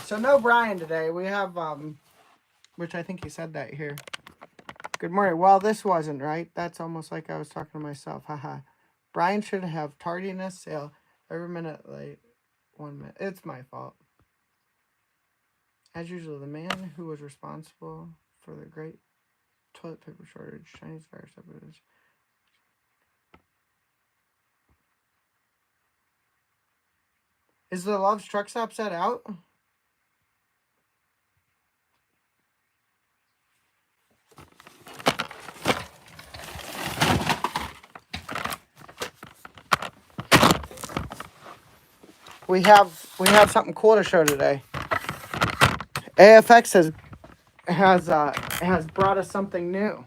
So no Bryan today. We have which I think he said that here. Good morning. Well, this wasn't right. That's almost like I was talking to myself. Haha. Bryan should have tardiness sale every minute late. 1 minute. It's my fault. As usual, the man who was responsible for the great toilet paper shortage, Chinese virus epidemic. Is the Love's truck stop set out? We have something cool to show today. AFX has brought us something new.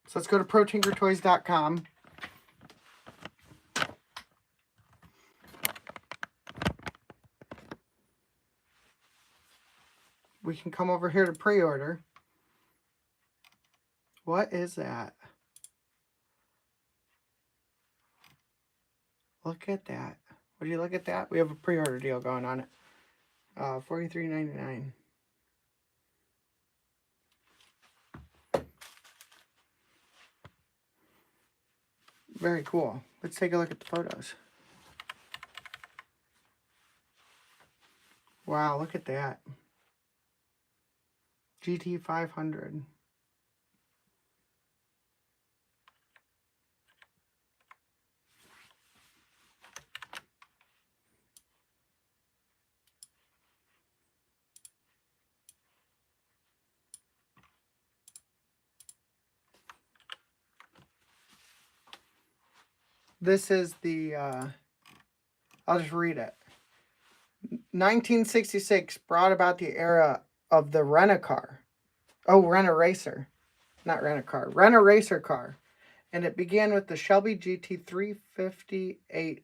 So let's go to ProTinkerToys.com. We can come over here to pre-order. What is that? Look at that. Would you look at that? We have a pre-order deal going on it. $43.99. Very cool. Let's take a look at the photos. Wow, look at that. GT 500. This is the, I'll just read it. 1966 brought about the era of the rent-a-car. Oh, rent-a-racer. Not rent-a-car. Rent-a-racer car. And it began with the Shelby GT350H.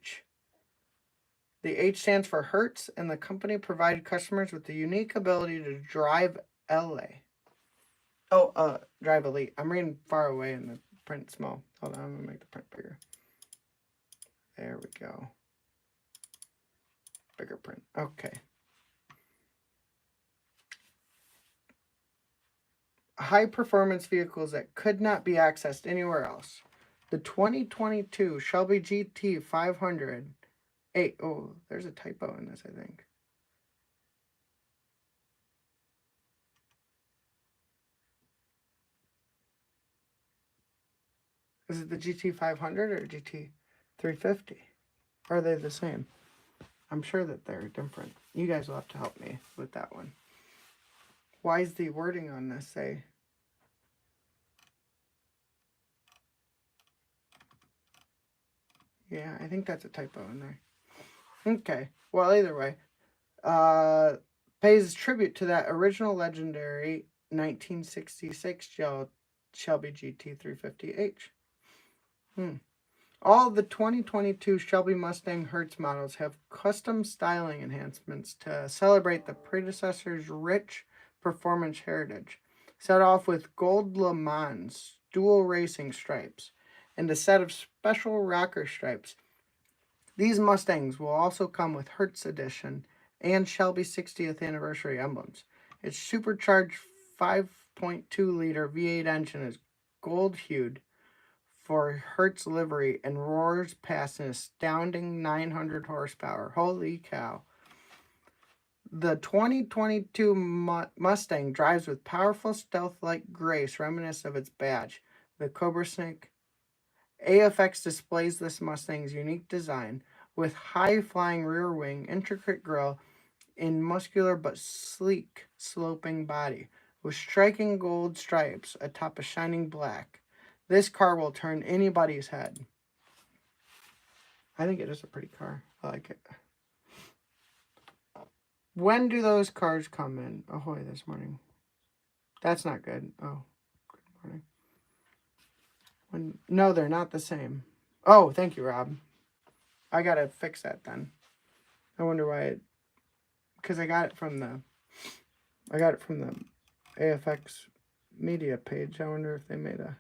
The H stands for Hertz, and the company provided customers with the unique ability to drive LA. Drive Elite. I'm reading far away and the print small. Hold on, I'm going to make the print bigger. There we go. Bigger print. Okay. High-performance vehicles that could not be accessed anywhere else. The 2022 Shelby GT 500. Oh, there's a typo in this, I think. Is it the GT 500 or GT 350? Are they the same? I'm sure that they're different. You guys will have to help me with that one. Why is the wording on this say? Yeah, I think that's a typo in there. Okay. Well, either way. Pays tribute to that original legendary 1966 Shelby GT 350H. All the 2022 Shelby Mustang Hertz models have custom styling enhancements to celebrate the predecessor's rich performance heritage. Set off with gold Le Mans dual racing stripes and a set of special rocker stripes. These Mustangs will also come with Hertz Edition and Shelby 60th anniversary emblems. Its supercharged 5.2-liter V8 engine is gold-hued for Hertz livery and roars past an astounding 900 horsepower. Holy cow. The 2022 Mustang drives with powerful stealth-like grace reminiscent of its badge, the Cobra Snake. AFX displays this Mustang's unique design with high-flying rear wing, intricate grille, and muscular but sleek sloping body, with striking gold stripes atop a shining black. This car will turn anybody's head. I think it is a pretty car. I like it. When do those cars come in? Ahoy this morning. That's not good. Oh, good morning. No, they're not the same. Oh, thank you, Rob. I gotta fix that then. I wonder why because I got it from the AFX media page. I wonder if they made a...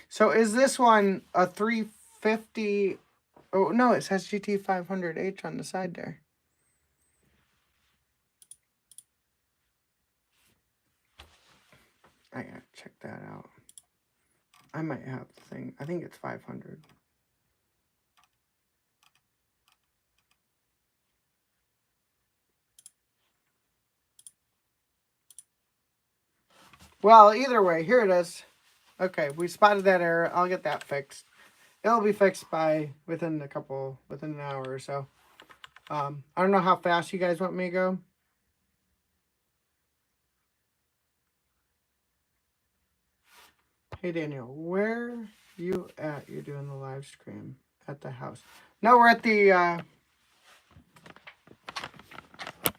So is this one a 350? Oh, no, it says GT500H on the side there. I gotta check that out. I might have the thing. I think it's 500. Well, either way, here it is. Okay, we spotted that error. I'll get that fixed. It'll be fixed within an hour or so. I don't know how fast you guys want me to go. Hey, Daniel, where you at? You're doing the live stream at the house. No, we're at the,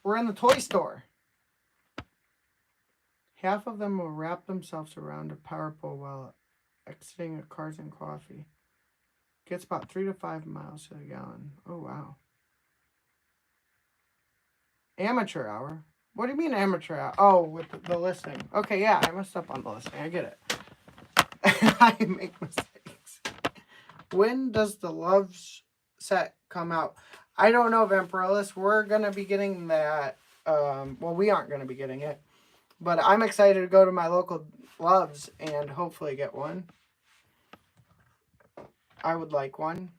we're in the toy store. Half of them will wrap themselves around a power pole while exiting a Cars and Coffee. Gets about 3 to 5 miles to the gallon. Oh, wow. Amateur hour? What do you mean amateur hour? Oh, with the listing. Okay, yeah, I messed up on the listing. I get it. I make mistakes. When does the Loves set come out? I don't know, Vampirellis. We're going to be getting that. Well, we aren't going to be getting it. But I'm excited to go to my local Loves and hopefully get one. I would like one.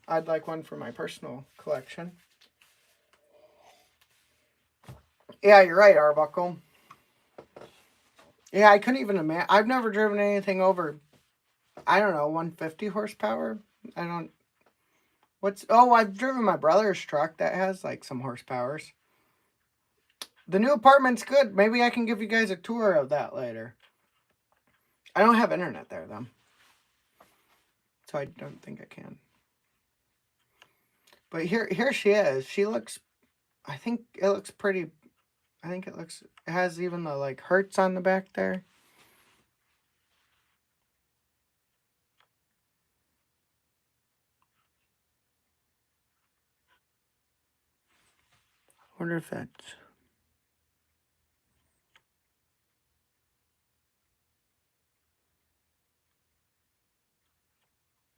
I'd like one for my personal collection. Yeah, you're right, Arbuckle. Yeah, I couldn't even imagine. I've never driven anything over, I don't know, 150 horsepower. I've driven my brother's truck that has like some horsepowers. The new apartment's good. Maybe I can give you guys a tour of that later. I don't have internet there, though. So I don't think I can. But here she is. She looks, I think it looks pretty, it has even the like Hertz on the back there. I wonder if that's...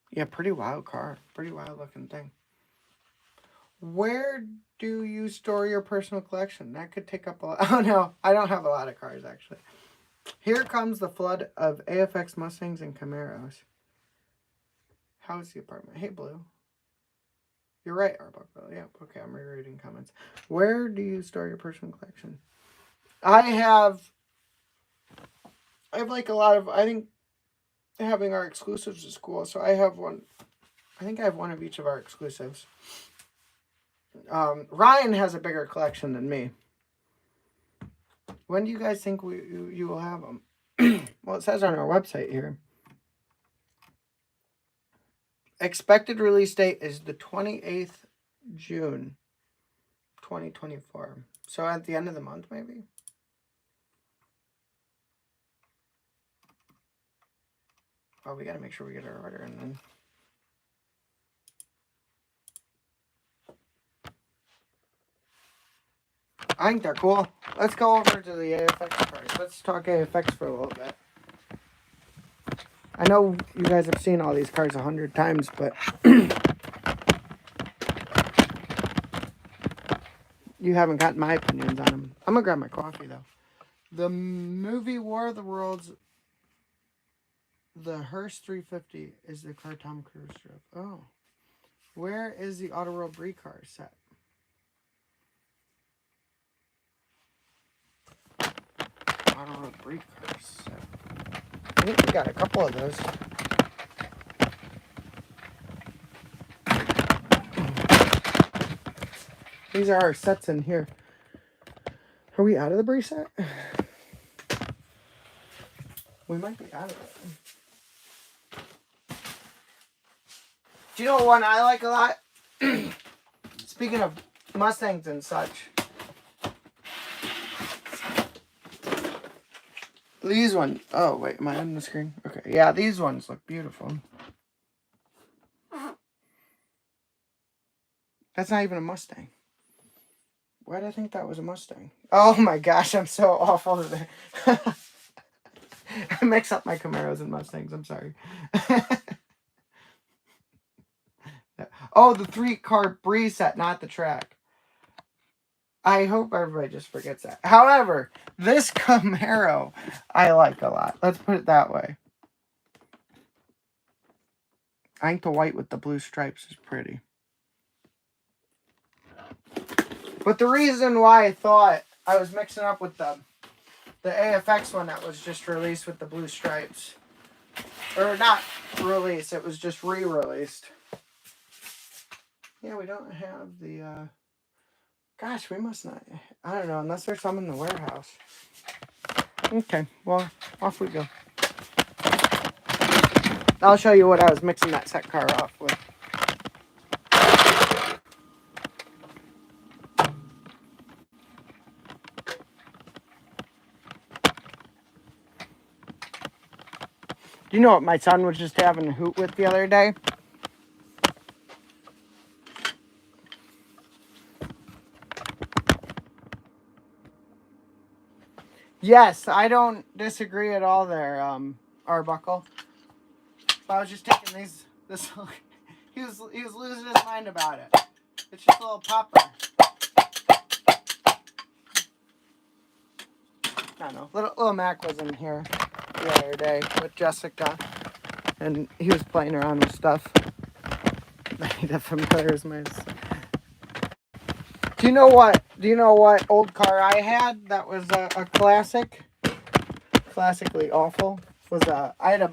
Yeah, pretty wild car. Pretty wild looking thing. Where do you store your personal collection? That could take up a lot. Oh, no. I don't have a lot of cars, actually. Here comes the flood of AFX Mustangs and Camaros. How's the apartment? Hey, Blue. You're right, Arbuckle. Yeah, okay, I'm rereading comments. Where do you store your personal collection? I have like a lot of, I think, having our exclusives is cool. So I have one. I think I have one of each of our exclusives. Ryan has a bigger collection than me. When do you guys think you will have them? Well, it says on our website here. Expected release date is the 28th June, 2024. So at the end of the month, maybe? Oh, we got to make sure we get our order in then. I think they're cool. Let's go over to the AFX cars. Let's talk AFX for a little bit. I know you guys have seen all these cars 100 times, but you haven't gotten my opinions on them. I'm going to grab my coffee, though. The movie War of the Worlds, the Hearst 350 is the car Tom Cruise drove. Oh. Where is the Auto World Brie car set? Auto World Brie car set. I think we got a couple of those. These are our sets in here. Are we out of the Brie set? We might be out of it. Do you know one I like a lot? Speaking of Mustangs and such. These ones. Oh, wait. Am I on the screen? Okay. Yeah, these ones look beautiful. That's not even a Mustang. Why did I think that was a Mustang? Oh my gosh, I'm so awful today. I mix up my Camaros and Mustangs. I'm sorry. Oh, the 3-car Brie set, not the track. I hope everybody just forgets that. However, this Camaro I like a lot. Let's put it that way. I think the white with the blue stripes is pretty. But the reason why I thought I was mixing up with the AFX one that was just released with the blue stripes. Or not released, it was just re-released. Yeah, we don't have the, gosh, we must not, I don't know, unless there's some in the warehouse. Okay, well, off we go. I'll show you what I was mixing that set car off with. Do you know what my son was just having a hoot with the other day? Yes, I don't disagree at all there, Arbuckle. I was just taking these. He was losing his mind about it. It's just a little popper. I don't know. Little Mac was in here the other day with Jessica, and he was playing around with stuff. That familiars my. Do you know what old car I had that was a classic? Classically awful. I had a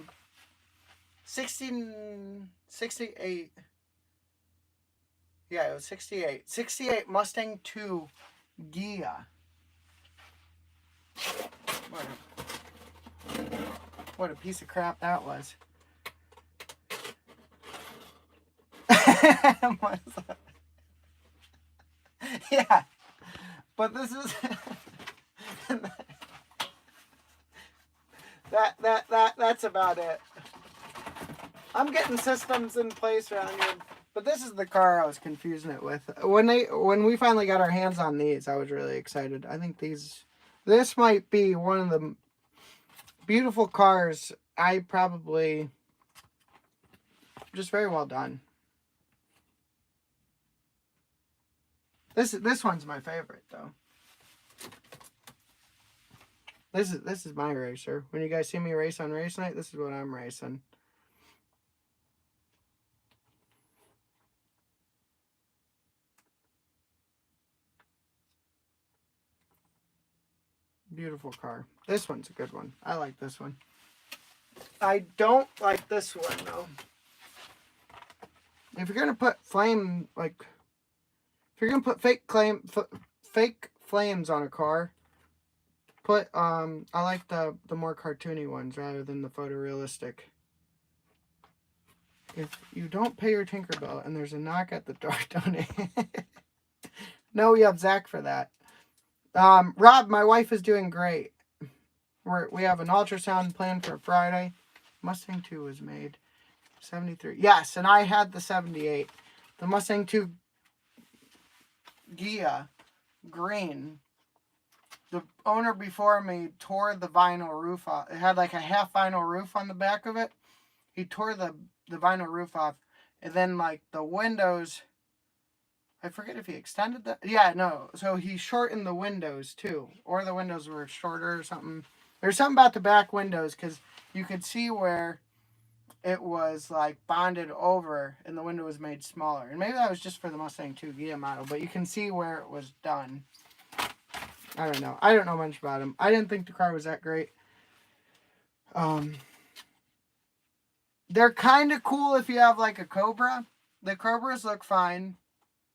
68. Yeah, it was 68. 68 Mustang 2 Gia. What a piece of crap that was. What is that? Yeah. But this is that's about it. I'm getting systems in place around here. But this is the car I was confusing it with. When we finally got our hands on these, I was really excited. I think this might be one of the beautiful cars I probably, just very well done. This one's my favorite though. This is my racer. When you guys see me race on race night, this is what I'm racing. Beautiful car. This one's a good one. I like this one. I don't like this one though. If you're gonna put if you're gonna put fake flames on a car, put I like the more cartoony ones rather than the photorealistic. If you don't pay your Tinkerbell and there's a knock at the door, donate. No, we have Zach for that. Rob, my wife is doing great. We have an ultrasound planned for Friday. Mustang 2 was made. 73. Yes, and I had the 78. The Mustang 2 Gia green the owner before me tore the vinyl roof off. It had like a half vinyl roof on the back of it. He tore the vinyl roof off, and then like the windows, I forget if he extended that. Yeah, no. So he shortened the windows too, or the windows were shorter or something. There's something about the back windows because you could see where it was like bonded over and the window was made smaller. And maybe that was just for the Mustang 2 Ghia model, but you can see where it was done. I don't know. I don't know much about him. I didn't think the car was that great. They're kind of cool if you have like a Cobra. The Cobras look fine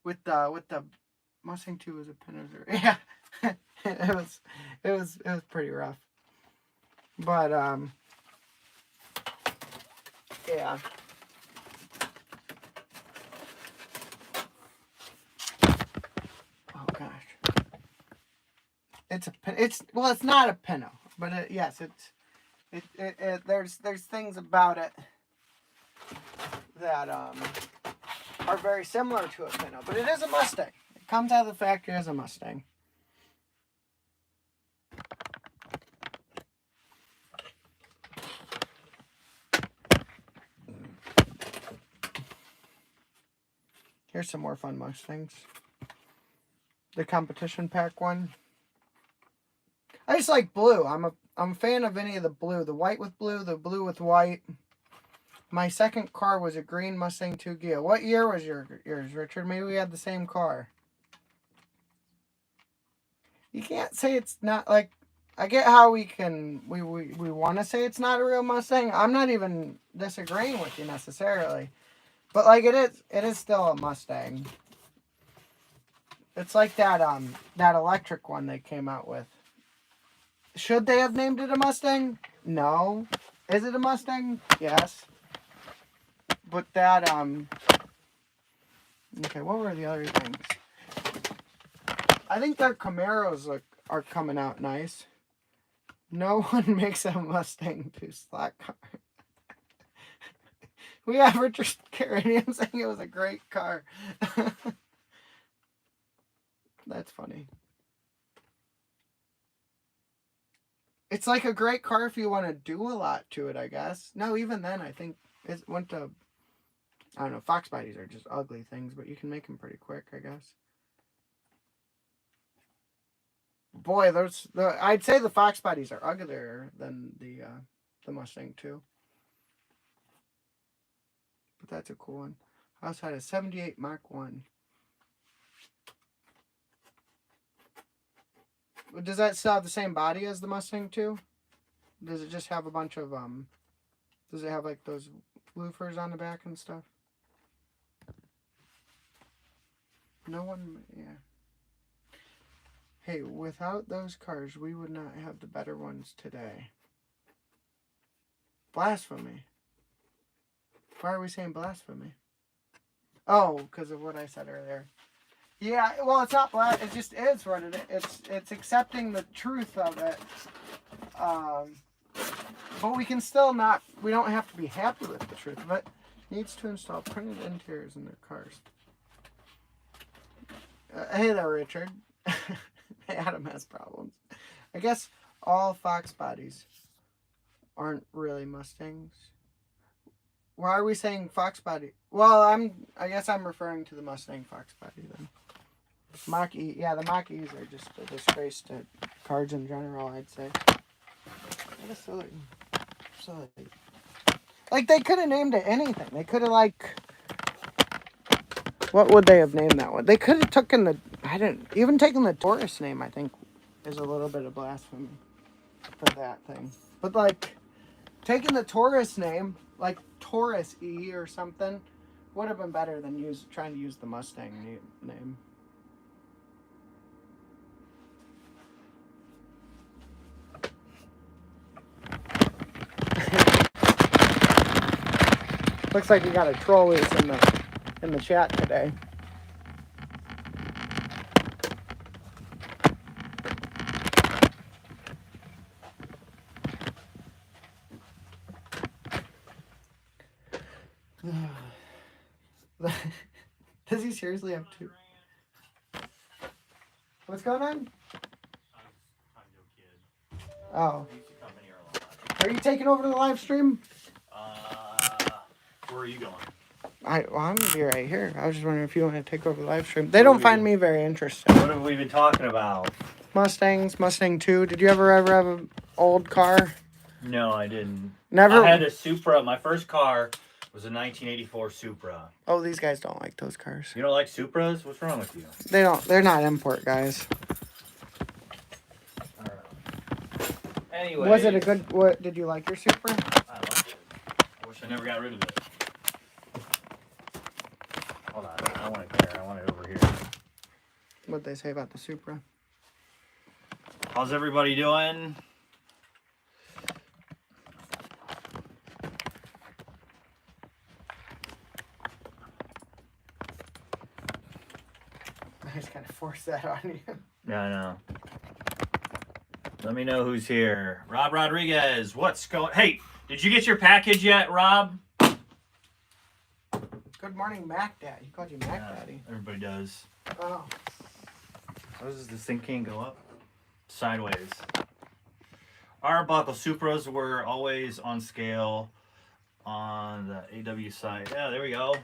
with the Mustang 2 was a Pinot. Yeah. it was pretty rough. But yeah. Oh gosh. It's not a Pinot, but yes, there's things about it that are very similar to a Pinot, but it is a Mustang. It comes out of the factory as a Mustang. Here's some more fun Mustangs. The competition pack one. I just like blue. I'm a fan of any of the blue. The white with blue, the blue with white. My second car was a green Mustang 2 Ghia. What year was yours, Richard? Maybe we had the same car. You can't say it's not like... I get how we want to say it's not a real Mustang. I'm not even disagreeing with you necessarily. But like it is still a Mustang. It's like that electric one they came out with. Should they have named it a Mustang? No. Is it a Mustang? Yes. But that okay, what were the other things? I think their Camaros are coming out nice. No one makes a Mustang 2 slot car. We have Richard Caranium saying it was a great car. That's funny. It's like a great car if you want to do a lot to it, I guess. No, even then, I think it went to... I don't know, Fox bodies are just ugly things, but you can make them pretty quick, I guess. Boy, I'd say the Fox bodies are uglier than the Mustang 2. But that's a cool one. I also had a 78 Mach 1. Does that still have the same body as the Mustang 2? Does it just have a bunch of, does it have like those louvers on the back and stuff? No one, yeah. Hey, without those cars, we would not have the better ones today. Blasphemy. Why are we saying blasphemy? Oh, because of what I said earlier. Yeah, well, it's not blasphemy. It just is what it is. It's accepting the truth of it. But we can still not... We don't have to be happy with the truth of it. Needs to install printed interiors in their cars. Hey there, Richard. Adam has problems. I guess all Fox bodies aren't really Mustangs. Why are we saying Fox body? Well, I guess I'm referring to the Mustang Fox body then. Mach-E, yeah, the Mach-E's are just a disgrace to cars in general, I'd say. What a silly. Like, they could have named it anything. They could have, like... What would they have named that one? They could have taken the... Even taking the Taurus name, I think, is a little bit of blasphemy for that thing. But, like, taking the Taurus name, like Taurus E or something, would have been better than trying to use the Mustang name. Looks like we got a troll loose in the chat today. Does he seriously have two? What's going on? Oh. He used to come in here a lot. Are you taking over the live stream? Where are you going? I'm going to be right here. I was just wondering if you want to take over the live stream. They don't find me very interesting. What have we been talking about? Mustangs, Mustang 2. Did you ever have an old car? No, I didn't. Never? I had a Supra. My first car was a 1984 Supra. Oh, these guys don't like those cars. You don't like Supras? What's wrong with you? They don't. They're not import guys. I don't know. Anyway. Was it a good... What, did you like your Supra? I liked it. I wish I never got rid of it. Hold on. I don't want it there. I want it over here. What'd they say about the Supra? How's everybody doing? I just kind of forced that on you. Yeah, I know. Let me know who's here. Rob Rodriguez, what's going... Hey, did you get your package yet, Rob? Good morning, Mac Daddy. He called you Mac Daddy. Everybody does. Oh. This thing can't go up? Sideways. Arbuckle Supras were always on scale on the AW side. Yeah, there we go.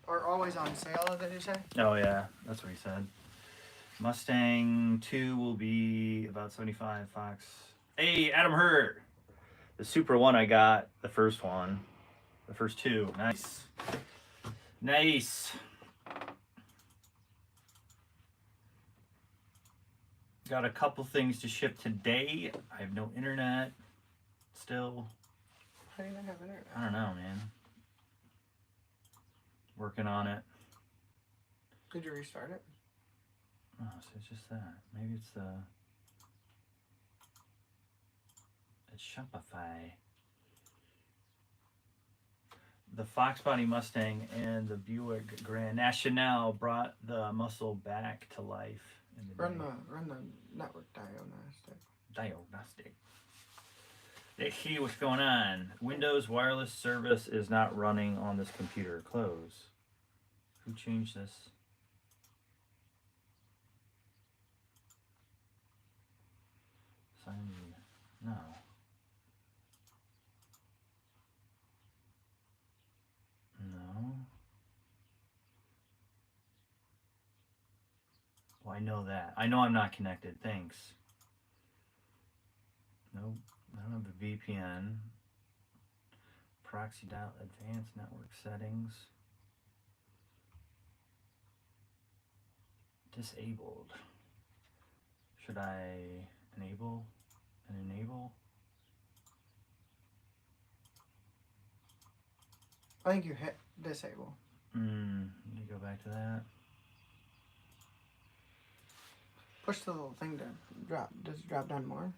Or always on sale, did you say? Oh, yeah. That's what he said. Mustang 2 will be about 75 Fox. Hey, Adam Hurt. The Supra one I got, the first one. The first two. Nice. Nice. Got a couple things to ship today. I have no internet still. How do you not have internet? I don't know, man. Working on it. Did you restart it? Oh, so it's just that. Maybe it's it's Shopify. The Fox Body Mustang and the Buick Grand National brought the muscle back to life. Run the network diagnostic. Diagnostic. Let's see what's going on. Windows wireless service is not running on this computer. Close. Who changed this? Sign in. No. No. Well, I know that. I know I'm not connected. Thanks. Nope. I don't have the VPN. Proxy dial advanced network settings. Disabled. Should I enable and enable? I think you hit disable. Let me go back to that. Push the little thing to drop. Does it drop down more?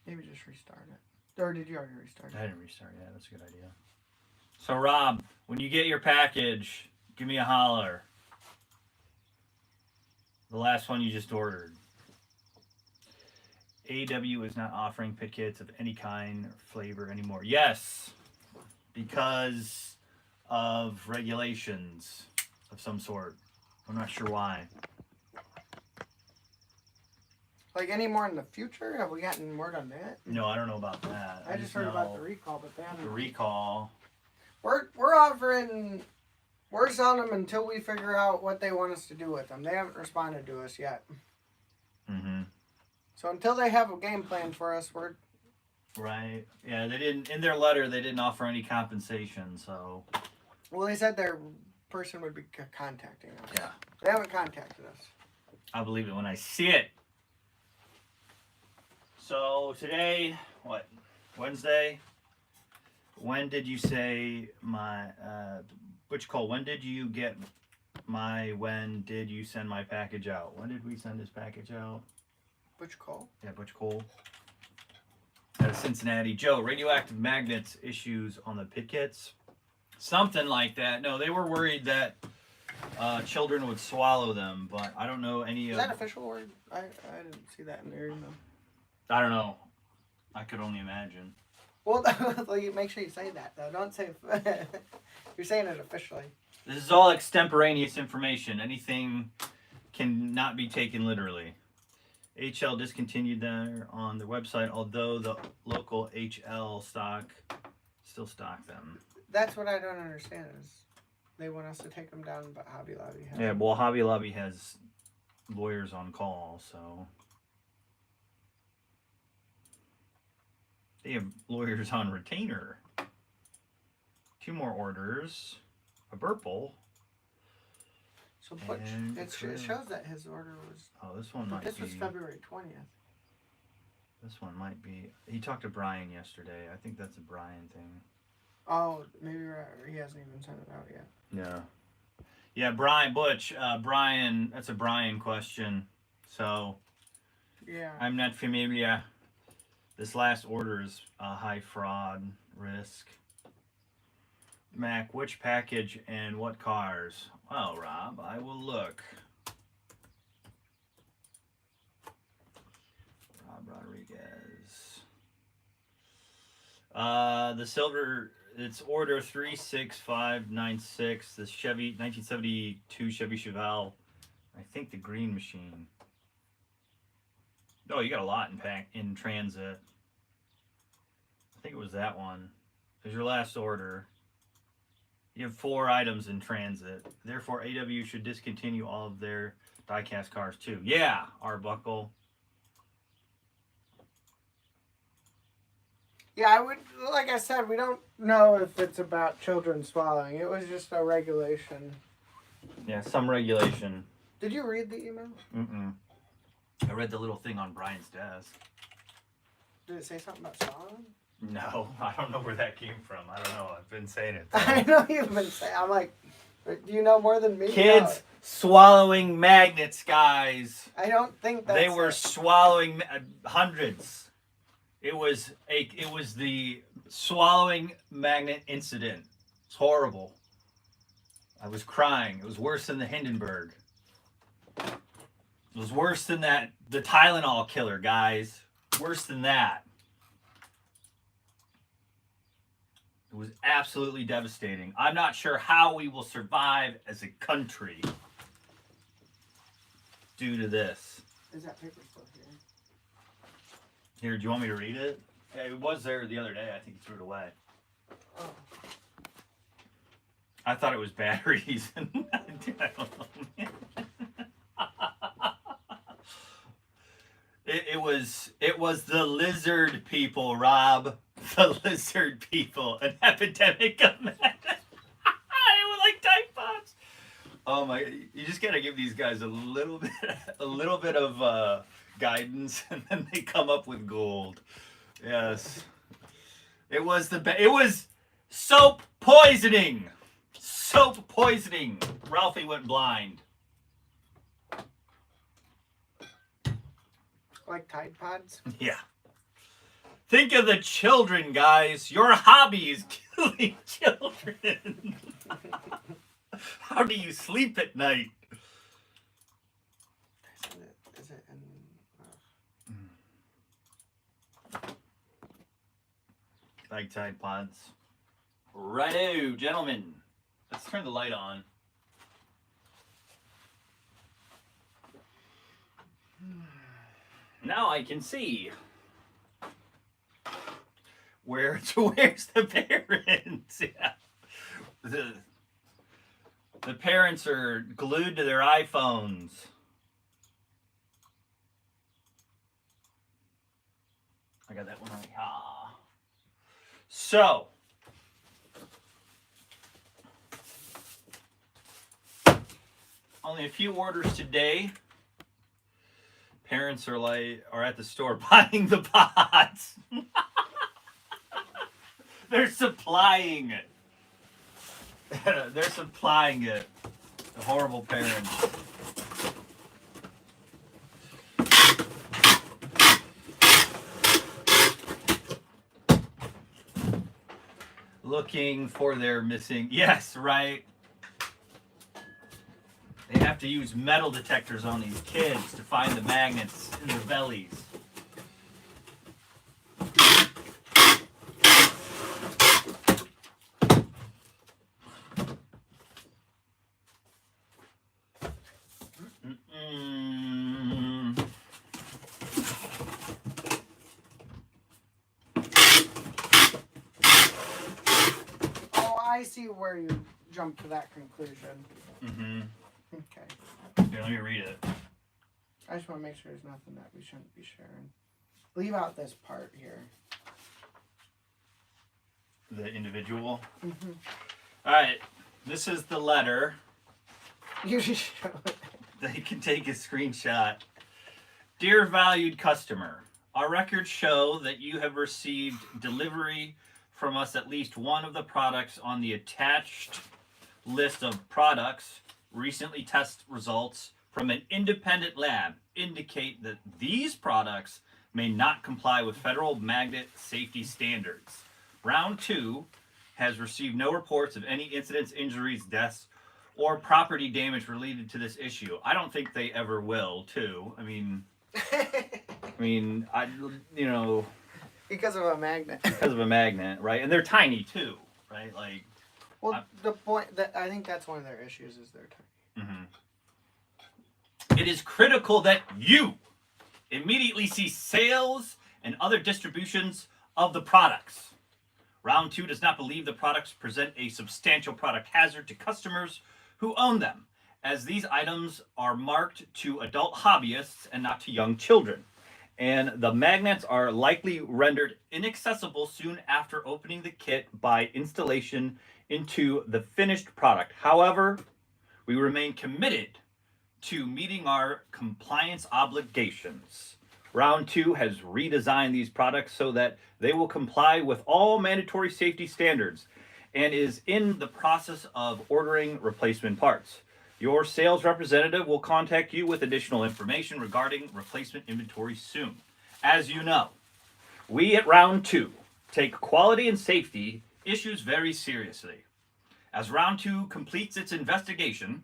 Maybe just restart it. Or did you already restart it? I didn't restart yet. That's a good idea. So, Rob, when you get your package, give me a holler. The last one you just ordered. AW is not offering pit kits of any kind or flavor anymore. Yes, because of regulations of some sort. I'm not sure why. Like any more in the future? Have we gotten word on that? No, I don't know about that. I just heard about the recall, but they haven't. The recall. We're offering. We're selling them until we figure out what they want us to do with them. They haven't responded to us yet. Mm-hmm. So until they have a game plan for us, we're... Right. Yeah, they didn't... In their letter, they didn't offer any compensation, so... Well, they said their person would be contacting us. Yeah. They haven't contacted us. I believe it when I see it. So, today... What? Wednesday? When did you say my... Butch Cole, when did you get my... When did you send my package out? When did we send this package out? Butch Cole? Yeah, Butch Cole. Out of Cincinnati. Joe, radioactive magnets issues on the pit kits? Something like that. No, they were worried that children would swallow them, but I don't know any of... Is that official word? I didn't see that in their email. I don't know. I could only imagine. Well, make sure you say that, though. Don't say... You're saying it officially. This is all extemporaneous information. Anything cannot be taken literally. HL discontinued there on their website, although the local HL still stock them. That's what I don't understand is they want us to take them down, but Hobby Lobby has. Yeah, well, Hobby Lobby has lawyers on call, so they have lawyers on retainer. 2 more orders. A Burple. So Butch, it shows that his order was. Oh, this one might be. This was February 20th. This one might be. He talked to Bryan yesterday. I think that's a Bryan thing. Oh, maybe he hasn't even sent it out yet. Yeah. Yeah, Bryan, Butch, Bryan, that's a Bryan question. So, yeah, I'm not familiar. This last order is a high fraud risk. Mac, which package and what cars? Well, Rob, I will look. Rob Rodriguez. The silver, it's order 36596. This Chevy, 1972 Chevy Chevelle. I think the green machine. Oh, you got a lot in transit. I think it was that one. There's your last order. You have 4 items in transit. Therefore, AW should discontinue all of their die-cast cars too. Yeah, Arbuckle. Yeah, I would. Like I said, we don't know if it's about children swallowing. It was just a regulation. Yeah, some regulation. Did you read the email? Mm-mm. I read the little thing on Brian's desk. Did it say something about swallowing? No, I don't know where that came from. I don't know. I've been saying it. I know you've been saying. I'm like, do you know more than me? Kids No. swallowing magnets, guys. I don't think that's They were swallowing hundreds. It was the swallowing magnet incident. It's horrible. I was crying. It was worse than the Hindenburg. It was worse than that. The Tylenol killer, guys. Worse than that. It was absolutely devastating. I'm not sure how we will survive as a country due to this. Is that paper still here? Here, do you want me to read it? Yeah, it was there the other day. I think he threw it away. Oh. I thought it was batteries. Dude, I don't know. It was the lizard people, Rob. The lizard people. An epidemic of madness. It was like typhoons. Oh my! You just gotta give these guys a little bit of guidance, and then they come up with gold. Yes, it was it was soap poisoning. Soap poisoning. Ralphie went blind. Like Tide Pods? Yeah. Think of the children, guys. Your hobby is killing children. How do you sleep at night? Is it in... Like Tide Pods. Righto, gentlemen. Let's turn the light on. Now I can see. Where's the parents? Yeah. The parents are glued to their iPhones. I got that one right. Ah. So. Only a few orders today. Parents are at the store buying the pods. They're supplying it. They're supplying it. The horrible parents. Looking for their missing. Yes, right. They have to use metal detectors on these kids to find the magnets in their bellies. I see where you jumped to that conclusion. Mm-hmm. Okay. Here, let me read it. I just want to make sure there's nothing that we shouldn't be sharing. Leave out this part here. The individual. Mm-hmm. All right. This is the letter. You should show it. They can take a screenshot. Dear valued customer, our records show that you have received delivery from us at least one of the products on the attached list of products. Recently test results from an independent lab indicate that these products may not comply with federal magnet safety standards. Round 2 has received no reports of any incidents, injuries, deaths, or property damage related to this issue. I don't think they ever will, too. I mean, you know, because of a magnet. because of a magnet, right? And they're tiny too, right? Like, well, the point that I think that's one of their issues is they're tiny. Mm-hmm. It is critical that you immediately cease sales and other distributions of the products. Round 2 does not believe the products present a substantial product hazard to customers who own them, as these items are marked to adult hobbyists and not to young children. And the magnets are likely rendered inaccessible soon after opening the kit by installation into the finished product. However, we remain committed to meeting our compliance obligations. Round 2 has redesigned these products so that they will comply with all mandatory safety standards and is in the process of ordering replacement parts. Your sales representative will contact you with additional information regarding replacement inventory soon. As you know, we at Round 2 take quality and safety issues very seriously. As Round 2 completes its investigation,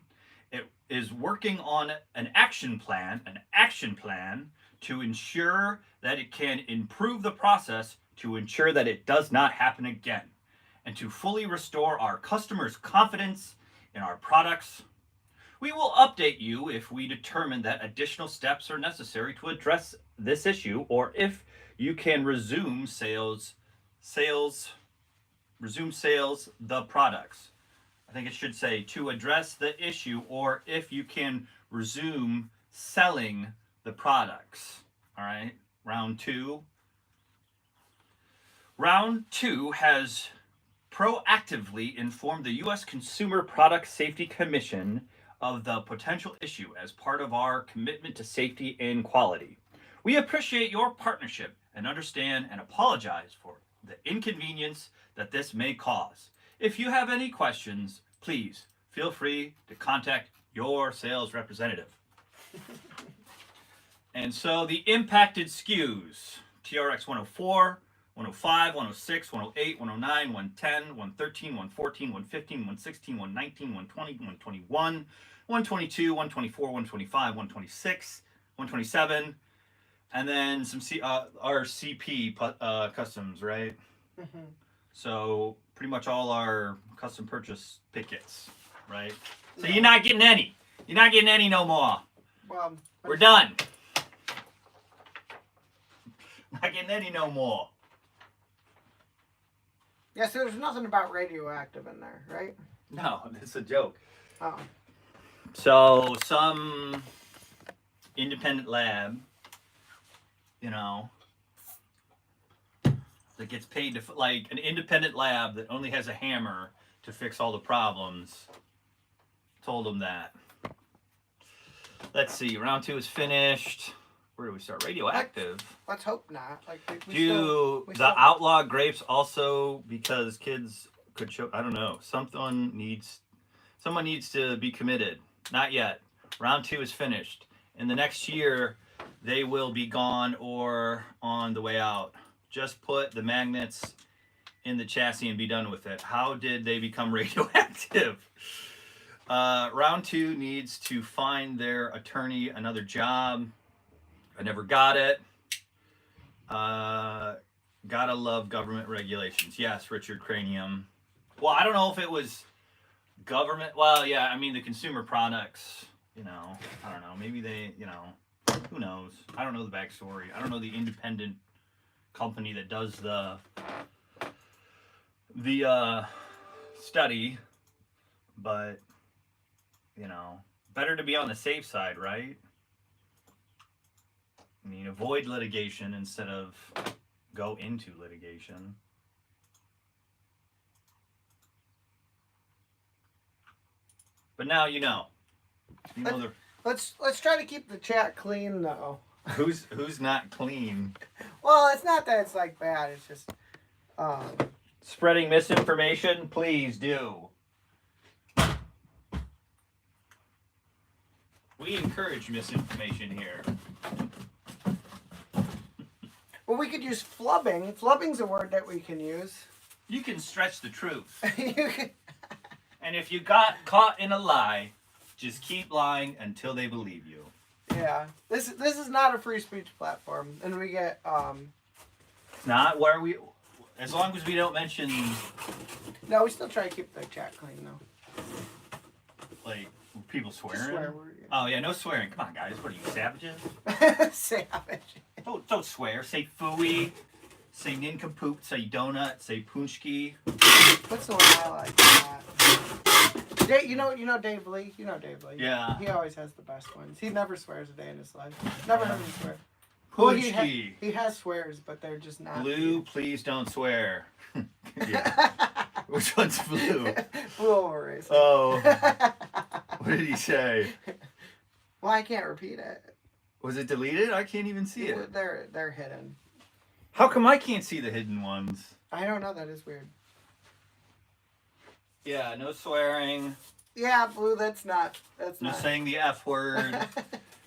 it is working on an action plan to ensure that it can improve the process to ensure that it does not happen again, and to fully restore our customers' confidence in our products. We will update you if we determine that additional steps are necessary to address this issue, or if you can resume sales the products. I think it should say to address the issue, or if you can resume selling the products. All right, Round 2. Round 2 has proactively informed the U.S. Consumer Product Safety Commission of the potential issue as part of our commitment to safety and quality. We appreciate your partnership and understand and apologize for the inconvenience that this may cause. If you have any questions, please feel free to contact your sales representative. And so the impacted SKUs, TRX 104, 105, 106, 108, 109, 110, 113, 114, 115, 116, 119, 120, 121, 122, 124, 125, 126, 127, and then some our CP customs, right? Mm-hmm. So pretty much all our custom purchase pickets, right? So you're not getting any. You're not getting any no more. Well, we're done. Not getting any no more. Yeah, so there's nothing about radioactive in there, right? No, it's a joke. Oh. So some independent lab, you know, that gets paid to, like an independent lab that only has a hammer to fix all the problems, told them that. Let's see, round 2 is finished. Where do we start? Radioactive. Let's hope not. Like Do the outlaw grapes also, because kids could show? I don't know. Someone needs to be committed. Not yet. Round 2 is finished. In the next year, they will be gone or on the way out. Just put the magnets in the chassis and be done with it. How did they become radioactive? Round 2 needs to find their attorney another job. I never got it. Gotta love government regulations. Yes, Richard Cranium. Well, I don't know if it was government. Well, yeah, I mean the consumer products, you know, I don't know. Maybe they, you know, who knows? I don't know the backstory. I don't know the independent company that does the study, but you know, better to be on the safe side, right? I mean, avoid litigation instead of go into litigation. But now you know. You know Let's try to keep the chat clean though. who's not clean. Well, it's not that it's like bad. It's just Spreading misinformation, please do. We encourage misinformation here. well, we could use flubbing. Flubbing's a word that we can use. You can stretch the truth. You can- And if you got caught in a lie, just keep lying until they believe you. yeah, this is not a free speech platform, and we get It's not where we, as long as we don't mention, no, we still try to keep the chat clean though. like, people swearing. Swear word, yeah. Oh yeah, no swearing. Come on, guys. What are you, savages? Savage. Don't swear. Say phooey. Say nincompoop. Say donut. Say punchki. What's the one I like? Dave, you know Dave Lee? You know Dave Lee. Yeah. He always has the best ones. He never swears a day in his life. Never heard him swear. Punchki. He has swears, but they're just not. Blue, please don't swear. Yeah. Which one's blue? Blue over racing. Oh. What did he say? Well, I can't repeat it. Was it deleted? I can't even see it. They're hidden. How come I can't see the hidden ones? I don't know. That is weird. Yeah, no swearing. Yeah, Blue. That's No not. saying the F word.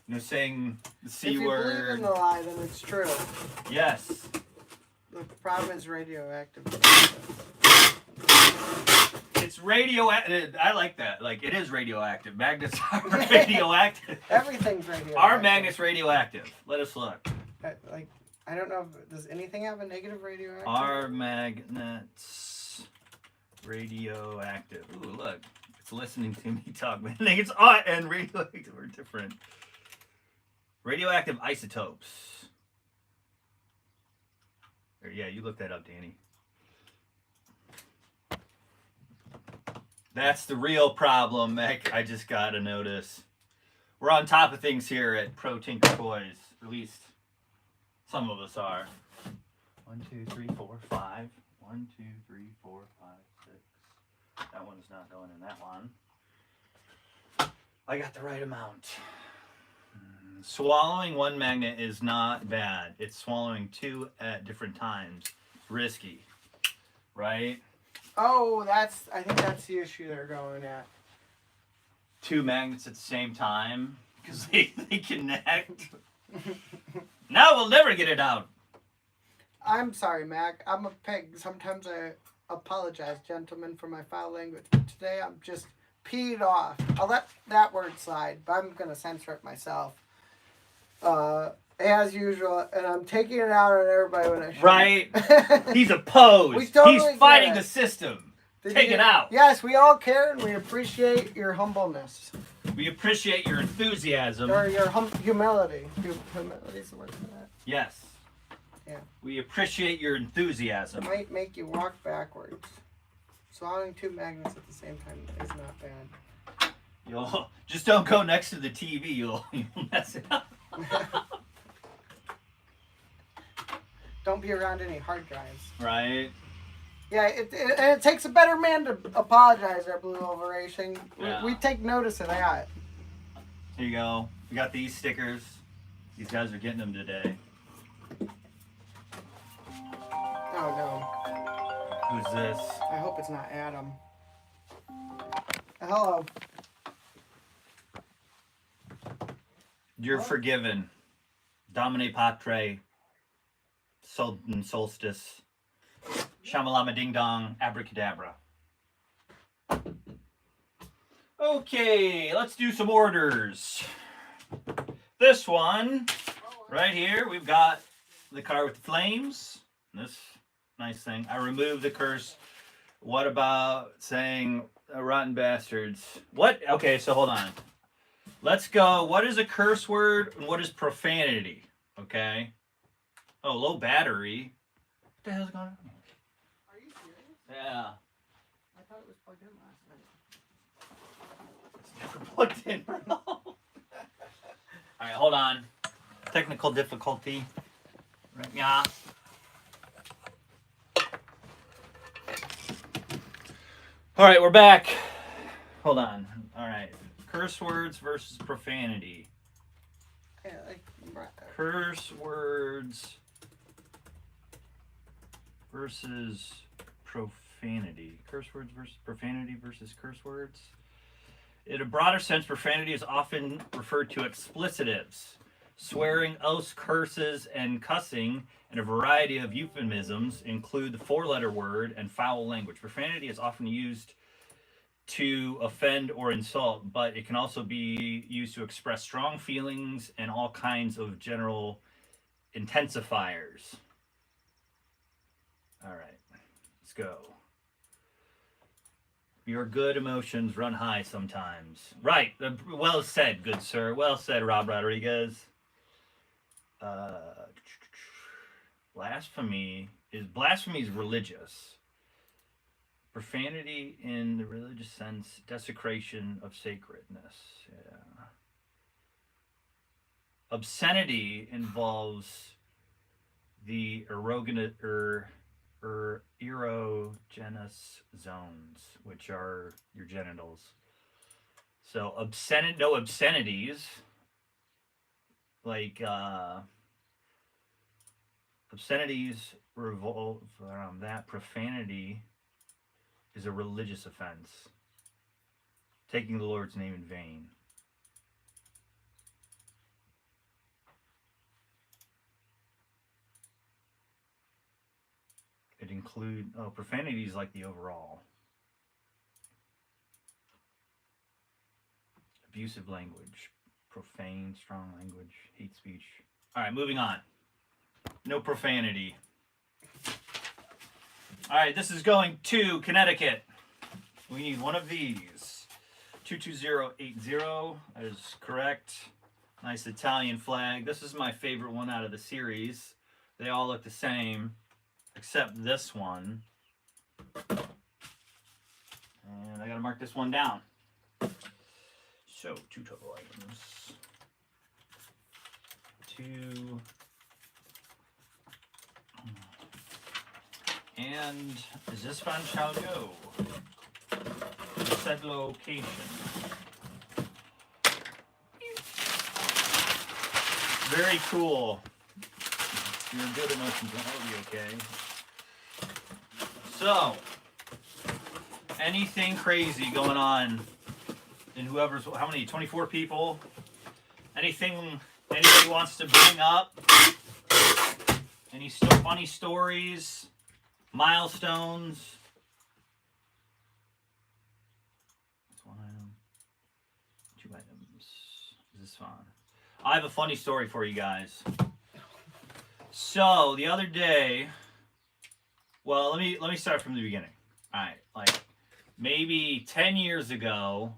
No saying the C if you word. believe in the lie, then it's true. Yes. The problem is radioactive. It's radioactive. I like that. Like, it is radioactive. Magnets are radioactive. Everything's radioactive. Are magnets radioactive? Let us look. Like, I don't know. Does anything have a negative radioactive? Are magnets radioactive? Ooh, look. It's listening to me talk. Magnets and radioactive are different. Radioactive isotopes. Yeah, you look that up, Danny. That's the real problem, Mac. I just gotta notice. We're on top of things here at ProTinkerToys. At least some of us are. 1, 2, 3, 4, 5. 1, 2, 3, 4, 5, 6. That one's not going in that one. I got the right amount. Swallowing one magnet is not bad. It's swallowing two at different times. Risky, right? Oh, I think that's the issue they're going at. Two magnets at the same time because they connect. Now we'll never get it out. I'm sorry, Mac. I'm a pig. Sometimes I apologize, gentlemen, for my foul language. But today I'm just peed off. I'll let that word slide, but I'm going to censor it myself. As usual, and I'm taking it out on everybody when I should. Right? He's opposed. Totally He's fighting get the it. system. Did Take you- it out. Yes, we all care and we appreciate your humbleness. We appreciate your enthusiasm. Or your humility. Humility is the word for that. Yes. Yeah. We appreciate your enthusiasm. Might make you walk backwards. Swallowing two magnets at the same time is not bad. You'll just don't go next to the TV. You'll mess it up. Don't be around any hard drives. Right. Yeah, it takes a better man to apologize there, Blue Over Racing. Yeah. We take notice of that. Here you go. We got these stickers. These guys are getting them today. Oh no. Who's this? I hope it's not Adam. Hello. You're forgiven. Domine Patre. Sultan Solstice. Shamalama Ding Dong. Abracadabra. Okay, let's do some orders. This one, right here, we've got the car with the flames. This nice thing. I removed the curse. What about saying rotten bastards? What? Okay, so hold on. Let's go. What is a curse word and what is profanity? Okay. Oh, low battery. What the hell's going on? Are you serious? Yeah. I thought it was plugged in last night. It's never plugged in, bro. Alright, hold on. Technical difficulty. Right, yeah. Alright, we're back. Hold on. Alright. Curse words versus profanity. Yeah, like, Curse words versus profanity. Curse words versus profanity versus curse words. In a broader sense, profanity is often referred to explicitives, swearing, oaths, curses, and cussing, and a variety of euphemisms include the four-letter word and foul language. Profanity is often used to offend or insult, but it can also be used to express strong feelings and all kinds of general intensifiers. All right, let's go. Your good emotions run high sometimes. Right. Well said, good sir. Well said, Rob Rodriguez. Blasphemy is religious. Profanity in the religious sense, desecration of sacredness. Yeah. Obscenity involves the erogenous zones, which are your genitals. So no obscenities, like obscenities revolve around that. Profanity is a religious offense, taking the Lord's name in vain. It includes, profanity is like the overall. Abusive language, profane, strong language, hate speech. All right, moving on. No profanity. All right, this is going to Connecticut. We need one of these. 22080, that is correct. Nice Italian flag. This is my favorite one out of the series. They all look the same, except this one. And I gotta mark this one down. So, 2 total items. 2. And as this one shall go to said location. Very cool. Your good emotions will be okay. So, anything crazy going on in whoever's, how many, 24 people? Anything anybody wants to bring up? Any funny stories? Milestones? That's one item. 2 items. Is this fun? I have a funny story for you guys. So the other day, well, let me start from the beginning. All right, like maybe 10 years ago,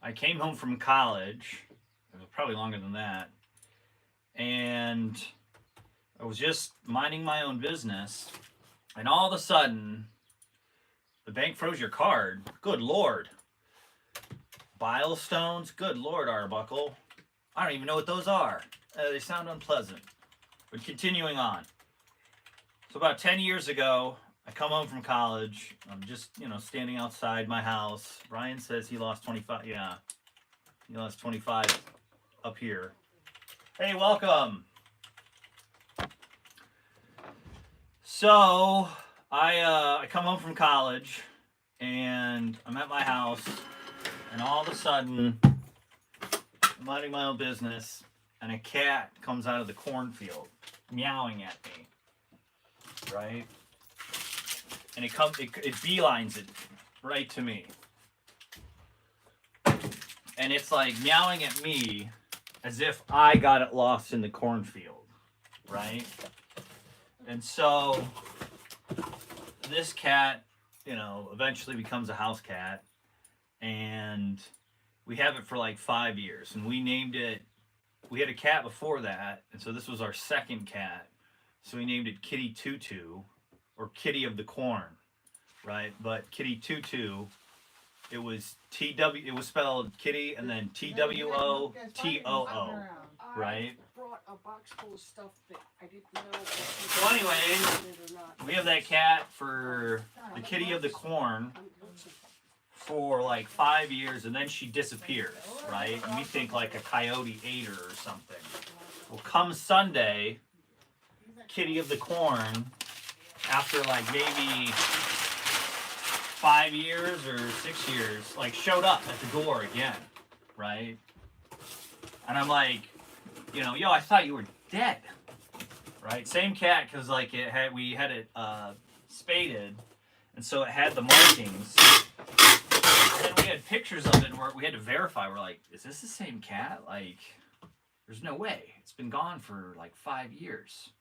I came home from college. It was probably longer than that, and I was just minding my own business, and all of a sudden, the bank froze your card. Good Lord. Milestones. Good Lord, Arbuckle. I don't even know what those are. They sound unpleasant. But continuing on. So about 10 years ago, I come home from college. I'm just, standing outside my house. Bryan says he lost 25. Yeah. He lost 25 up here. Hey, welcome. So I come home from college and I'm at my house, and all of a sudden I'm minding my own business and a cat comes out of the cornfield meowing at me, right? And it beelines it right to me, and it's like meowing at me as if I got it lost in the cornfield, right? And so this cat, eventually becomes a house cat, and we have it for like 5 years, and we named it, we had a cat before that, and so this was our second cat, so we named it Kitty Tutu, or Kitty of the Corn, right? But Kitty Tutu, it was TW. It was spelled Kitty and then TWOTOO, right? Brought a box full of stuff that I didn't know. So anyway, we have that cat for the Kitty of the Corn for like 5 years, and then she disappears, right? And we think like a coyote ate her or something. Well, come Sunday, Kitty of the Corn, after like maybe 5 years or 6 years, like showed up at the door again, right? And I'm like, you know, yo, I thought you were dead, right? Same cat, because like we had it spaded, and so it had the markings. And we had pictures of it, and we had to verify. We're like, is this the same cat? Like, there's no way. It's been gone for like 5 years.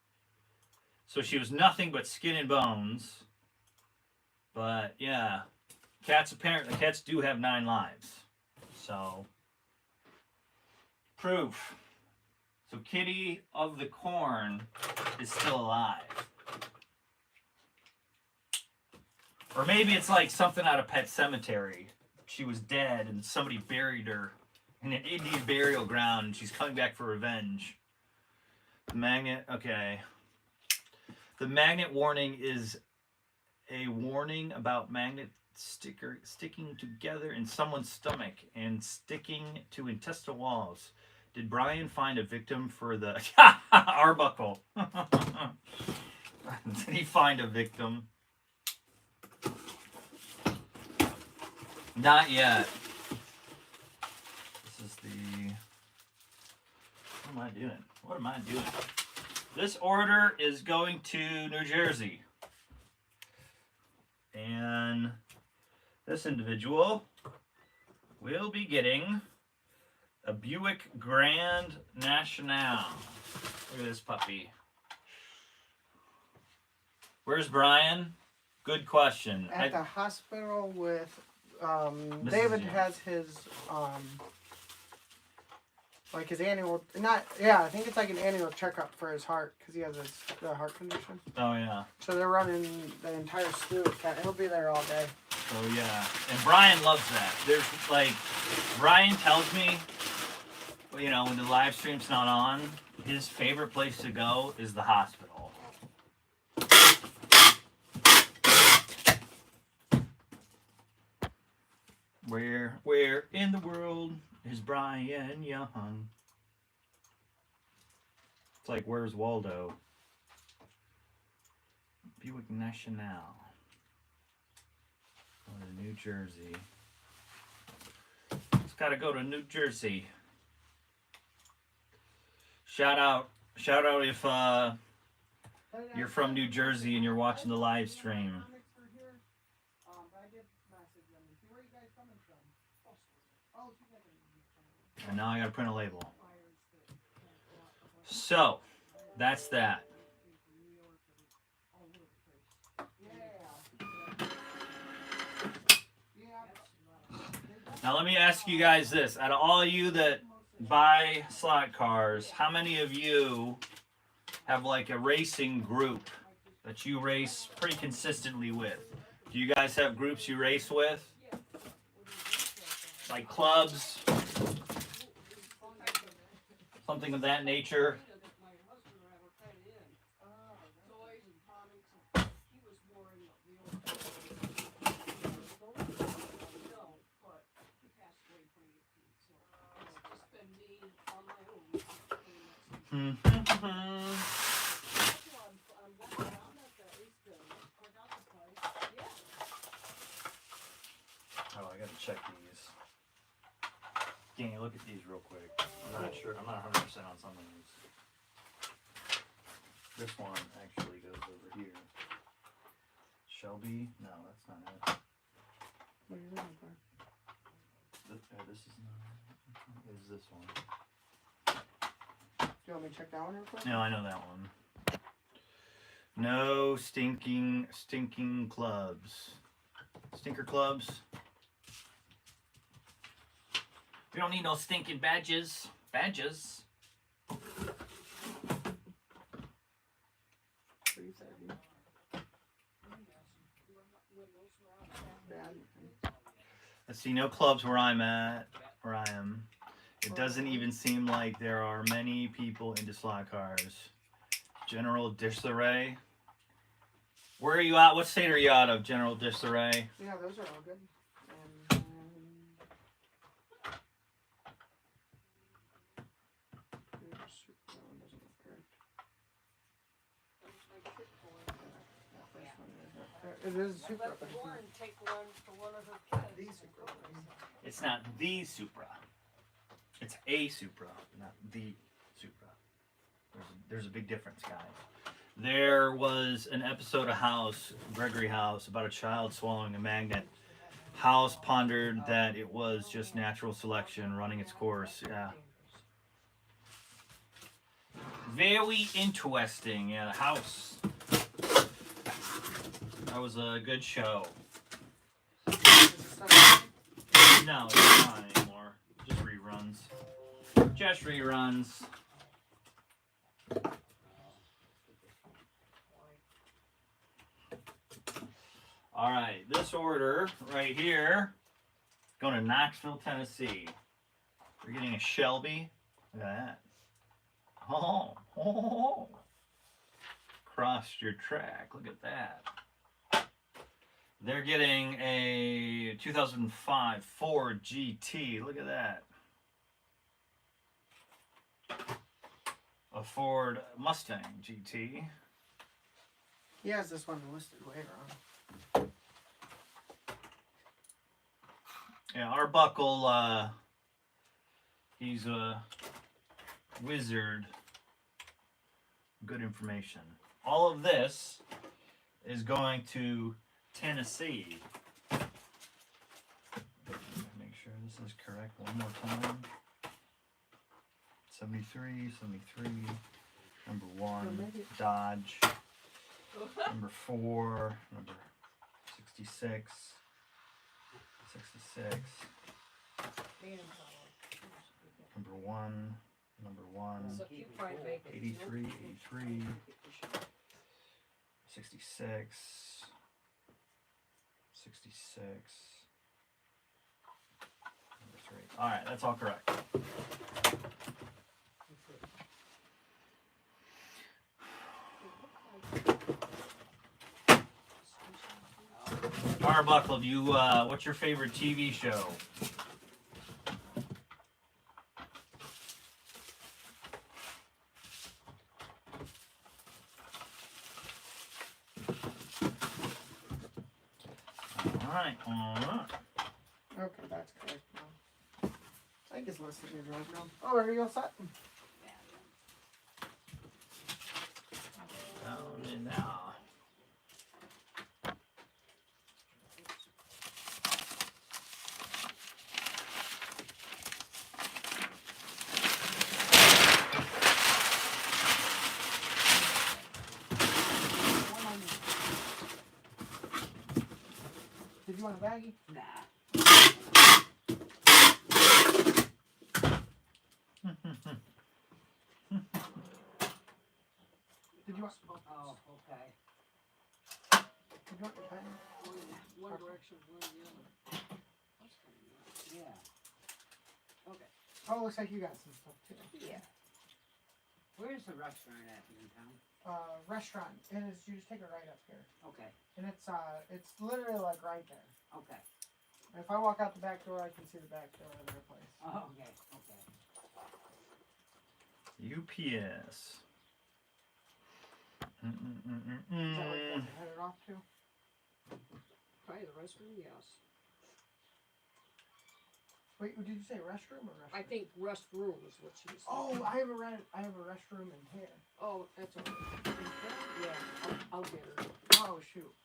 So she was nothing but skin and bones. But yeah, cats do have 9 lives. So proof. So Kitty of the Corn is still alive. Or maybe it's like something out of Pet Cemetery. She was dead and somebody buried her in an Indian burial ground and she's coming back for revenge. The magnet, okay. The magnet warning is a warning about magnet sticking together in someone's stomach and sticking to intestinal walls. Did Bryan find a victim for the Arbuckle? Did he find a victim? Not yet. This is the... What am I doing? What am I doing? This order is going to New Jersey. And this individual will be getting a Buick Grand National. Look at this puppy. Where's Bryan? Good question. At the hospital with Mrs. David Jones. has his like his annual I think it's like an annual checkup for his heart because he has the heart condition. Oh yeah. So they're running the entire slew of cat. He'll be there all day. Oh yeah. And Bryan loves that. There's like Bryan tells me, you know, when the live stream's not on, his favorite place to go is the hospital. Where in the world is Bryan Young? It's like, where's Waldo? Buick National. Going to New Jersey. It's got to go to New Jersey. Shout out if you're from New Jersey and you're watching the live stream. And now I gotta print a label. So, that's that. Now let me ask you guys this. Out of all of you that buy slot cars, how many of you have like a racing group that you race pretty consistently with? Do you guys have groups you race with? Like clubs? Something of that nature? Oh, I gotta check these. Danny, look at these real quick. I'm not sure. I'm not 100% on some of these. This one actually goes over here. Shelby? No, that's not it. What are you looking for? This is not. Is this one? Do you want me to check that one real quick? No, I know that one. No stinking clubs. Stinker clubs. We don't need no stinking badges. Badges. What you said, dude? when those were out back. Bad. Let's see, no clubs where I'm at, where I am. It doesn't even seem like there are many people into slot cars. General Disarray. Where are you at? What state are you out of, General Disarray? Yeah, those are all good. And that one doesn't look correct. It is a Supra, Let but the it's Warren not take one for one of her the kids. Supra. It's not the Supra. It's a Supra, not the Supra. There's a big difference, guys. There was an episode of House, Gregory House, about a child swallowing a magnet. House pondered that it was just natural selection running its course. Yeah. Very interesting. Yeah, House. That was a good show. No, it's not anymore. Just reruns. Just reruns. All right, this order right here, going to Knoxville, Tennessee. We're getting a Shelby. Look at that. Oh. Crossed your track. Look at that. They're getting a 2005 Ford GT. Look at that. A Ford Mustang GT. He has this one listed way wrong. Yeah, Arbuckle, he's a wizard. Good information. All of this is going to Tennessee. Make sure this is correct one more time. 73, number 1, Dodge. Number 4, number 66, 66. Number 1, number 1. So you probably make it. 83, 83, 66, 66, number 3. All right, that's all correct. Arbuckle, what's your favorite TV show? All right. Okay, that's correct now. I think it's listed here right now. Oh, are you all set? Down and now. Did you want a baggie? Nah. Did you want? Oh, okay. Did you want your pen? One direction, one the other. Yeah. Okay. Oh, looks like you got some stuff too. Yeah. Where's the restaurant at in town? Restaurant, and it's you just take it right up here, Okay. and it's literally like right there. Okay. And if I walk out the back door, I can see the back door of their place. Oh, okay. Okay. UPS. Is that where you guys are headed off to? Probably the restroom, yes. Wait, did you say restroom or restroom? I think restroom is what she was saying. Oh, I have a restroom in here. Oh, that's all right. Yeah, I'll get her. Oh shoot,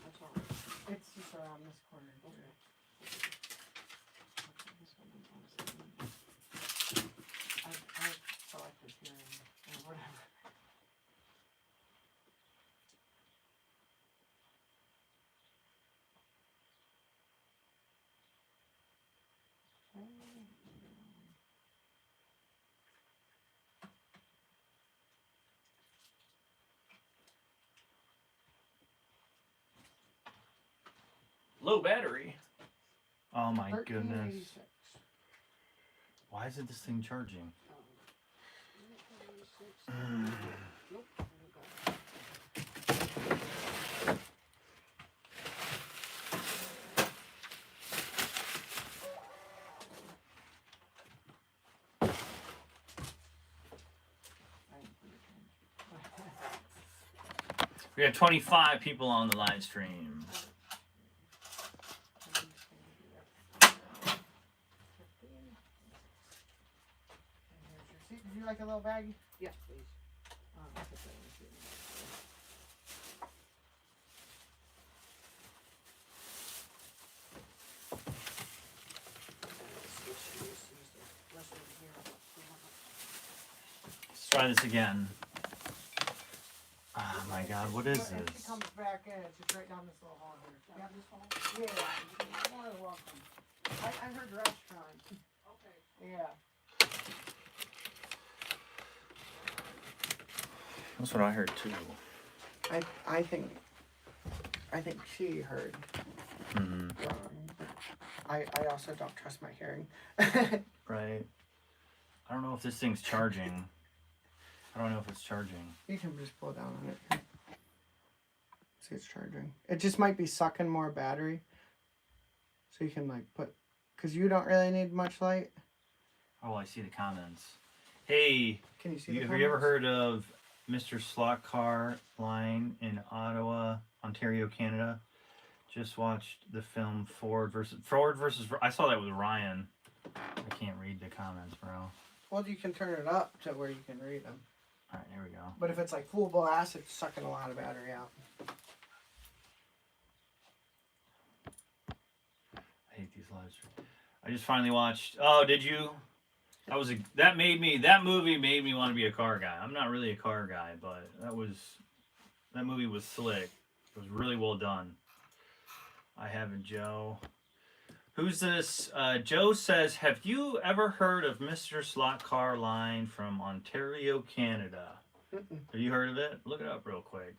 That's all right. it's just around this corner. Okay. This one is honestly. I selected here and whatever. Low battery. Oh my goodness. 1386. Why isn't this thing charging? Nope. There we go. We have 25 people on the live stream. Did you like a little baggie? Yes, please. I'll put that in the freezer. Switch these, use the rest over here. Let's try this again. Oh my god, what is If she this? comes back in, it's just right down this little hall here. Down this hall? Yeah, you're more than welcome. I heard restaurant. Okay. Yeah. That's what I heard too. I think she heard Mm-hmm. wrong. I also don't trust my hearing. Right. I don't know if this thing's charging. I don't know if it's charging. You can just pull down on it. See, it's charging. It just might be sucking more battery. So you can like put, because you don't really need much light. Oh, I see the comments. Hey, Can you see the have you ever comments? heard of Mr. Slot Car Line in Ottawa, Ontario, Canada? Just watched the film Ford versus. I saw that with Ryan. I can't read the comments, bro. Well, you can turn it up to where you can read them. All right, here we go. But if it's like full blast, it's sucking a lot of battery out. I hate these live streams. I just finally watched. Oh, did you? That movie made me want to be a car guy. I'm not really a car guy, but that movie was slick. It was really well done. I have it, Joe. Who's this? Joe says, have you ever heard of Mr. Slot Car Line from Ontario, Canada? Mm-mm. Have you heard of it? Look it up real quick.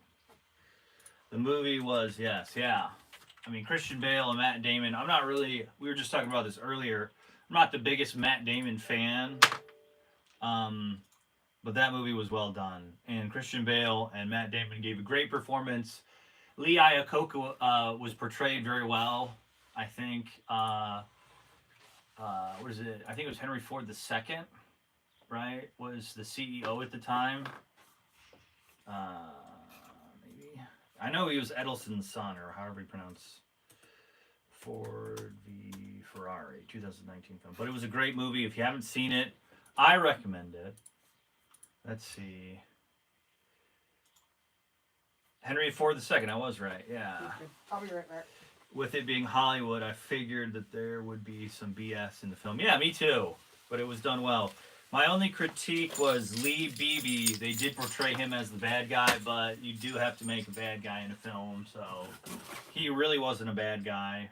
The movie was, yes, yeah. I mean, Christian Bale and Matt Damon. We were just talking about this earlier. I'm not the biggest Matt Damon fan. But that movie was well done. And Christian Bale and Matt Damon gave a great performance. Lee Iacocca was portrayed very well. I think, what is it? I think it was Henry Ford II, right? Was the CEO at the time. Maybe. I know he was Edelson's son, or however you pronounce Ford v Ferrari, 2019 film. But it was a great movie. If you haven't seen it, I recommend it. Let's see. Henry Ford II, I was right, yeah. Okay. I'll be right back. With it being Hollywood, I figured that there would be some BS in the film. Yeah, me too. But it was done well. My only critique was Lee Beebe. They did portray him as the bad guy, but you do have to make a bad guy in a film. So he really wasn't a bad guy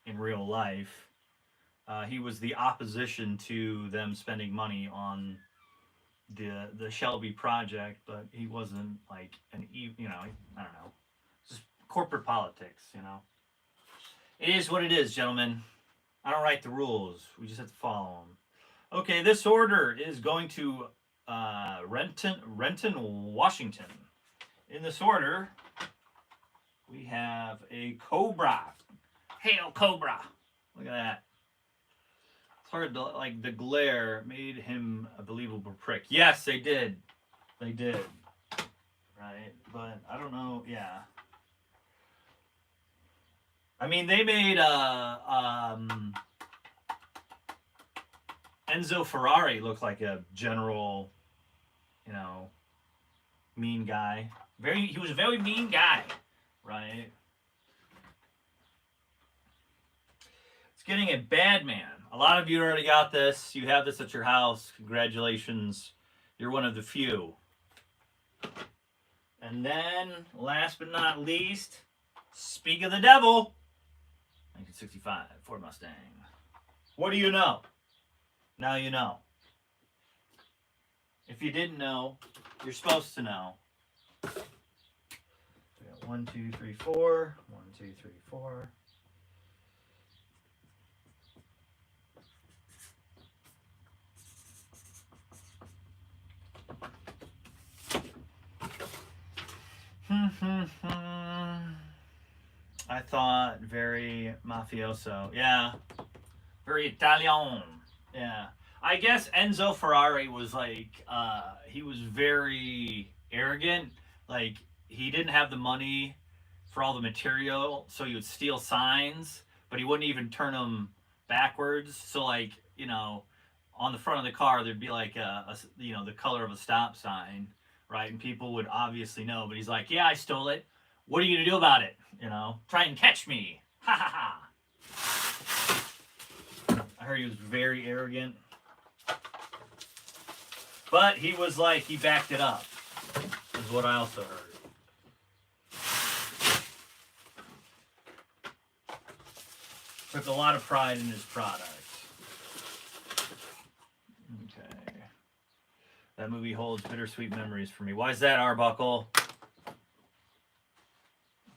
in real life. He was the opposition to them spending money on the Shelby project, but he wasn't like I don't know. Just corporate politics, you know. It is what it is, gentlemen. I don't write the rules. We just have to follow them. Okay, this order is going to Renton, Washington. In this order, we have a Cobra. Hail Cobra! Look at that. It's hard to, like, the glare made him a believable prick. Yes, they did. They did. Right? But I don't know, yeah. I mean, they made Enzo Ferrari look like a general, mean guy. He was a very mean guy, right? It's getting a bad man. A lot of you already got this. You have this at your house. Congratulations. You're one of the few. And then, last but not least, speak of the devil. 1965 Ford Mustang. What do you know? Now you know. If you didn't know, you're supposed to know. We got 1, 2, 3, 4. 1, 2, 3, 4. I thought very mafioso. Yeah. Very Italian. Yeah. I guess Enzo Ferrari was like, he was very arrogant. Like, he didn't have the money for all the material, so he would steal signs, but he wouldn't even turn them backwards. So, like, on the front of the car, there'd be like the color of a stop sign, right? And people would obviously know, but he's like, yeah, I stole it. What are you going to do about it? Try and catch me. Ha ha ha. I heard he was very arrogant. But he was like, he backed it up, is what I also heard. Took a lot of pride in his product. Okay. That movie holds bittersweet memories for me. Why is that, Arbuckle?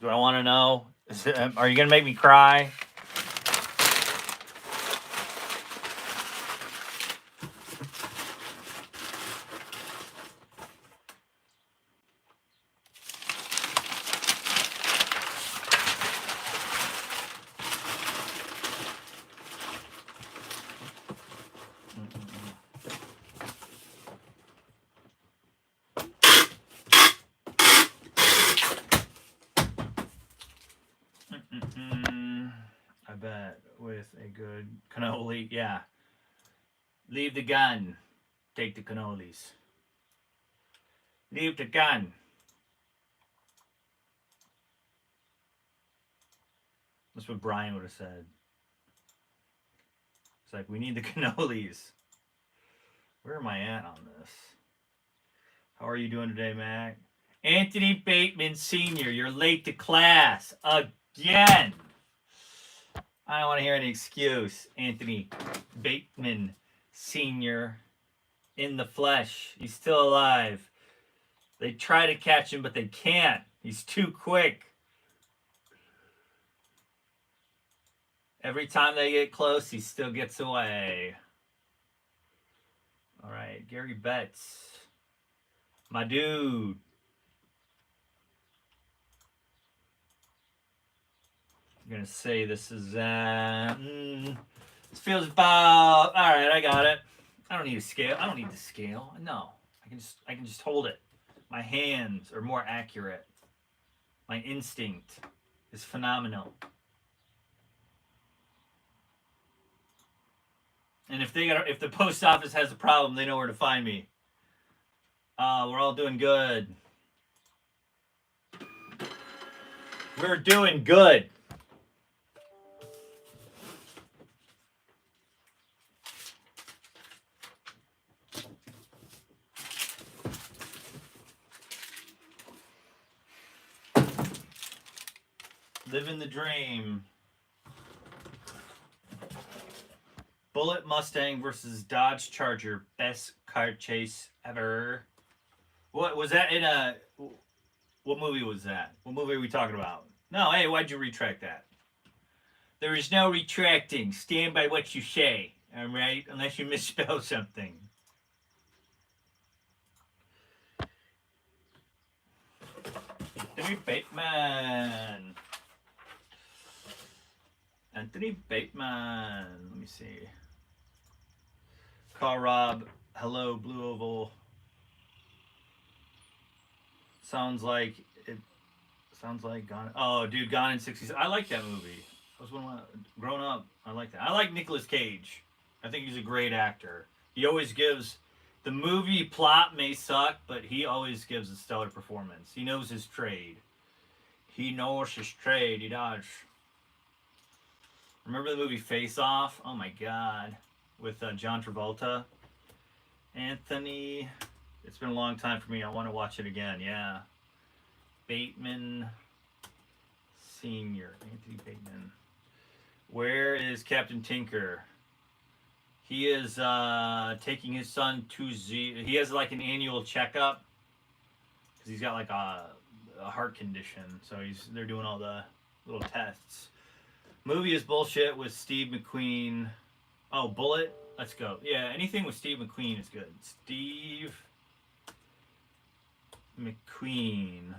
Do I want to know? Are you going to make me cry? I bet with a good cannoli. Yeah. Leave the gun. Take the cannolis. Leave the gun. That's what Bryan would have said. It's like, we need the cannolis. Where am I at on this? How are you doing today, Mac? Anthony Bateman Sr., you're late to class. Again. I don't want to hear any excuse. Anthony Bateman Sr. in the flesh. He's still alive. They try to catch him, but they can't. He's too quick. Every time they get close, he still gets away. All right, Gary Betts. My dude. I'm going to say this is, this feels about, all right, I got it. I don't need a scale. I don't need the scale. No, I can just hold it. My hands are more accurate. My instinct is phenomenal. And if the post office has a problem, they know where to find me. We're all doing good. We're doing good. Living the dream. Bullet Mustang versus Dodge Charger. Best car chase ever. What was that in a... What movie was that? What movie are we talking about? No, hey, why'd you retract that? There is no retracting. Stand by what you say. Alright? Unless you misspell something. Anthony Bateman. Anthony Bateman. Let me see. Call Rob. Hello, Blue Oval. Sounds like Gone. Oh, dude, Gone in 60s. I like that movie. I was one of my, growing up. I like that. I like Nicolas Cage. I think he's a great actor. He always gives. The movie plot may suck, but he always gives a stellar performance. He knows his trade. He knows his trade. He does. Remember the movie Face Off? Oh my God, with John Travolta. Anthony. It's been a long time for me. I want to watch it again. Yeah. Bateman Sr. Anthony Bateman. Where is Captain Tinker? He is taking his son to he has like an annual checkup because he's got like a heart condition. So they're doing all the little tests. Movie is bullshit with Steve McQueen. Oh, Bullet. Let's go. Yeah, anything with Steve McQueen is good. Steve McQueen.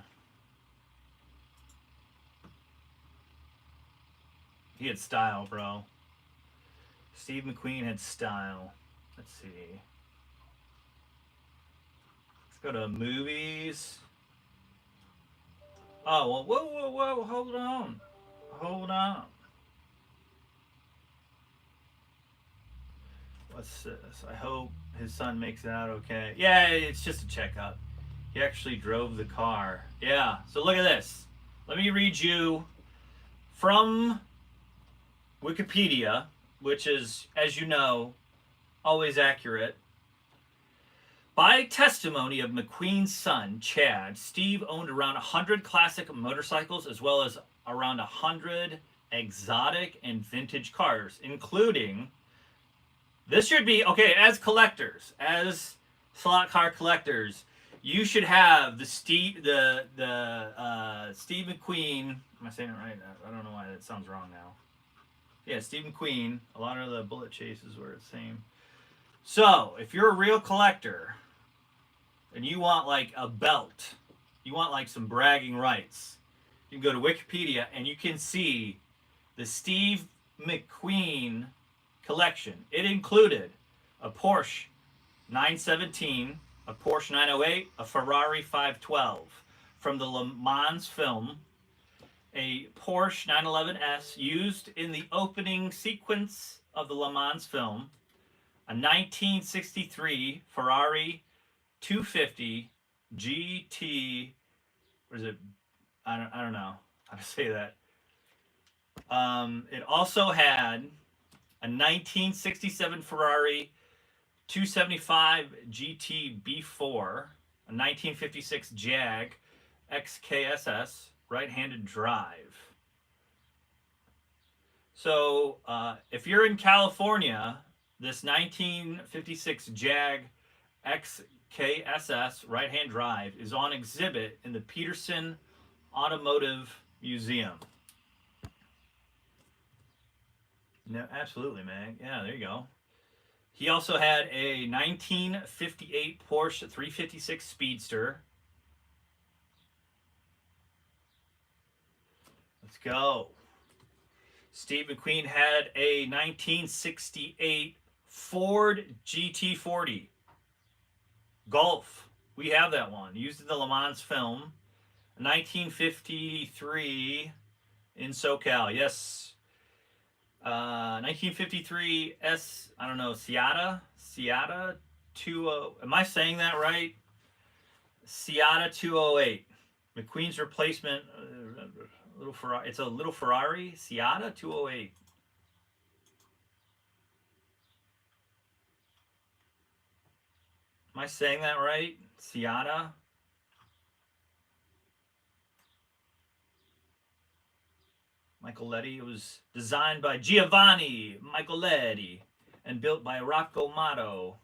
He had style, bro. Steve McQueen had style. Let's see. Let's go to movies. Oh, well, whoa. Hold on. Hold on. What's this? I hope his son makes it out okay. Yeah, it's just a checkup. He actually drove the car. Yeah, so look at this. Let me read you from Wikipedia, which is, as you know, always accurate. By testimony of McQueen's son, Chad, Steve owned around 100 classic motorcycles as well as around 100 exotic and vintage cars, including, this should be, okay, as collectors, as slot car collectors, you should have the Steve McQueen, am I saying it right? I don't know why that sounds wrong now. Yeah, Steve McQueen, a lot of the bullet chases were the same. So, if you're a real collector, and you want like a belt, you want like some bragging rights, you can go to Wikipedia and you can see the Steve McQueen collection. It included a Porsche 917, a Porsche 908, a Ferrari 512 from the Le Mans film, a Porsche 911S used in the opening sequence of the Le Mans film, a 1963 Ferrari 250 GT. What is it? I don't know how to say that. It also had a 1967 Ferrari 275 GT B4, a 1956 Jag XKSS right-handed drive. So if you're in California, this 1956 Jag XKSS right-hand drive is on exhibit in the Peterson Automotive Museum. No, absolutely, man. Yeah, there you go. He also had a 1958 Porsche 356 Speedster. Let's go. Steve McQueen had a 1968 Ford GT40 Golf. We have that one. Used in the Le Mans film. 1953 in SoCal. Yes. 1953 I don't know, Seata 20. Am I saying that right? Seata 208. McQueen's replacement. Little Ferrari. It's a little Ferrari. Seata 208. Am I saying that right? Seata. Micheletti. It was designed by Giovanni Micheletti and built by Rocco Mato.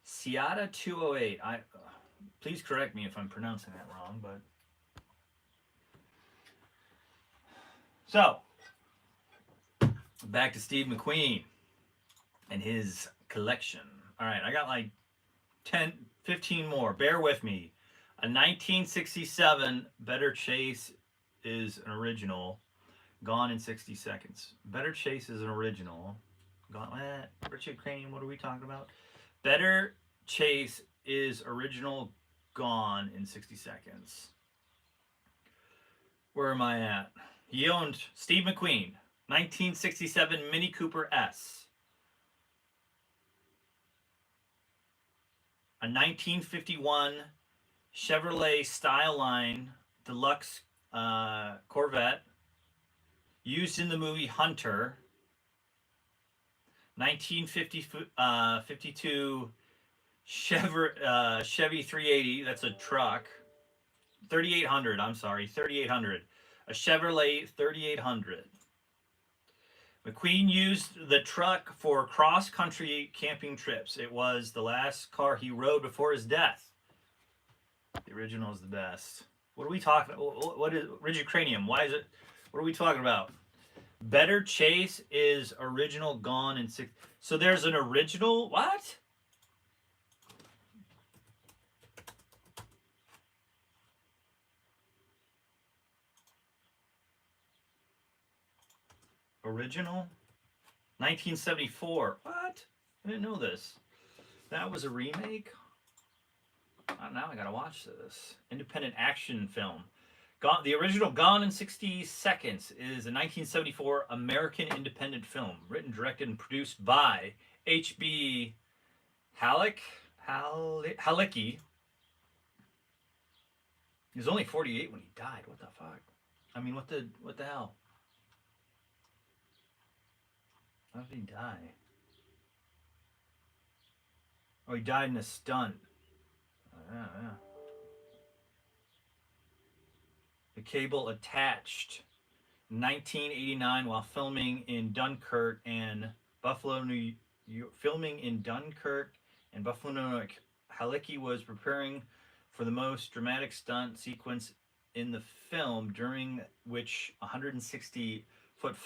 Seata 208. Please correct me if I'm pronouncing that wrong, but so back to Steve McQueen and his collection. All right, I got like 10, 15 more. Bear with me. A 1967 Better Chase is an original. Gone in 60 seconds. Better Chase is an original. Gone. Richard Crane, what are we talking about? Better Chase is original. Gone in 60 seconds. Where am I at? He owned Steve McQueen, 1967 Mini Cooper S. A 1951 Chevrolet Styleline Deluxe Corvette. Used in the movie Hunter. 1952 Chevy 380. That's a truck. 3800. I'm sorry, 3800. A Chevrolet 3800. McQueen used the truck for cross-country camping trips. It was the last car he rode before his death. The original is the best. What are we talking about? What is Rigid Cranium? Why is it? What are we talking about? Better Chase is original. Gone in 6. So there's an original. What? Original? 1974. What? I didn't know this. That was a remake? Now I gotta watch this. Independent action film. The original Gone in 60 Seconds is a 1974 American independent film, written, directed, and produced by H.B. Halicki. He was only 48 when he died. What the fuck? I mean, what the hell? How did he die? Oh, he died in a stunt. Yeah. The cable attached 1989 while filming in Dunkirk and Buffalo, New York. Filming in Dunkirk and Buffalo, New York. Halicki was preparing for the most dramatic stunt sequence in the film, during which a 160-foot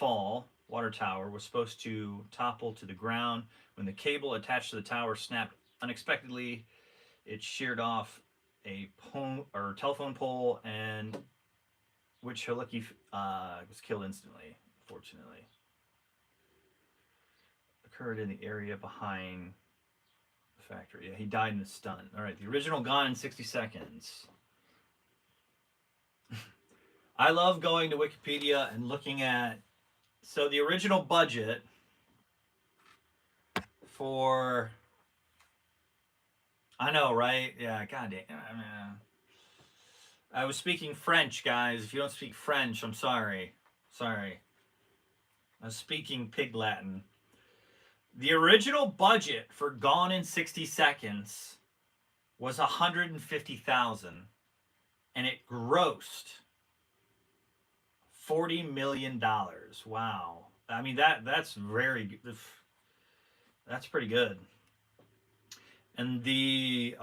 water tower was supposed to topple to the ground. When the cable attached to the tower snapped unexpectedly, it sheared off a telephone pole, and which Halicki was killed instantly, unfortunately. Occurred in the area behind the factory. Yeah, he died in a stunt. All right, the original Gone in 60 Seconds. I love going to Wikipedia and looking at... So the original budget for... I know, right? Yeah, goddamn. I was speaking French, guys. If you don't speak French, I'm sorry. Sorry. I was speaking Pig Latin. The original budget for Gone in 60 Seconds was $150,000, and it grossed $40 million. Wow. I mean, that's very good. That's pretty good. And the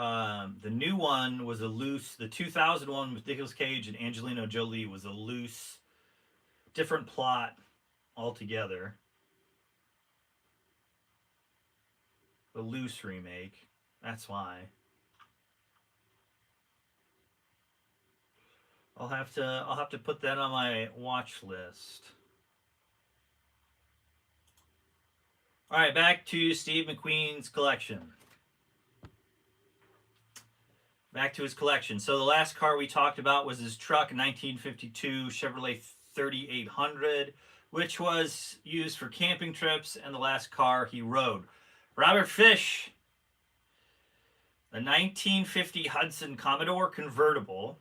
new one was the 2001 with Nicolas Cage and Angelina Jolie was a loose, different plot altogether. The loose remake. That's why. I'll have to put that on my watch list. All right, back to Steve McQueen's collection. Back to his collection. So the last car we talked about was his truck, 1952 Chevrolet 3800, which was used for camping trips, and the last car he rode. Robert Fish, a 1950 Hudson Commodore convertible,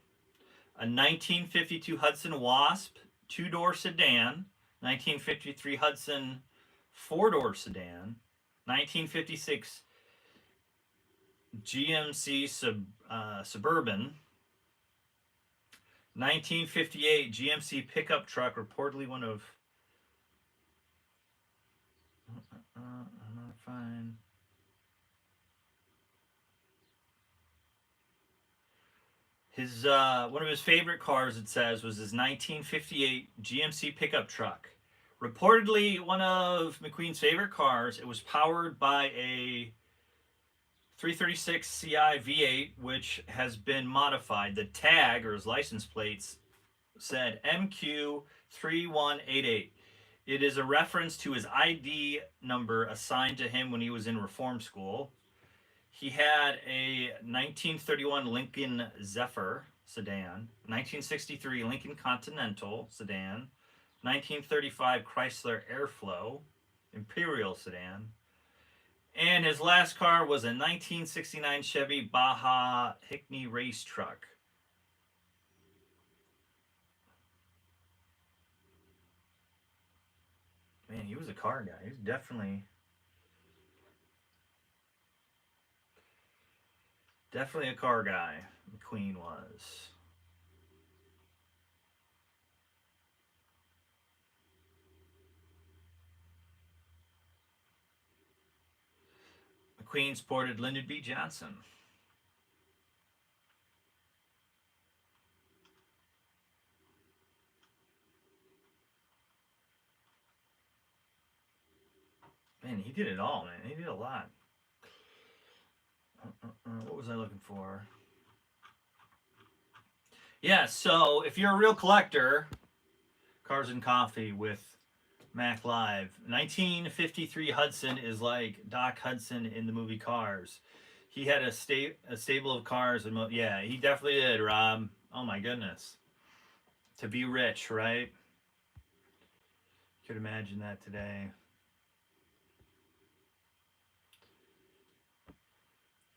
a 1952 Hudson Wasp two-door sedan, 1953 Hudson four-door sedan, 1956 GMC Suburban, 1958 GMC pickup truck, reportedly one of... I'm not fine. His one of his favorite cars, it says, was his 1958 GMC pickup truck. Reportedly one of McQueen's favorite cars. It was powered by a 336 Ci V8, which has been modified. The tag, or his license plates, said MQ3188. It is a reference to his ID number assigned to him when he was in reform school. He had a 1931 Lincoln Zephyr sedan, 1963 Lincoln Continental sedan, 1935 Chrysler Airflow Imperial sedan, and his last car was a 1969 Chevy Baja Hickney race truck. Man, he was a car guy. He was definitely a car guy. McQueen was. McQueen sported Lyndon B. Johnson. Man, he did it all, man. He did a lot. What was I looking for? Yeah, so if you're a real collector, Cars and Coffee with Mac Live. 1953 Hudson is like Doc Hudson in the movie Cars. He had a stable of cars and yeah, he definitely did, Rob. Oh my goodness. To be rich, right? Could imagine that today.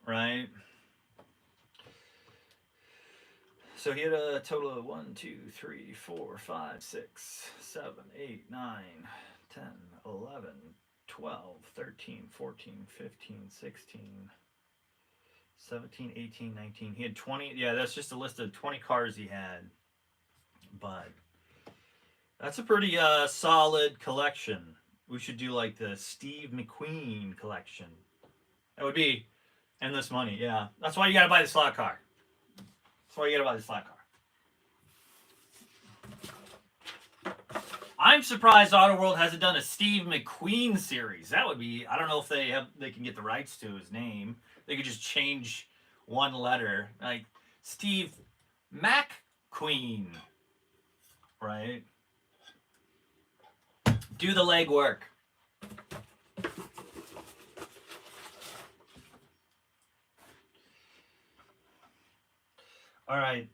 Right? So he had a total of 1, 2, 3, 4, 5, 6, 7, 8, 9, 10, 11, 12, 13, 14, 15, 16, 17, 18, 19. He had 20. Yeah, that's just a list of 20 cars he had. But that's a pretty solid collection. We should do like the Steve McQueen collection. That would be endless money. Yeah, that's why you gotta buy the slot car. That's why you gotta buy the slot car. I'm surprised Auto World hasn't done a Steve McQueen series. That would be. I don't know if they can get the rights to his name. They could just change one letter, like Steve McQueen, right? Do the legwork. All right.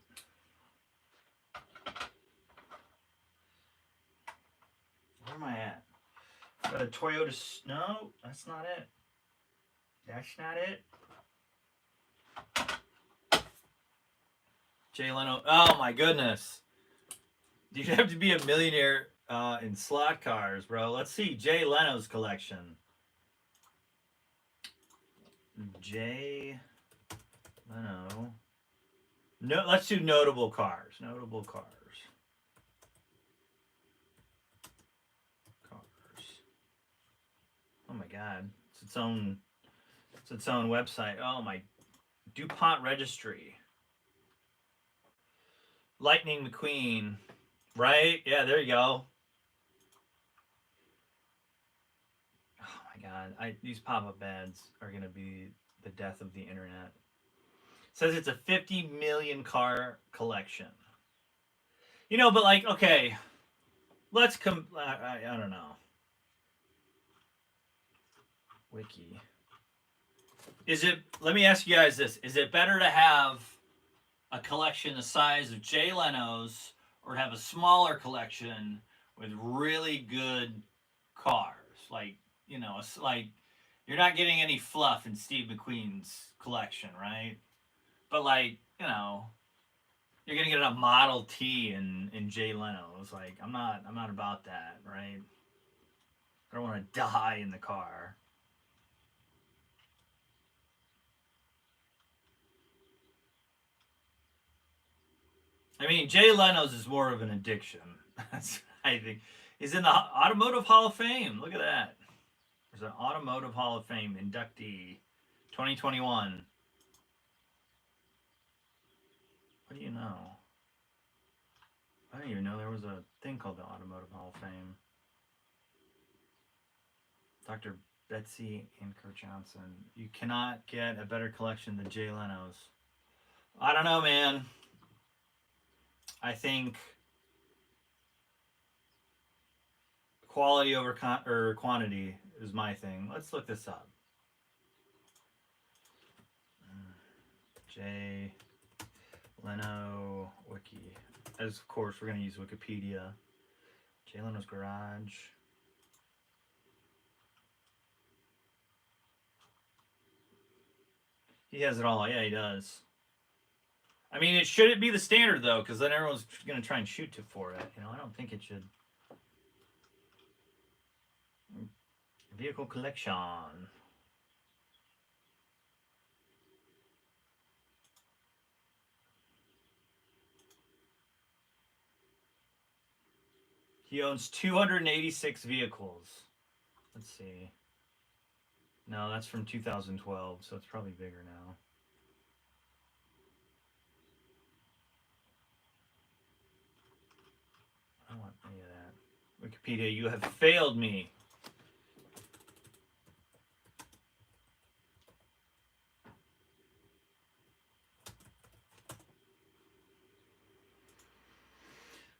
Where am I at? Got a Toyota. No, that's not it. That's not it. Jay Leno. Oh my goodness. You'd have to be a millionaire in slot cars, bro. Let's see Jay Leno's collection. Jay Leno. No, let's do notable cars. Notable cars. Oh my God, it's its own website. Oh my, DuPont Registry. Lightning McQueen, right? Yeah, there you go. Oh my God, these pop-up ads are gonna be the death of the internet. It says it's a 50 million car collection. You know, but like, okay, let's come. I don't know. Wiki. Is it? Let me ask you guys this: is it better to have a collection the size of Jay Leno's, or have a smaller collection with really good cars? Like, you know, it's like you're not getting any fluff in Steve McQueen's collection, right? But like, you know, you're gonna get a Model T in Jay Leno's. Like, I'm not about that, right? I don't want to die in the car. I mean, Jay Leno's is more of an addiction. That's, I think. He's in the Automotive Hall of Fame. Look at that. There's an Automotive Hall of Fame inductee, 2021. What do you know? I didn't even know there was a thing called the Automotive Hall of Fame. Dr. Betsy and Kurt Johnson. You cannot get a better collection than Jay Leno's. I don't know, man. I think quality over quantity is my thing. Let's look this up. Jay Leno Wiki. As of course, we're going to use Wikipedia. Jay Leno's garage. He has it all. Yeah, he does. I mean, it shouldn't be the standard, though, because then everyone's going to try and shoot for it. You know, I don't think it should. Vehicle collection. He owns 286 vehicles. Let's see. No, that's from 2012, so it's probably bigger now. I don't want any of that. Wikipedia, you have failed me.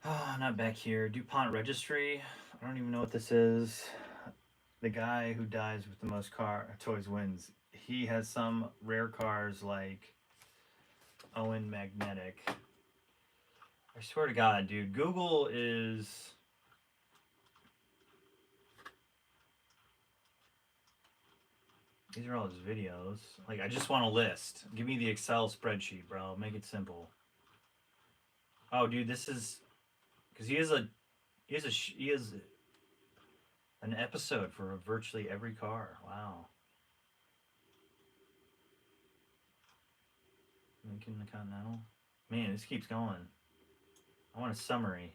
Oh, not back here. DuPont Registry. I don't even know what this is. The guy who dies with the most toys wins. He has some rare cars like Owen Magnetic. I swear to God, dude, Google is. These are all his videos. Like, I just want a list. Give me the Excel spreadsheet, bro. Make it simple. Oh, dude, this is because he has an episode for virtually every car. Wow. Lincoln the Continental. Man, this keeps going. I want a summary.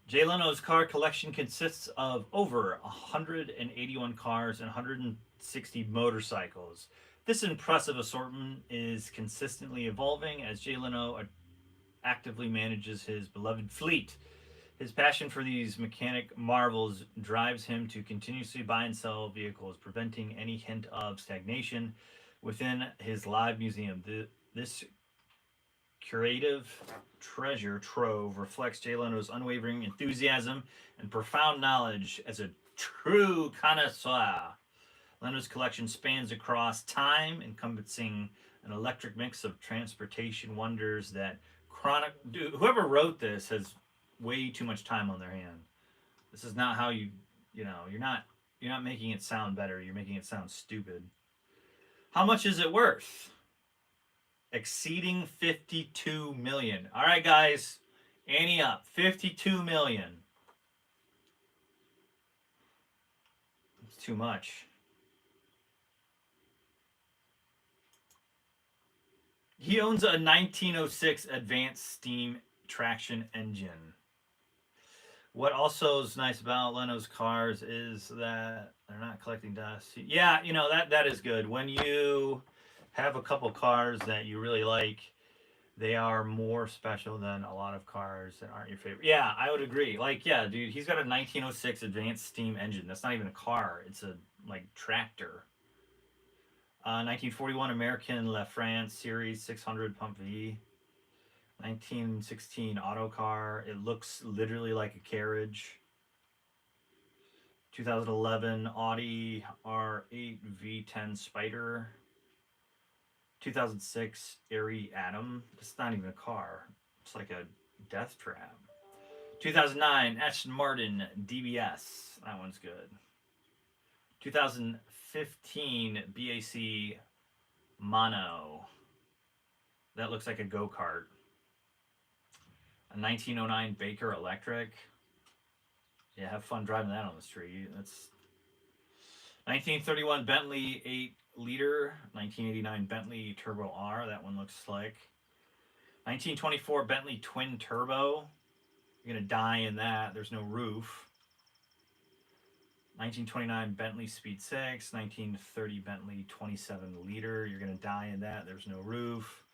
Jay Leno's car collection consists of over 181 cars and 160 motorcycles. This impressive assortment is consistently evolving as Jay Leno actively manages his beloved fleet. His passion for these mechanic marvels drives him to continuously buy and sell vehicles, preventing any hint of stagnation within his live museum. This curative treasure trove reflects Jay Leno's unwavering enthusiasm and profound knowledge as a true connoisseur. Leno's collection spans across time, encompassing an electric mix of transportation wonders that dude, whoever wrote this has way too much time on their hand. This is not how you're not making it sound better, you're making it sound stupid. How much is it worth? Exceeding 52 million. All right, guys, ante up. 52 million. It's too much. He owns a 1906 advanced steam traction engine. What also is nice about Leno's cars is that they're not collecting dust. Yeah, that is good. When you have a couple cars that you really like, they are more special than a lot of cars that aren't your favorite. Yeah, I would agree. Like, yeah, dude, he's got a 1906 advanced steam engine. That's not even a car. It's a, tractor. 1941 American La France Series 600 Pump V. 1916 auto car. It looks literally like a carriage. 2011 Audi R8 V10 Spider. 2006 Airy Atom. It's not even a car. It's like a death trap. 2009 Aston Martin DBS. That one's good. 2015 BAC Mono. That looks like a go-kart. A 1909 Baker Electric. Yeah, have fun driving that on the street. That's 1931 Bentley 8-liter. 1989 Bentley Turbo R. That one looks slick. 1924 Bentley Twin Turbo. You're going to die in that. There's no roof. 1929 Bentley Speed 6. 1930 Bentley 27-liter. You're going to die in that. There's no roof.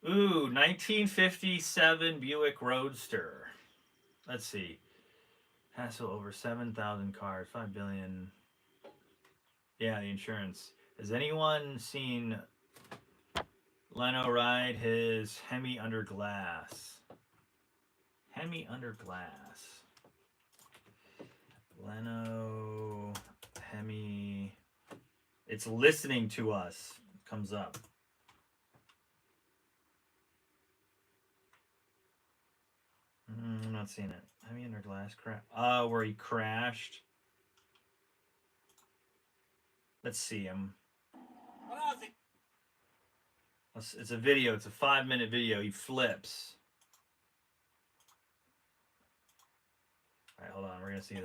Ooh, 1957 Buick Roadster. Let's see. Hassle over 7,000 cars, 5 billion. Yeah, the insurance. Has anyone seen Leno ride his Hemi under glass? Hemi under glass. Leno Hemi. It's listening to us. It comes up. I'm not seeing it. Hemi under glass crash. Where he crashed. Let's see him. It's a video. It's a 5-minute video. He flips. All right, hold on. We're gonna see this.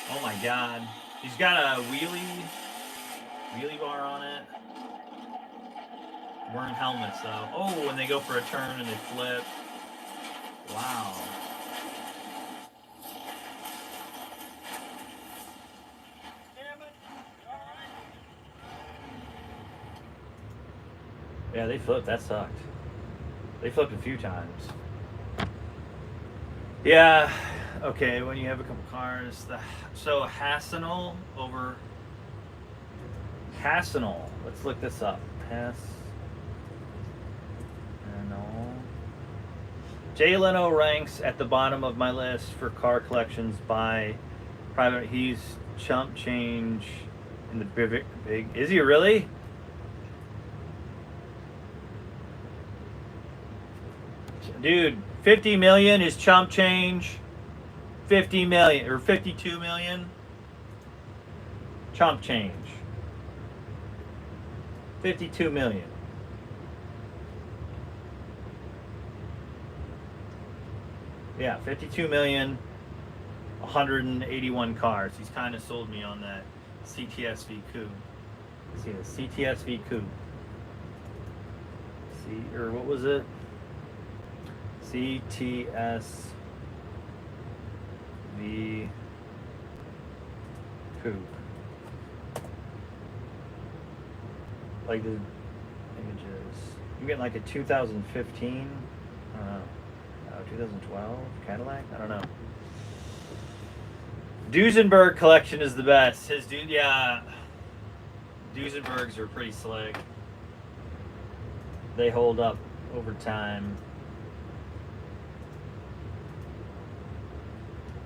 Oh my God! He's got a wheelie bar on it. Wearing helmets though. Oh, when they go for a turn and they flip. Wow. Yeah, they flipped. That sucked. They flipped a few times. Yeah. Okay, when you have a couple cars. So Hassanal over Hassanal. Let's look this up. Pass. No. Jay Leno ranks at the bottom of my list for car collections by private. He's chump change in the big. Is he really? Dude, 50 million is chump change. 50 million or 52 million. Chump change. 52 million. Yeah, 52 million, 181 cars. He's kind of sold me on that CTSV coupe. See the CTSV coupe. Or what was it? CTSV coupe. Like the images. I'm getting like a 2015. I don't know. 2012 Cadillac? I don't know. Duesenberg collection is the best. His dude, yeah. Duesenbergs are pretty slick. They hold up over time.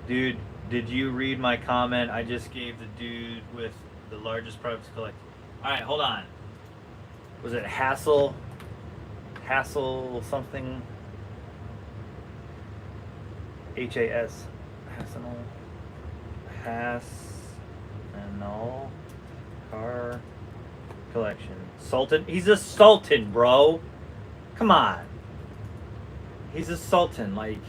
Dude, did you read my comment? I just gave the dude with the largest private collection. All right, hold on. Was it Hassel something? HAS Hassanal car collection. Sultan. He's a sultan, bro. Come on. He's a sultan. Like,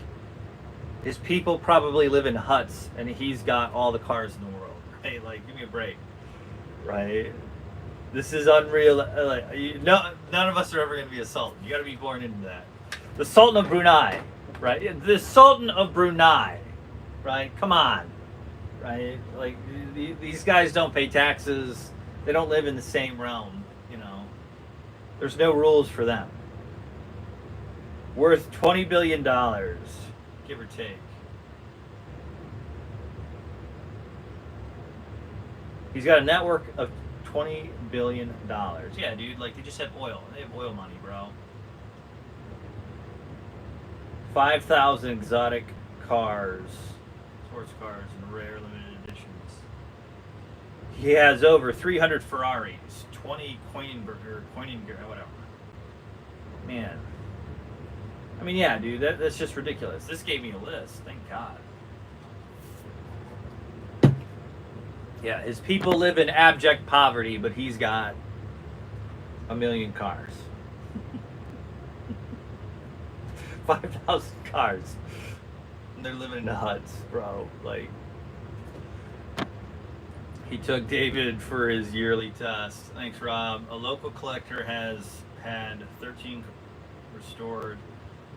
his people probably live in huts, and he's got all the cars in the world. Right? Like, give me a break. Right? This is unreal. Like, none of us are ever going to be a sultan. You got to be born into that. The Sultan of Brunei. Right, the Sultan of Brunei, right? Come on, right? Like these guys don't pay taxes. They don't live in the same realm, you know. There's no rules for them. Worth $20 billion, give or take. He's got a network of $20 billion. Yeah, dude. Like they just have oil. They have oil money, bro. 5,000 exotic cars, sports cars, and rare limited editions. He has over 300 Ferraris, 20 Koenigsegg, whatever. Man. I mean, yeah, dude, that's just ridiculous. This gave me a list, thank God. Yeah, his people live in abject poverty, but he's got 1 million cars. 5,000 cars. And they're living in huts, bro. Like, he took David for his yearly test. Thanks, Rob. A local collector has had 13 restored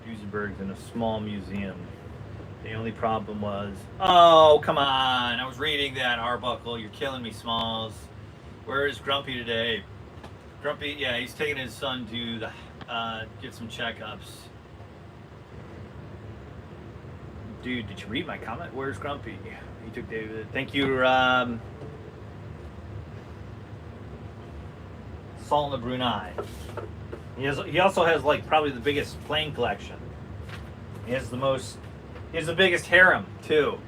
Duesenbergs in a small museum. The only problem was, oh, come on. I was reading that, Arbuckle. You're killing me, Smalls. Where is Grumpy today? Grumpy, yeah, he's taking his son to the, get some checkups. Dude, did you read my comment? Where's Grumpy? He took David. Thank you, Sultan of Brunei. He also has like probably the biggest plane collection. He has the biggest harem too.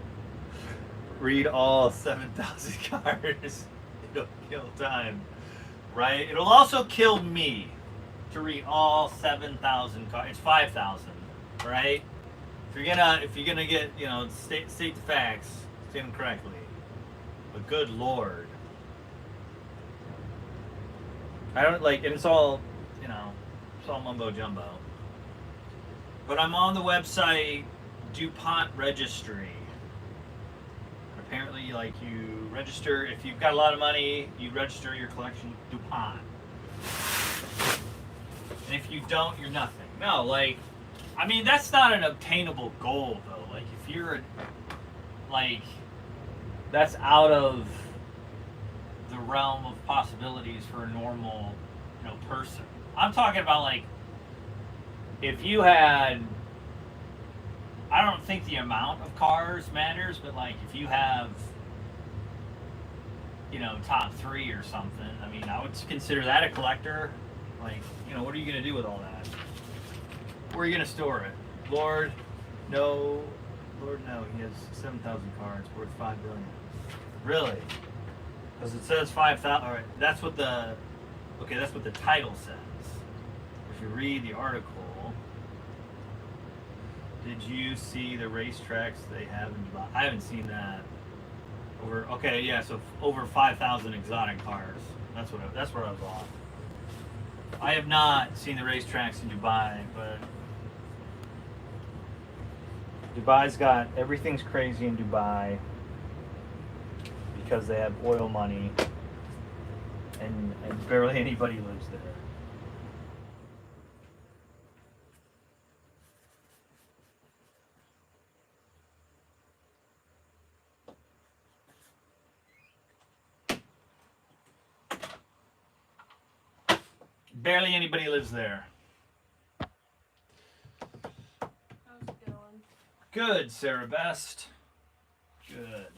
Read all 7,000 cars. It'll kill time, right? It'll also kill me to read all 7,000 cars. It's 5,000, right? If you're gonna get, you know, state the facts, state them correctly. But good Lord, I don't like, and it's all, you know, it's all mumbo jumbo. But I'm on the website DuPont Registry. And apparently, like, you register if you've got a lot of money, you register your collection with DuPont. And if you don't, you're nothing. No, like. I mean, that's not an obtainable goal, though. Like, if you're, like, that's out of the realm of possibilities for a normal, you know, person. I'm talking about, like, if you had, I don't think the amount of cars matters, but, like, if you have, you know, top 3 or something. I mean, I would consider that a collector. Like, you know, what are you going to do with all that? Where are you going to store it? Lord, no. Lord, no. He has 7,000 cards worth $5 billion. Really? Because it says 5,000. All right, that's what the. Okay, that's what the title says. If you read the article, did you see the racetracks they have in Dubai? I haven't seen that. Okay, yeah, so over 5,000 exotic cars. That's where I was off. I have not seen the racetracks in Dubai, but Dubai's got everything's crazy in Dubai because they have oil money, and barely anybody lives there. Barely anybody lives there. How's it going? Good, Sarah Best. Good.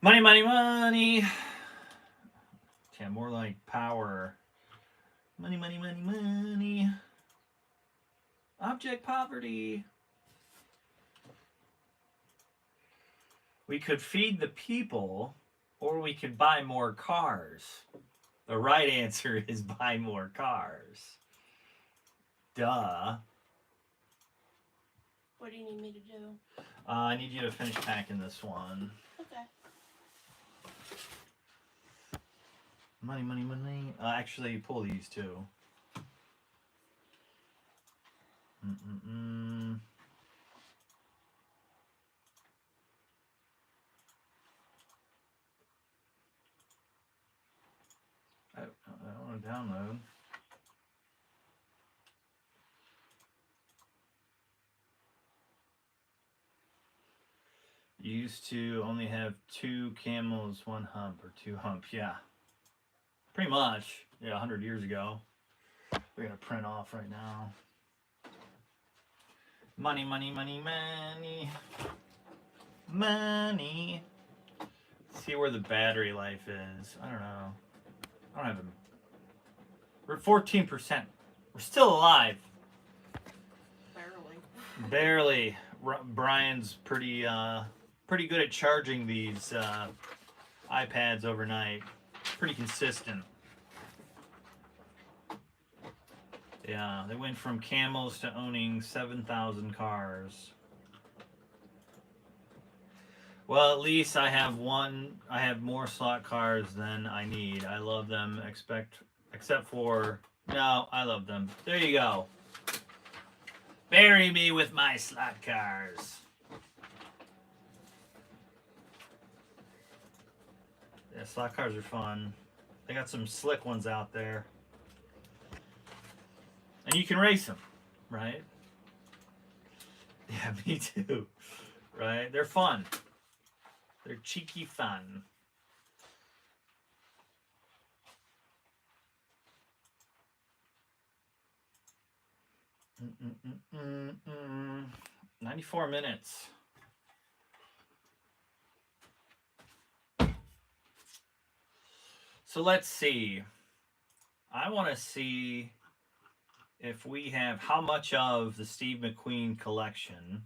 Money, money, money. Yeah, more like power. Money, money, money, money. Object poverty. We could feed the people, or we could buy more cars. The right answer is buy more cars. Duh. What do you need me to do? I need you to finish packing this one. Okay. Money, money, money. Actually, pull these too. I don't want to download. You used to only have 2 camels, 1 hump, or 2 hump. Yeah. Pretty much. Yeah, 100 years ago. We're going to print off right now. Money, money, money, money. Money. See where the battery life is. I don't know. I don't have them. We're at 14%. We're still alive. Barely. Barely. Bryan's pretty good at charging these iPads overnight. Pretty consistent. Yeah, they went from camels to owning 7,000 cars. Well, at least I have more slot cars than I need. I love them, except for, no, I love them. There you go. Bury me with my slot cars. Yeah, slot cars are fun. They got some slick ones out there. And you can race them, right? Yeah, me too. Right? They're fun. They're cheeky fun. Mm-mm-mm-mm-mm. 94 minutes. So let's see. I want to see if we have how much of the Steve McQueen collection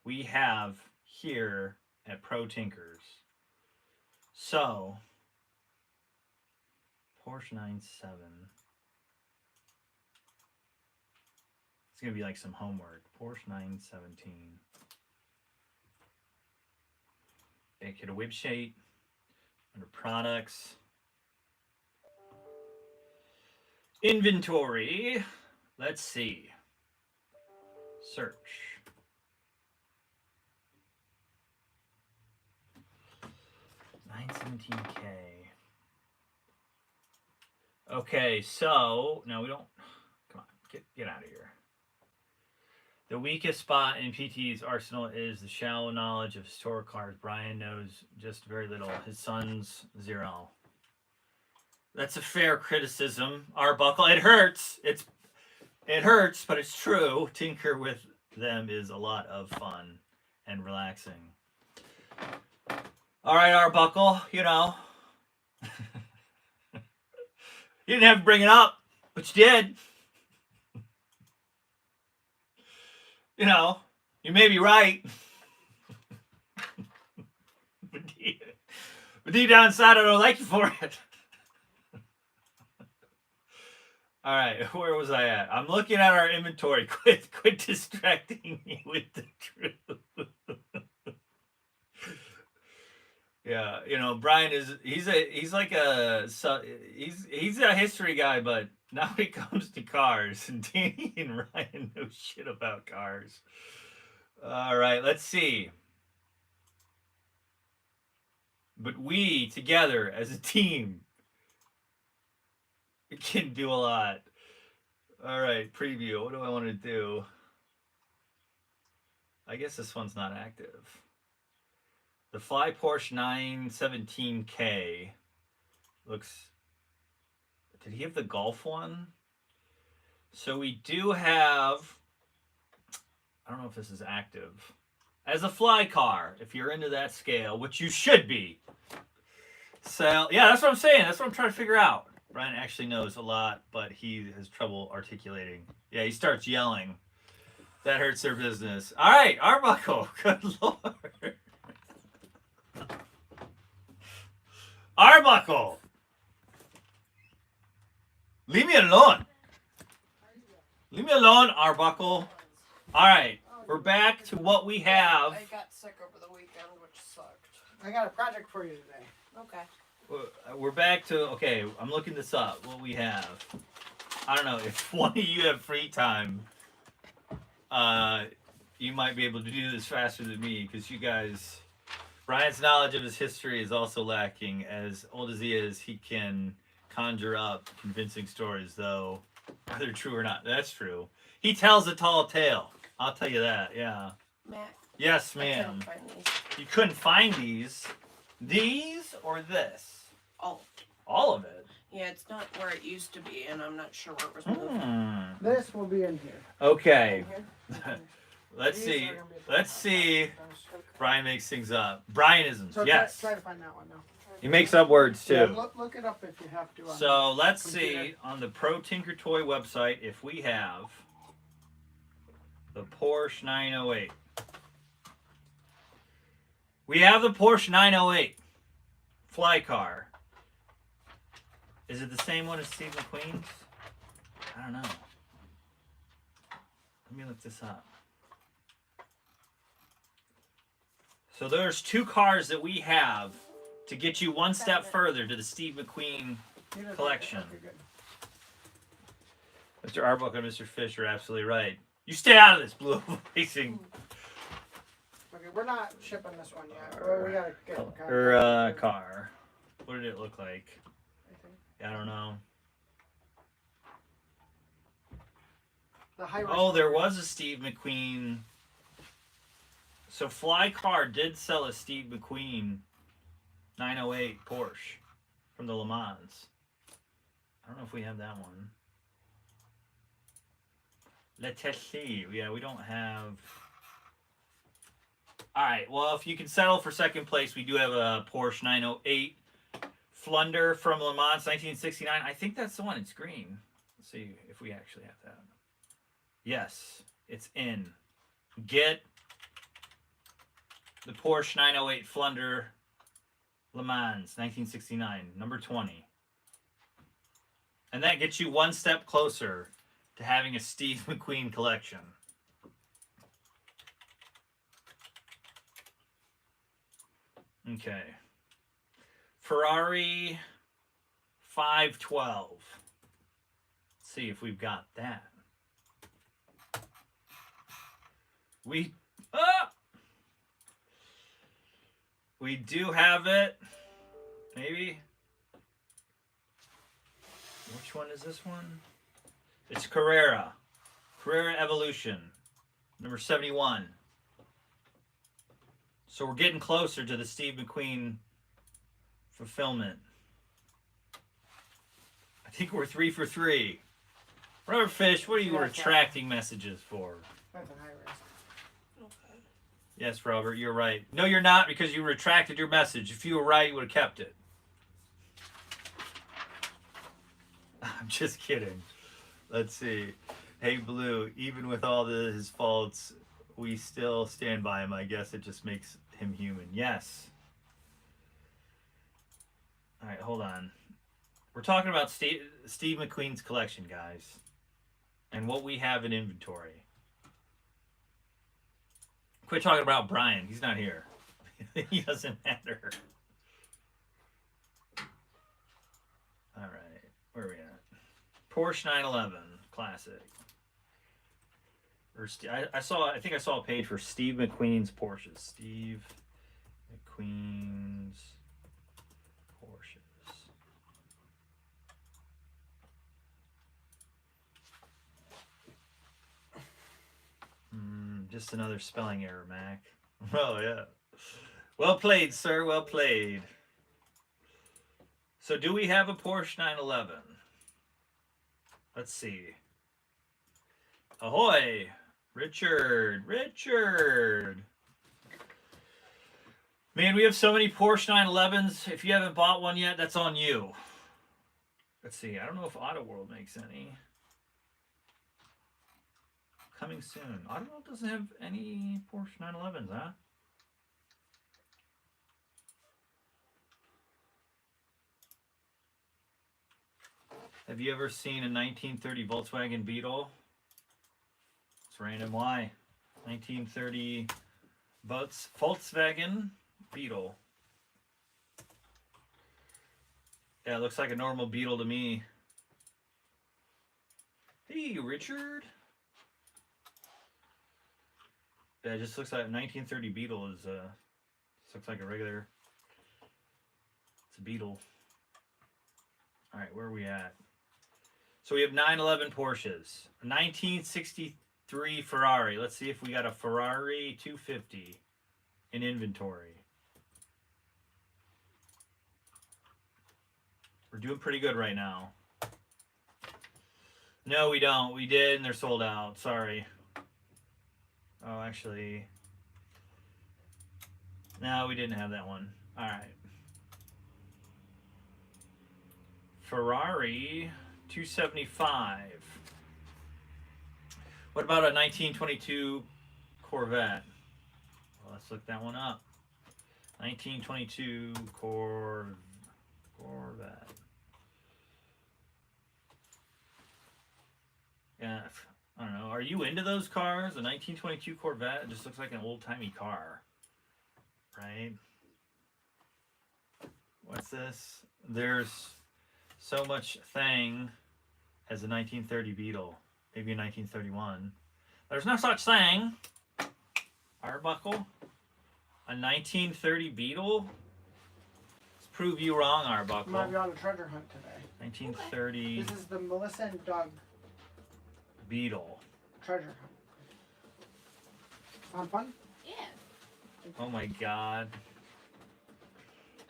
we have here at Pro Tinkers. So, Porsche 997. It's going to be like some homework. Porsche 917. Make it a website. Under products. Inventory. Let's see. Search. 917K. Okay, so now we don't. Come on, get out of here. The weakest spot in PT's arsenal is the shallow knowledge of historic cars. Bryan knows just very little. His son's 0. That's a fair criticism, Arbuckle. It hurts. It hurts, but it's true. Tinker with them is a lot of fun and relaxing. All right, Arbuckle, you know. You didn't have to bring it up, but you did. You know, you may be right. But deep down inside, I don't like you for it. All right, where was I at? I'm looking at our inventory. Quit distracting me with the truth. Yeah, you know, Bryan he's like a history guy, but not when it comes to cars. And Danny and Ryan know shit about cars. All right, let's see. But we together as a team can do a lot. All right, preview. What do I want to do? I guess this one's not active. The Fly Porsche 917K looks. Did he have the Golf one? So we do have. I don't know if this is active. As a fly car, if you're into that scale, which you should be. So, yeah, that's what I'm saying. That's what I'm trying to figure out. Bryan actually knows a lot, but he has trouble articulating. Yeah, he starts yelling. That hurts their business. All right, Arbuckle. Good Lord. Arbuckle. Leave me alone. Leave me alone, Arbuckle. All right, we're back to what we have. I got sick over the weekend, which sucked. I got a project for you today. Okay. We're back to, okay, I'm looking this up, what we have. I don't know, if one of you have free time, you might be able to do this faster than me, because you guys, Bryan's knowledge of his history is also lacking. As old as he is, he can conjure up convincing stories, though, whether true or not. That's true. He tells a tall tale. I'll tell you that, yeah. Matt. Yes, I ma'am. couldn't find these. You couldn't find these? These or this? Oh. All of it? Yeah, it's not where it used to be, and I'm not sure where it was moved. This will be in here. Okay. In here? Let's These see. are gonna be at the Let's top. see. Bryan makes things up. Bryanisms, So yes. try to find that one now. He makes up words Yeah, too. look it up if you have to. So let's computer. see on the ProTinkerToy website if we have the Porsche 908. We have the Porsche 908 fly car. Is it the same one as Steve McQueen's? I don't know. Let me look this up. So there's two cars that we have to get you one step further to the Steve McQueen collection. Okay, good. Mr. Arbuckle and Mr. Fish are absolutely right. You stay out of this, Blue Oval Racing. Okay, we're not shipping this one yet. Well, we gotta get Car. What did it look like? I don't know. The high Oh, there was a Steve McQueen. So Fly Car did sell a Steve McQueen 908 Porsche from the Le Mans. I don't know if we have that one. Let's see. Yeah, we don't have. All right. Well, if you can settle for second place, we do have a Porsche 908 Flunder from Le Mans 1969. I think that's the one. It's green. Let's see if we actually have that. Yes, it's in. Get the Porsche 908 Flunder Le Mans 1969, number 20. And that gets you one step closer to having a Steve McQueen collection. Okay. Ferrari 512. Let's see if we've got that. We do have it. Maybe. Which one is this one? It's Carrera. Carrera Evolution. Number 71. So we're getting closer to the Steve McQueen fulfillment. I think we're 3 for 3. Rubberfish, what are you Yeah, retracting messages for? That's a high risk. Okay. Yes, Robert, you're right. No, you're not, because you retracted your message. If you were right, you would have kept it. I'm just kidding. Let's see. Hey, Blue, even with all his faults, we still stand by him. I guess it just makes him human. Yes. All right, hold on. We're talking about Steve McQueen's collection, guys, and what we have in inventory. Quit talking about Bryan. He's not here. He doesn't matter. All right, where are we at? Porsche 911 Classic. Or I think I saw a page for Steve McQueen's Porsches. Steve McQueen's Porsches. Just another spelling error, Mac. Oh, yeah. Well played, sir. Well played. So do we have a Porsche 911? Let's see. Ahoy! Richard! Man, we have so many Porsche 911s. If you haven't bought one yet, that's on you. Let's see. I don't know if Auto World makes any. Coming soon. Auto World doesn't have any Porsche 911s, huh? Have you ever seen a 1930 Volkswagen Beetle? It's random. Why? 1930 Volkswagen Beetle. Yeah, it looks like a normal Beetle to me. Hey, Richard. Yeah, it just looks like a 1930 Beetle is looks like a regular. It's a Beetle. All right, where are we at? So we have 911 Porsches, a 1963 Ferrari. Let's see if we got a Ferrari 250 in inventory. We're doing pretty good right now. No, we don't. We did, and they're sold out. Sorry. Oh, actually, no, we didn't have that one. All right. Ferrari 275. What about a 1922 Corvette? Well, let's look that one up. 1922 Corvette. Yeah, I don't know. Are you into those cars? A 1922 Corvette? It just looks like an old-timey car. Right? What's this? There's so much thing as a 1930 Beetle. Maybe a 1931. There's no such thing. Arbuckle. A 1930 Beetle? Let's prove you wrong, Arbuckle. Might be on a treasure hunt today. 1930 This is the Melissa and Doug Beetle. treasure hunt. Sound fun? Yeah. Oh my god.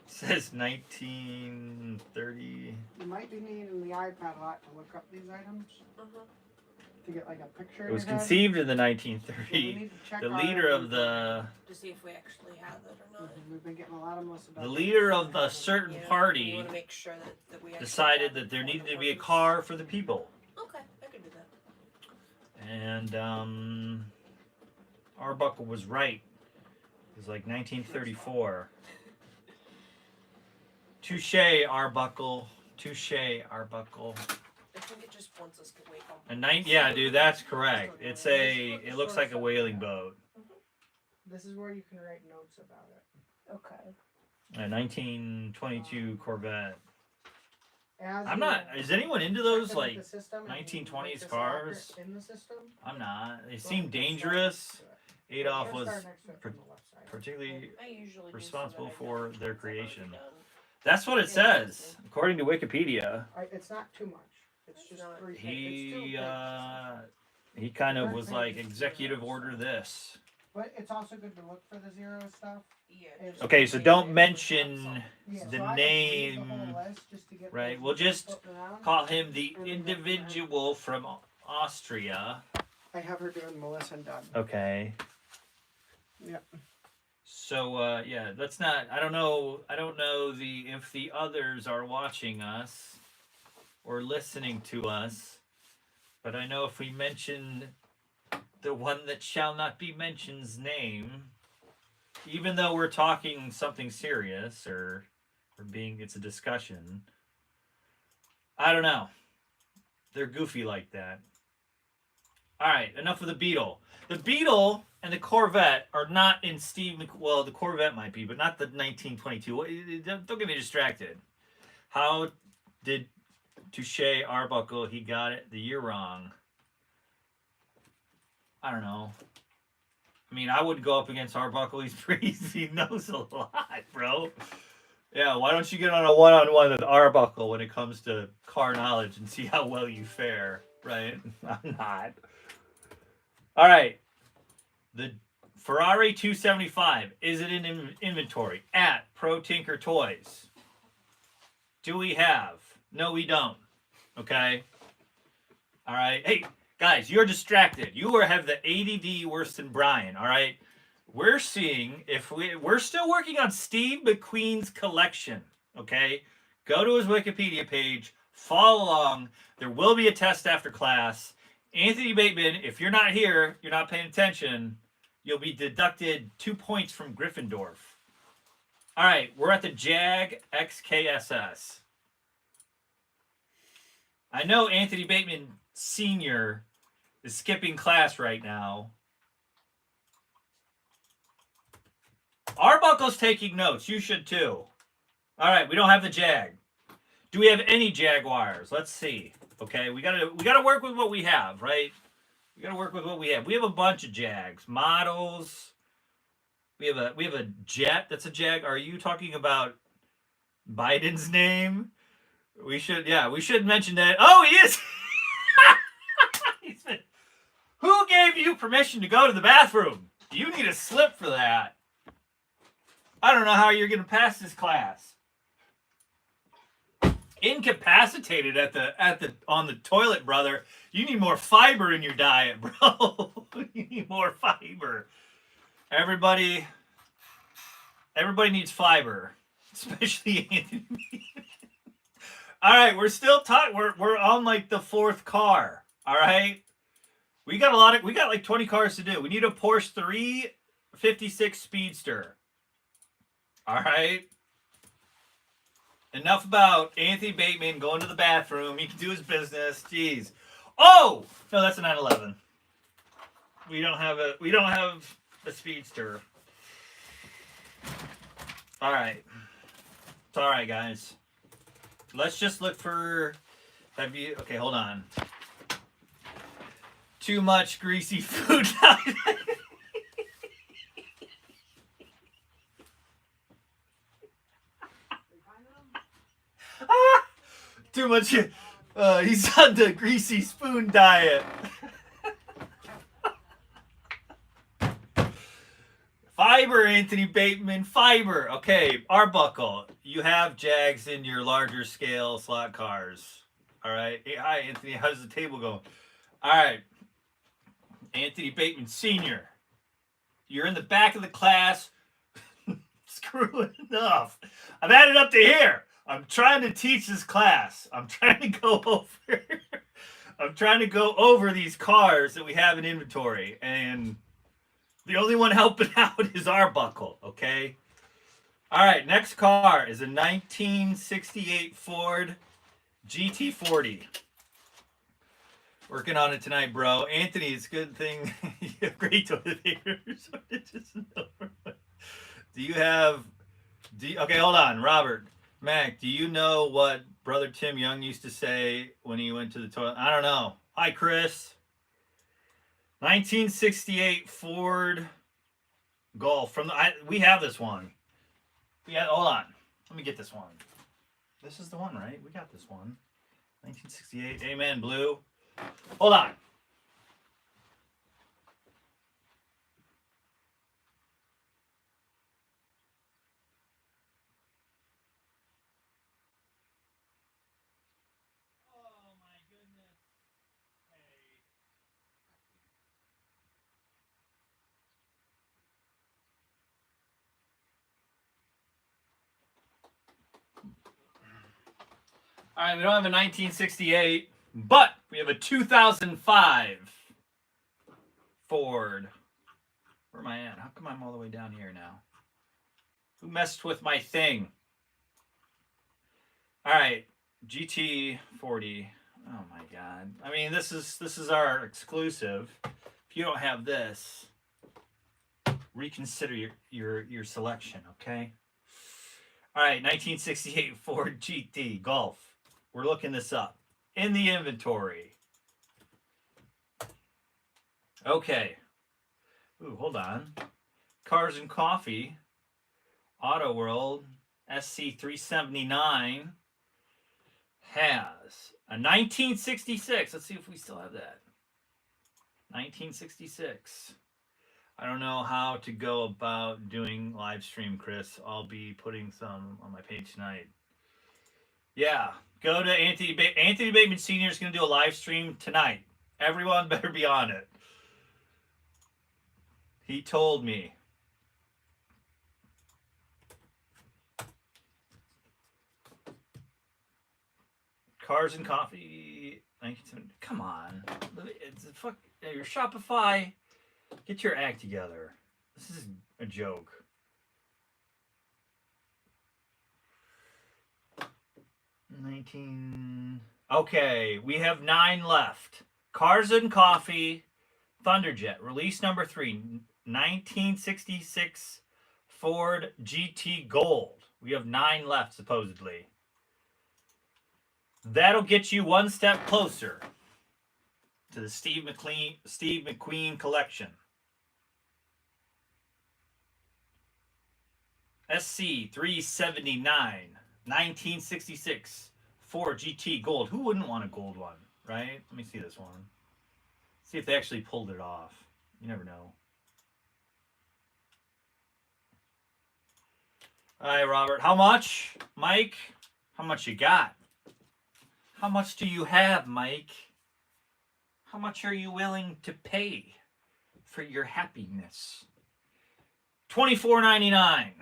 It says 1930. You might be needing the iPad a lot to look up these items. To get like a picture. It was in your head. conceived in the So we 1930s. need to check The our leader of the To see if we actually have it or not. We've been getting a lot of Melissa. the leader of the certain Yeah, we party want to make sure that we actually decided have that it there before needed the to be a orders. car for the people. Okay, I can do that. And Arbuckle was right. It was like 1934. Touche, Arbuckle. Touche, Arbuckle. I think it just wants us to wait on. Yeah, dude, that's correct. It looks like a whaling boat. This is where you can write notes about it. Okay. A 1922 Corvette. As I'm you not. Is anyone into check those them like with the system and 1920s make this cars? accurate in the system? I'm not. They Well, seem let's start dangerous. next to it. Adolf Let's was start next to it par- from the left side. particularly. I usually responsible do so that I for know their which ones I've already creation. done. That's what it Yeah, says, according to Wikipedia. It's not too much. It's It's just not. 3 pages. He kind of was like executive order this. But it's also good to look for the zero stuff. Yeah. It's- Okay, so don't mention Yeah, the so I name. didn't read the whole list just to get Right, those we'll just floating around. call him the individual from Austria. I have her doing Melissa and Doug. Okay. Yep. So yeah, let's not. I don't know if the others are watching us or listening to us, but I know if we mention the one that shall not be mentioned's name, even though we're talking something serious or it's a discussion. I don't know. They're goofy like that. All right, enough of the Beetle. The Beetle and the Corvette are not in Steve. Well, the Corvette might be, but not the 1922. Don't get me distracted. How did Touche Arbuckle? He got it the year wrong. I don't know. I mean, I wouldn't go up against Arbuckle. He's pretty. He knows a lot, bro. Yeah, why don't you get on a one-on-one with Arbuckle when it comes to car knowledge and see how well you fare, right? I'm not. All right. The Ferrari 275, is it in inventory at ProTinkerToys? Do we have? No, we don't. Okay? All right. Hey, guys, you're distracted. You have the ADD worse than Bryan, all right? We're seeing if we're still working on Steve McQueen's collection, okay? Go to his Wikipedia page, follow along. There will be a test after class. Anthony Bateman, if you're not here, you're not paying attention, you'll be deducted 2 points from Gryffindor. All right, we're at the Jag XKSS. I know Anthony Bateman Sr. is skipping class right now. Arbuckle's taking notes. You should too. All right, we don't have the Jag. Do we have any Jaguars? Let's see. Okay, we gotta work with what we have, right? We gotta work with what we have. We have a bunch of Jags models. We have a Jet. That's a Jag. Are you talking about Biden's name? We should mention that. Oh, he is. Who gave you permission to go to the bathroom? You need a slip for that. I don't know how you're going to pass this class. Incapacitated on the toilet, brother. You need more fiber in your diet, bro. You need more fiber. Everybody needs fiber, especially Anthony. All right, we're still talking. We're on like the fourth car. All right, we got like 20 cars to do. We need a Porsche 356 Speedster. All right. Enough about Anthony Bateman going to the bathroom. He can do his business. Jeez. Oh no, that's a 911. We don't have a Speedster. All right. It's all right, guys. Let's just look for. Okay, hold on. Too much greasy food. Too much. He's on the greasy spoon diet. Fiber, Anthony Bateman, fiber. Okay, Arbuckle, you have Jags in your larger scale slot cars. All right. Hey, hi, Anthony. How's the table going? All right. Anthony Bateman Sr., you're in the back of the class. Screwing enough. I've had it up to here. I'm trying to teach this class. I'm trying to go over these cars that we have in inventory, and the only one helping out is Arbuckle, okay? All right, next car is a 1968 Ford GT40. Working on it tonight, bro. Anthony, it's a good thing you have great toilet paper. Okay, hold on, Robert. Mac, do you know what Brother Tim Young used to say when he went to the toilet? I don't know. Hi, Chris. 1968 Ford Golf. We have this one. Hold on. Let me get this one. This is the one, right? We got this one. 1968. Amen, Blue. Hold on. All right, we don't have a 1968, but we have a 2005 Ford. Where am I at? How come I'm all the way down here now? Who messed with my thing? All right, GT40. Oh my God! I mean, this is our exclusive. If you don't have this, reconsider your selection. Okay. All right, 1968 Ford GT Golf. We're looking this up in the inventory. Okay. Ooh, hold on. Cars and Coffee, Auto World, SC379 has a 1966. Let's see if we still have that. 1966. I don't know how to go about doing live stream, Chris. I'll be putting some on my page tonight. Yeah, go to Anthony Bateman Sr. is going to do a live stream tonight. Everyone better be on it. He told me. Cars and Coffee, 1970. Come on. It's a fuck. Your Shopify. Get your act together. This is a joke. Okay, we have 9 left. Cars and Coffee, Thunderjet, release number 3, 1966 Ford GT Gold. We have 9 left, supposedly. That'll get you one step closer to the Steve McQueen collection. SC379, 1966 Ford GT Gold. Who wouldn't want a gold one, right? Let me see this one. See if they actually pulled it off. You never know. All right, Robert. How much? Mike, how much you got? How much do you have, Mike? How much are you willing to pay for your happiness? $24.99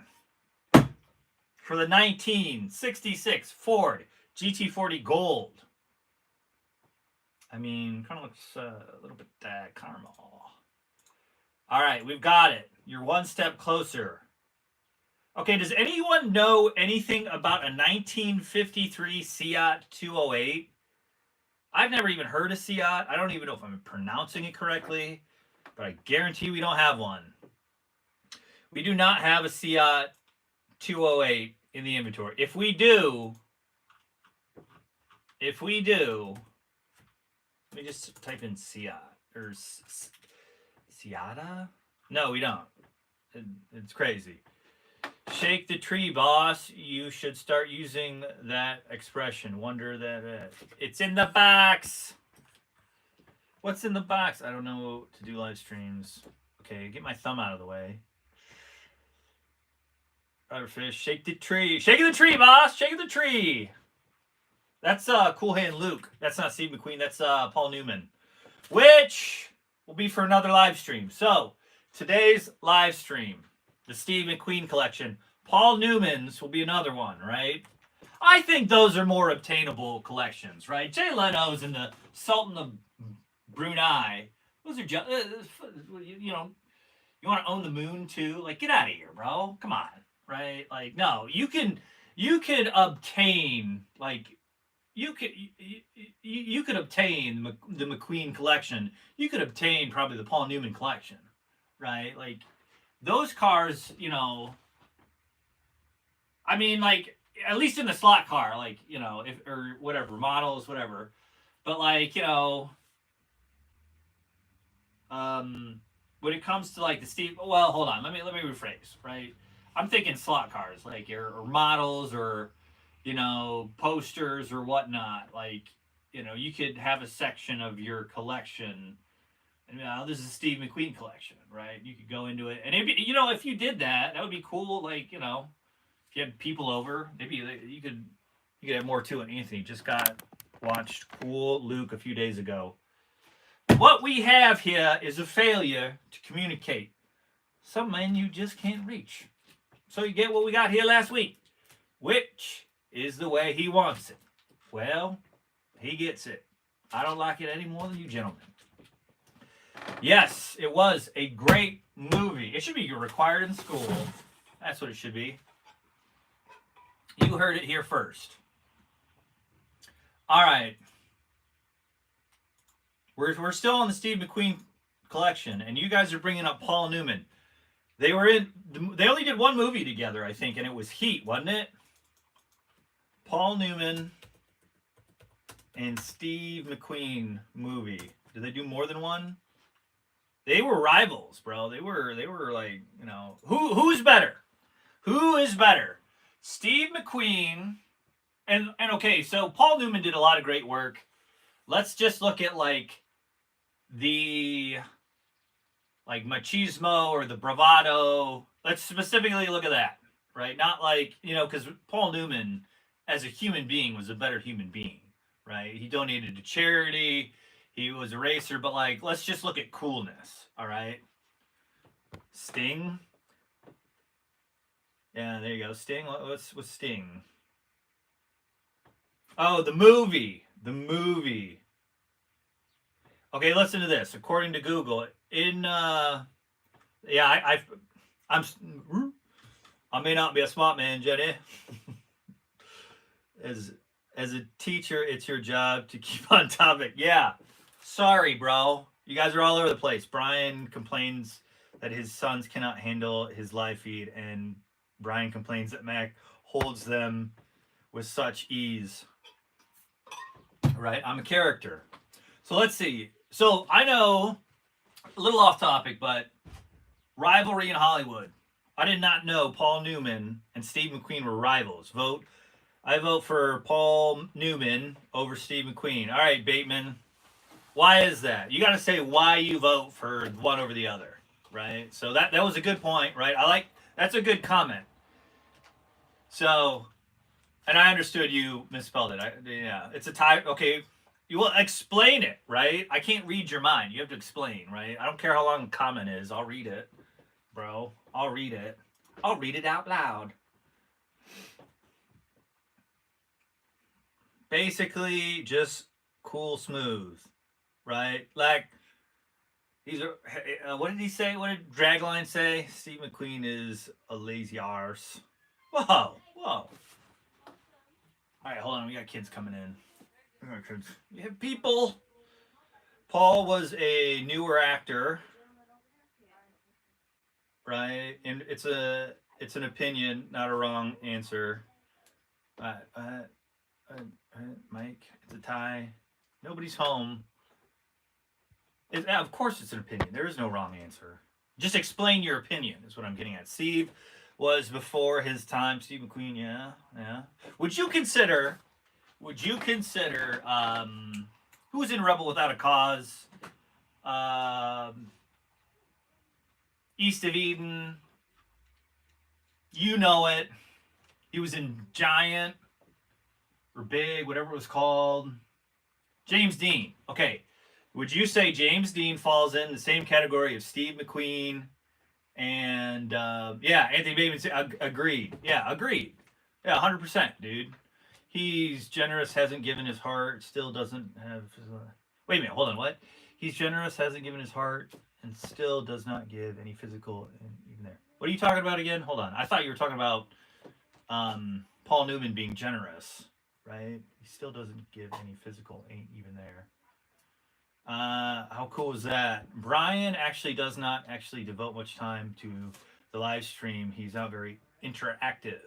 for the 1966 Ford GT40 Gold. I mean, kind of looks a little bit caramel. All right, we've got it. You're one step closer. Okay, does anyone know anything about a 1953 Seat 208? I've never even heard of Seat. I don't even know if I'm pronouncing it correctly, but I guarantee we don't have one. We do not have a Seat 208 in the inventory. If we do, let me just type in Seat or Seata. No, we don't. It's crazy. Shake the tree, boss. You should start using that expression. Wonder that it's in the box. What's in the box? I don't know to do live streams. Okay, get my thumb out of the way. Fish, shake the tree. Shaking the tree, boss. Shaking the tree. That's Cool Hand Luke. That's not Steve McQueen. That's Paul Newman. Which will be for another live stream. So, today's live stream, the Steve McQueen collection. Paul Newman's will be another one, right? I think those are more obtainable collections, right? Jay Leno's and the Sultan of Brunei. Those are just, you know, you want to own the moon too? Like, get out of here, bro. Come on, right? Like, no, you could obtain, like, you could obtain the McQueen collection. You could obtain probably the Paul Newman collection, right? Like, those cars, you know, I mean, like, at least in the slot car, like, you know, if or whatever, models, whatever. But, like, you know, when it comes to, like, the Steve, well, hold on, let me rephrase, right? I'm thinking slot cars, like, or models, or, you know, posters or whatnot. Like, you know, you could have a section of your collection. And, this is a Steve McQueen collection, right? You could go into it, and it'd be, you know, if you did that, that would be cool. Like, you know, if you had people over, maybe you could have more to it. Anthony just watched Cool Luke a few days ago. What we have here is a failure to communicate. Some men you just can't reach. So you get what we got here last week, which is the way he wants it. Well, he gets it. I don't like it any more than you gentlemen. Yes, it was a great movie. It should be required in school. That's what it should be. You heard it here first. All right. We're still on the Steve McQueen collection, and you guys are bringing up Paul Newman. They only did one movie together, I think, and it was Heat, wasn't it? Paul Newman and Steve McQueen movie. Did they do more than one? They were rivals, bro. They were like, you know, who's better? Who is better? Steve McQueen and okay, so Paul Newman did a lot of great work. Let's just look at like the machismo or the bravado. Let's specifically look at that, right? Not like, you know, because Paul Newman as a human being was a better human being, right? He donated to charity. He was a racer, but like, let's just look at coolness, all right? Sting. Yeah, there you go. Sting. What's Sting? Oh, the movie. The movie. Okay, listen to this. According to Google, I may not be a smart man, Jenny. As a teacher, it's your job to keep on topic. Yeah. Sorry, bro. You guys are all over the place. Bryan complains that his sons cannot handle his live feed, and Bryan complains that Mac holds them with such ease. Right? I'm a character. So let's see. So I know, a little off topic, but rivalry in Hollywood. I did not know Paul Newman and Steve McQueen were rivals. I vote for Paul Newman over Steve McQueen. All right, Bateman. Why is that? You got to say why you vote for one over the other, right? So that was a good point, right? That's a good comment. So, and I understood you misspelled it. Yeah, it's a tie. Okay, you will explain it, right? I can't read your mind. You have to explain, right? I don't care how long the comment is. I'll read it, bro. I'll read it. I'll read it out loud. Basically, just cool, smooth, right? Like, these are, what did he say? What did Dragline say? Steve McQueen is a lazy arse. Whoa. All right, hold on. We got kids coming in. We have people. Paul was a newer actor, right? And it's an opinion, not a wrong answer. Mike, it's a tie. Nobody's home. Of course, it's an opinion. There is no wrong answer. Just explain your opinion. Is what I'm getting at. Steve was before his time. Steve McQueen, yeah. Would you consider? Who was in Rebel Without a Cause? East of Eden. You know it. He was in Giant or Big, whatever it was called. James Dean. Okay. Would you say James Dean falls in the same category of Steve McQueen and Anthony Bateman? Agreed. Yeah, agreed. Yeah, 100%, dude. He's generous, hasn't given his heart, still doesn't have. Wait a minute, hold on. What? He's generous, hasn't given his heart, and still does not give any physical. Even there. What are you talking about again? Hold on. I thought you were talking about Paul Newman being generous, right? He still doesn't give any physical. Ain't even there. How cool is that? Bryan actually does not actually devote much time to the live stream. He's not very interactive,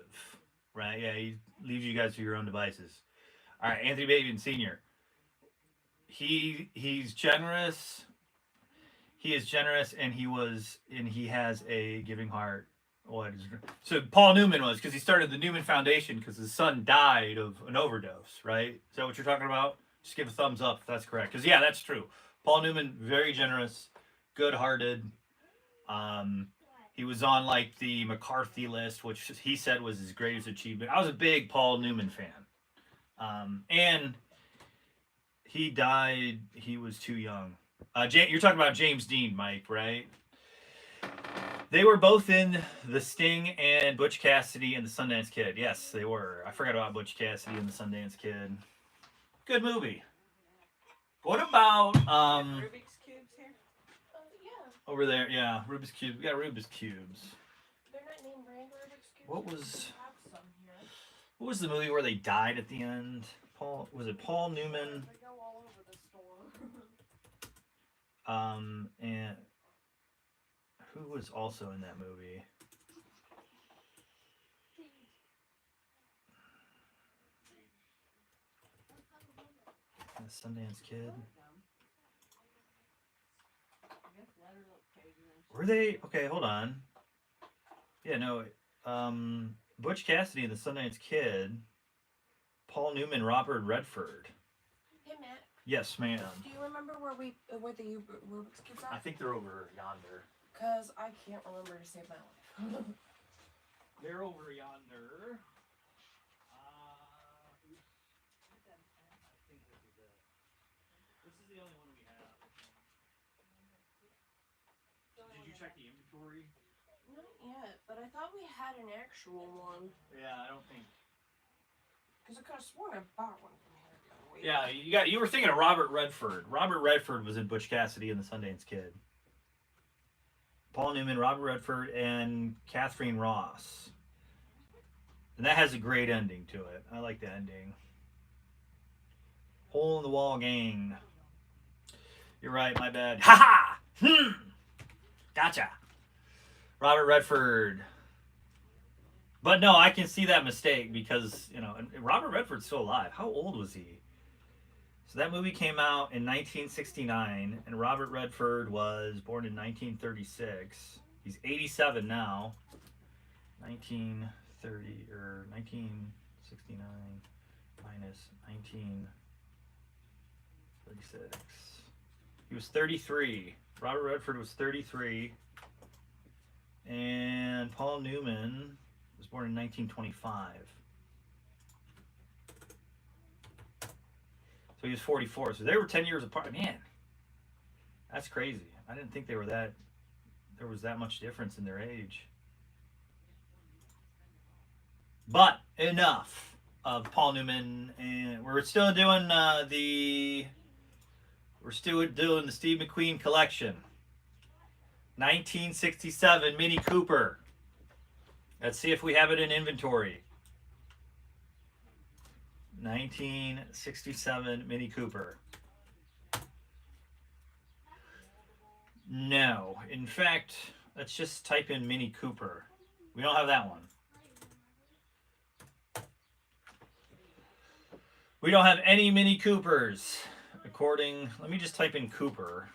right? Yeah, he leaves you guys to your own devices. All right, Anthony Bateman Sr. He's generous. He is generous, and he has a giving heart. So Paul Newman was, because he started the Newman Foundation because his son died of an overdose, right? Is that what you're talking about? Just give a thumbs up if that's correct. Because, yeah, that's true. Paul Newman, very generous, good-hearted. He was on, like, the McCarthy list, which he said was his greatest achievement. I was a big Paul Newman fan. And he died, he was too young. You're talking about James Dean, Mike, right? They were both in The Sting and Butch Cassidy and the Sundance Kid. Yes, they were. I forgot about Butch Cassidy and the Sundance Kid. Good movie. What about Rubik's cubes here? Yeah. over there? Yeah, Rubik's cubes. We got Rubik's cubes. They're not named brand Rubik's cubes. What was I have some here. what was the movie where they died at the end? Paul Newman? They go all over the store. And who was also in that movie? The Sundance Kid. Were they okay? Hold on. Yeah, no. Butch Cassidy and the Sundance Kid. Paul Newman, Robert Redford. Hey Matt, Yes, ma'am. do you remember where the Rubik's cubes I are? think they're over yonder. Cause I can't remember to save my life. They're over yonder. This is the only one we have. Did you check the inventory? Not yet, but I thought we had an actual one. Yeah, I don't think. Cause I could have sworn I bought one from here the other week. Yeah, you were thinking of Robert Redford. Robert Redford was in Butch Cassidy and the Sundance Kid. Paul Newman, Robert Redford, and Catherine Ross. And that has a great ending to it. I like the ending. Hole in the Wall Gang. You're right, my bad. Ha ha! Gotcha. Robert Redford. But no, I can see that mistake because, you know, and Robert Redford's still alive. How old was he? So that movie came out in 1969, and Robert Redford was born in 1936. He's 87 now. 1930 or 1969 minus 1936. He was 33. Robert Redford was 33. And Paul Newman was born in 1925. So he was 44. So they were 10 years apart. Man, that's crazy. I didn't think there was that much difference in their age. But enough of Paul Newman, and we're still doing the Steve McQueen collection. 1967 Mini Cooper. Let's see if we have it in inventory. 1967 Mini Cooper. No. In fact, let's just type in Mini Cooper. We don't have that one. We don't have any Mini Coopers. Let me just type in Cooper.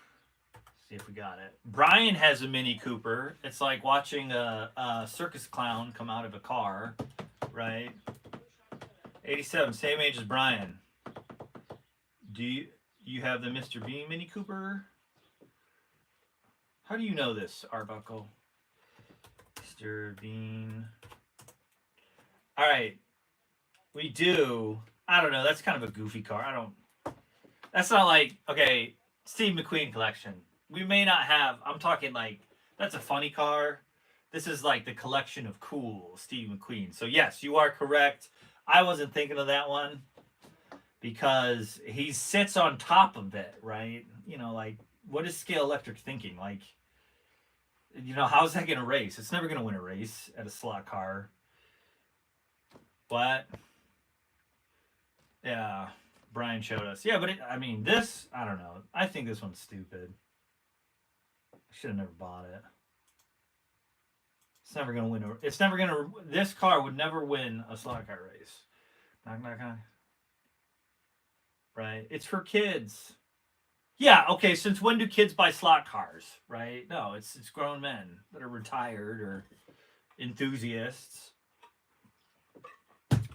See if we got it. Bryan has a Mini Cooper. It's like watching a circus clown come out of a car, right? 87, same age as Bryan. Do you have the Mr. Bean Mini Cooper? How do you know this, Arbuckle? Mr. Bean. All right, we do. I don't know. That's kind of a goofy car. That's not like, okay, Steve McQueen collection. We may not have. I'm talking like that's a funny car. This is like the collection of cool Steve McQueen. So yes, you are correct. I wasn't thinking of that one because he sits on top of it, right? You know, like what is Scale Electric thinking? Like, you know, how's that going to race? It's never going to win a race at a slot car. But yeah, Bryan showed us. Yeah, but this, I don't know. I think this one's stupid. I should have never bought it. It's never going to win. This car would never win a slot car race. Knock, knock, knock. Right? It's for kids. Yeah, okay, since when do kids buy slot cars, right? No, it's grown men that are retired or enthusiasts.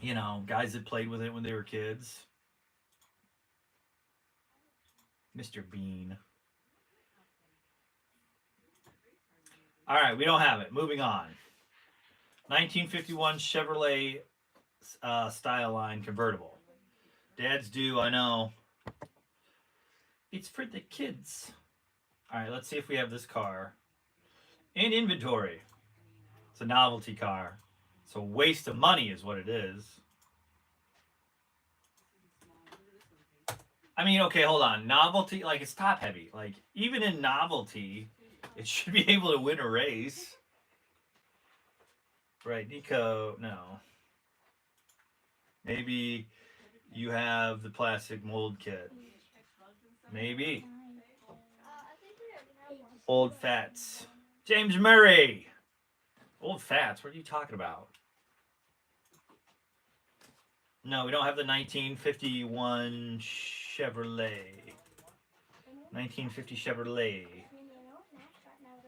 You know, guys that played with it when they were kids. Mr. Bean. All right, we don't have it. Moving on. 1951 Chevrolet style line convertible. Dads do, I know. It's for the kids. All right, let's see if we have this car in inventory. It's a novelty car. It's a waste of money is what it is. I mean, okay, hold on. Novelty, like it's top heavy. Like even in novelty, it should be able to win a race. Right, Nico, no. Maybe you have the plastic mold kit. Maybe. Old Fats. James Murray. Old Fats, what are you talking about? No, we don't have the 1951 Chevrolet. 1950 Chevrolet.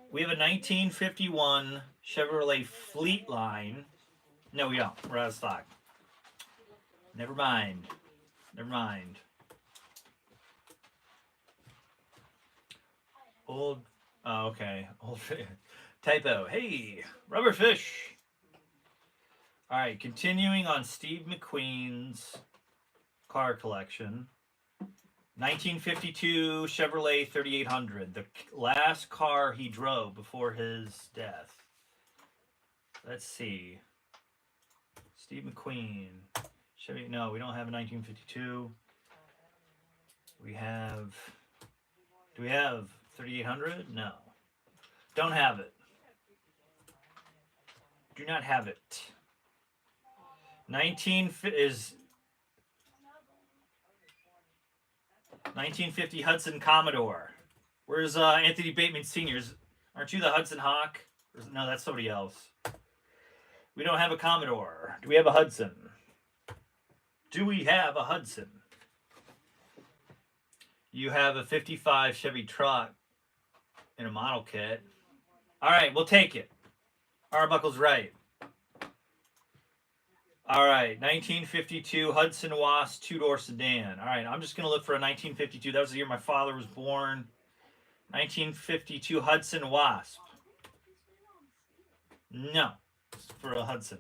We have a 1951 Chevrolet Fleetline. No, we don't. We're out of stock. Never mind. Never mind. Old. Oh, okay. Old. Typo. Hey, rubber fish. All right, continuing on Steve McQueen's car collection. 1952 Chevrolet 3800, the last car he drove before his death. Let's see. Steve McQueen. Chevy, no, we don't have a 1952. We have. Do we have 3800? No. Don't have it. Do not have it. 1950 Hudson Commodore. Where's Anthony Bateman Sr.'s? Aren't you the Hudson Hawk? No, that's somebody else. We don't have a Commodore. Do we have a Hudson? Do we have a Hudson? You have a 55 Chevy truck in a model kit. All right, we'll take it. Arbuckle's right. All right, 1952 Hudson Wasp two-door sedan. All right, I'm just going to look for a 1952. That was the year my father was born. 1952 Hudson Wasp. No, it's for a Hudson.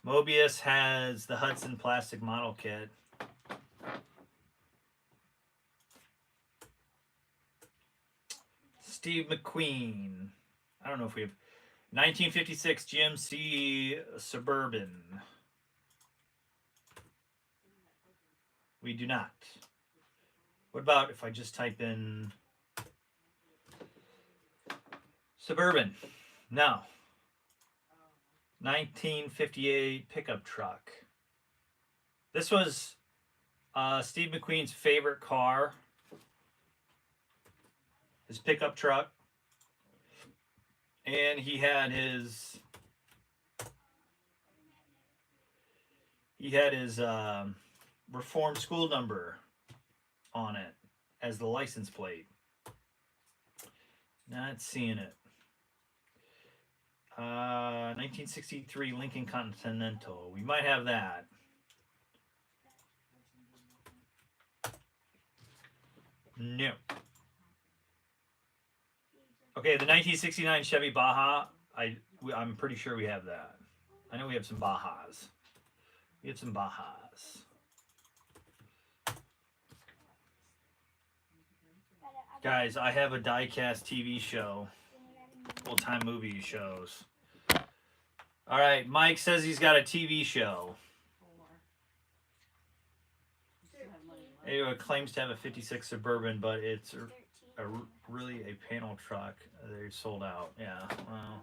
Mobius has the Hudson plastic model kit. Steve McQueen. I don't know if we have 1956 GMC Suburban. We do not. What about if I just type in Suburban? No. 1958 pickup truck. This was Steve McQueen's favorite car. His pickup truck. And he had his reformed school number on it as the license plate. Not seeing it. 1963 Lincoln Continental. We might have that. No. Okay, the 1969 Chevy Baja. I'm pretty sure we have that. I know we have some Bajas. We have some Bajas. Guys, I have a diecast TV show. Old-time movie shows. All right, Mike says he's got a TV show. Anyway, claims to have a 56 Suburban, but it's really a panel truck. They're sold out. Yeah, well,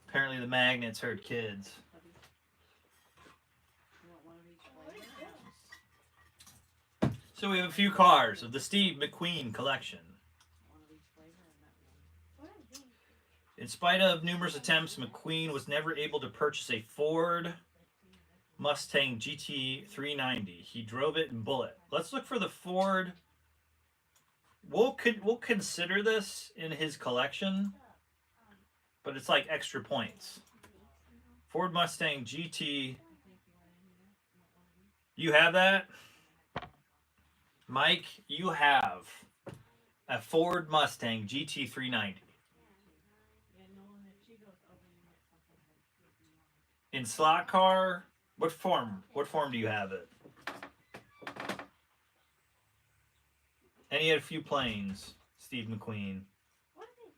apparently the magnets hurt kids. So we have a few cars of the Steve McQueen collection. In spite of numerous attempts, McQueen was never able to purchase a Ford Mustang GT 390. He drove it in Bullet. Let's look for the Ford. We'll consider this in his collection, but it's like extra points. Ford Mustang GT. You have that? Mike, you have a Ford Mustang GT 390. In slot car, what form? What form do you have it? And he had a few planes, Steve McQueen. What is it?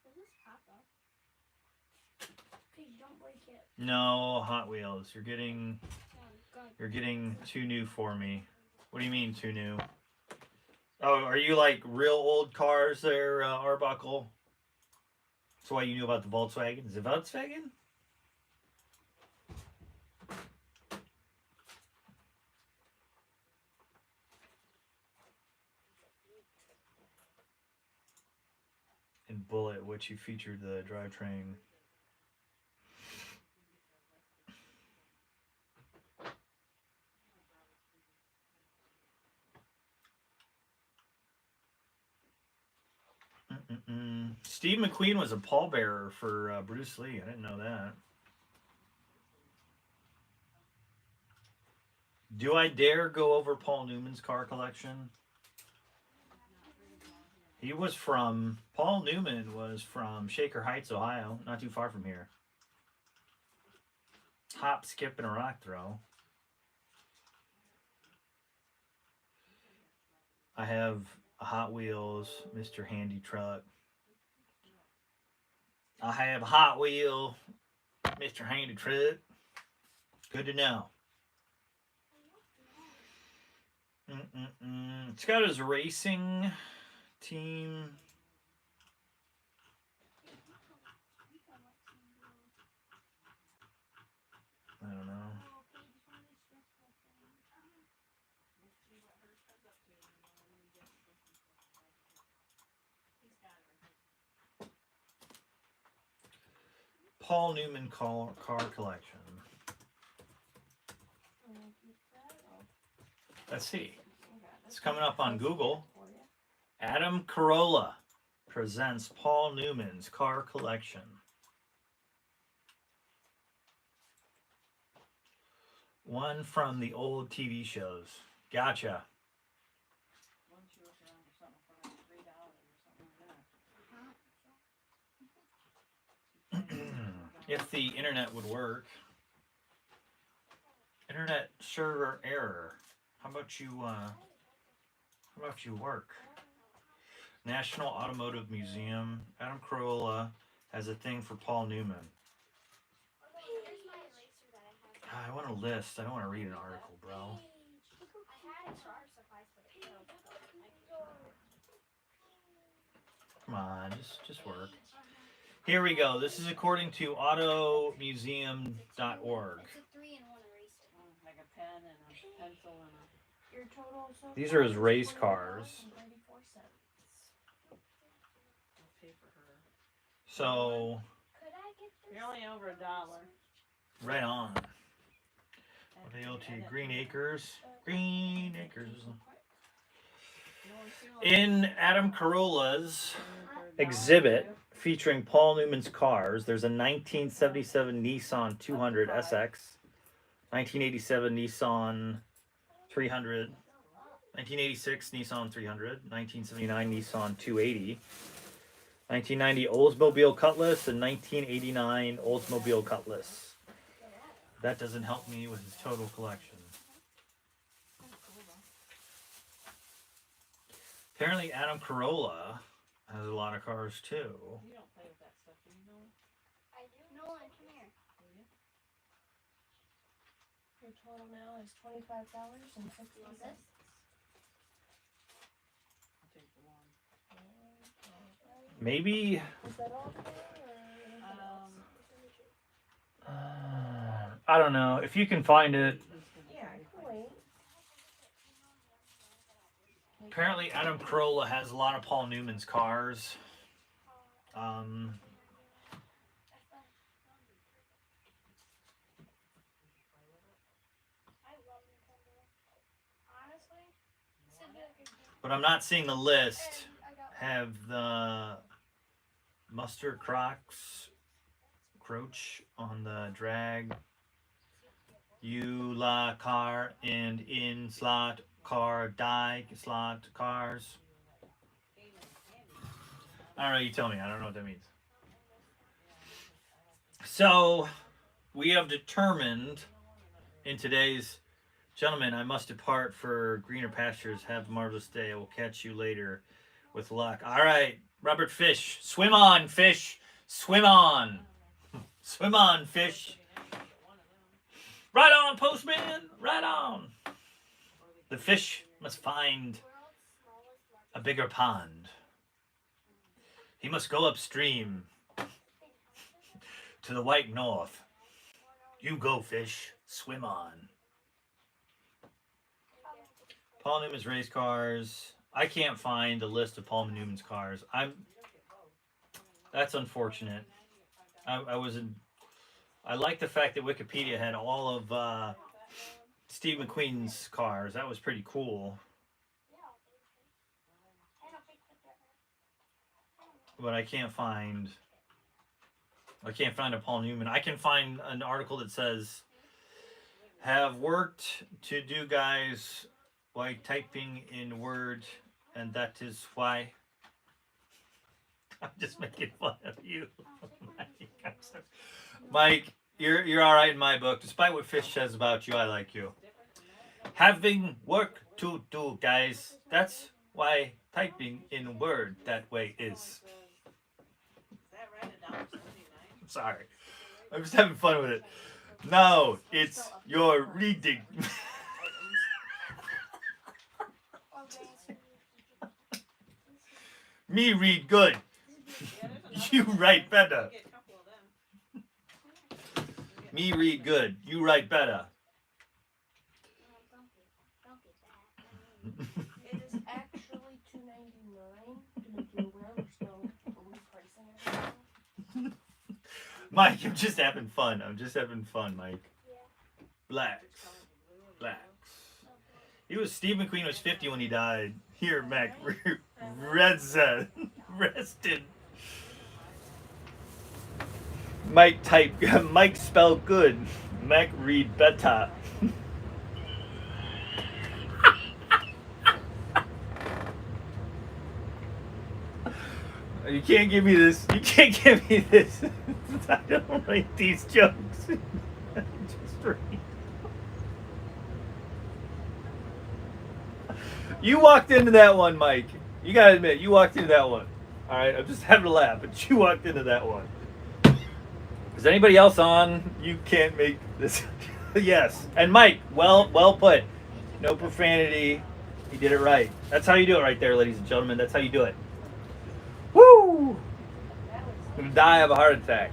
Does this pop up? Okay, don't break it. No, Hot Wheels. You're getting too new for me. What do you mean too new? Oh, are you like real old cars there, Arbuckle? That's why you knew about the Volkswagen. Is it Volkswagen? In Bullet, which you featured the drivetrain. Steve McQueen was a pallbearer for Bruce Lee. I didn't know that. Do I dare go over Paul Newman's car collection? Paul Newman was from Shaker Heights, Ohio, not too far from here. Hop, skip, and a rock throw. I have a Hot Wheels Mr. Handy truck. I have a Hot Wheel Mr. Handy truck. Good to know. It's got his racing team. I don't know. Paul Newman car collection. Let's see. It's coming up on Google. Adam Carolla presents Paul Newman's car collection. One from the old TV shows. Gotcha. If the internet would work. Internet server error. How about you work? National Automotive Museum. Adam Carolla has a thing for Paul Newman. I want a list. I don't want to read an article, bro. Come on, just work. Here we go. This is according to automuseum.org. It's a 3-in-1 eraser. Like a pen and a pencil and a... Your total so These far are his is race cars. $20.34. I'll pay for her. So, Could I get this? You're only over $1. right on. What are they to Green Acres? Green Acres. In Adam Carolla's exhibit featuring Paul Newman's cars, there's a 1977 Nissan 200 SX, 1987 Nissan 300, 1986 Nissan 300, 1979 Nissan 280, 1990 Oldsmobile Cutlass, and 1989 Oldsmobile Cutlass. That doesn't help me with his total collection. Apparently Adam Carolla has a lot of cars too. You don't play with that stuff, do you know? I do. Nolan, come here. Your total now is $25.60. Want this? I'll take the one. Maybe Is that all today or anything else? I don't know if you can find it. Yeah, I can wait. Apparently Adam Carolla has a lot of Paul Newman's cars. Honestly, should be like a gift. But I'm not seeing the list. And I got Have the mustard Crocs Croach on the drag. You la car and in slot car die slot cars. I don't know, you tell me. I don't know what that means. So we have determined in today's gentlemen, I must depart for greener pastures. Have a marvelous day. I will catch you later with luck. All right, Robert Fish. Swim on, fish. Swim on. Swim on, fish. Right on, postman. Right on. The fish must find a bigger pond. He must go upstream to the white north. You go, fish. Swim on. Paul Newman's race cars. I can't find a list of Paul Newman's cars. That's unfortunate. I like the fact that Wikipedia had all of Steve McQueen's cars. That was pretty cool. But I can't find a Paul Newman. I can find an article that says have worked to do guys while typing in Word, and that is why. I'm just making fun of you, Mike. You're all right in my book. Despite what Fish says about you, I like you. Having work to do, guys. That's why typing in Word that way is. I'm sorry. I'm just having fun with it. No, it's your reading. Me read good. You write better. Me read good. You write better. It is actually $2.99 to make you aware we're still repricing everything. Mike, I'm just having fun. Mike. Blacks. He was Steve McQueen was 50 when he died. Here, Mac. Rested. Mike spell good. Mac read better. You can't give me this. I don't like these jokes. Just read. You walked into that one, Mike. You gotta admit, you walked into that one. All right, I'm just having a laugh, but you walked into that one. Is anybody else on? You can't make this. Yes, and Mike, well put. No profanity. He did it right. That's how you do it, right there, ladies and gentlemen. That's how you do it. Woo! I'm gonna die of a heart attack.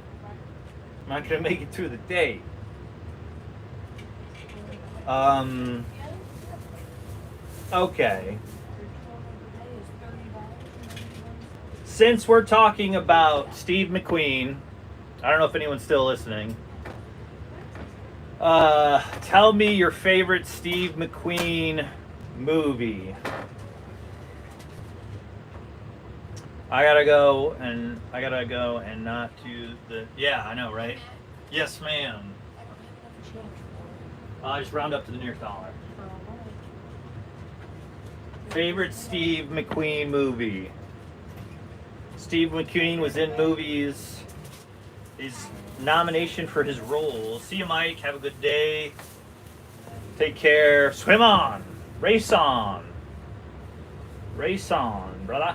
I'm not gonna make it through the day. Okay. Since we're talking about Steve McQueen, I don't know if anyone's still listening. Tell me your favorite Steve McQueen movie. I gotta go and not do the. Yeah, I know, right? Yes, ma'am. Just round up to the nearest dollar. Favorite Steve McQueen movie. Steve McQueen was in movies. His nomination for his role. See you, Mike. Have a good day. Take care. Swim on. Race on. Race on, brother.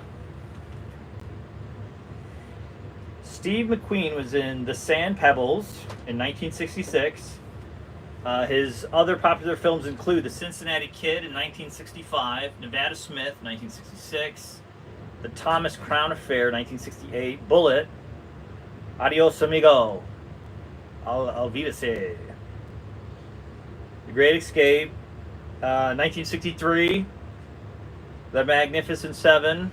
Steve McQueen was in The Sand Pebbles in 1966. His other popular films include The Cincinnati Kid in 1965, Nevada Smith 1966, The Thomas Crown Affair 1968, Bullet, Adios Amigo, Alvidase, The Great Escape, 1963, The Magnificent Seven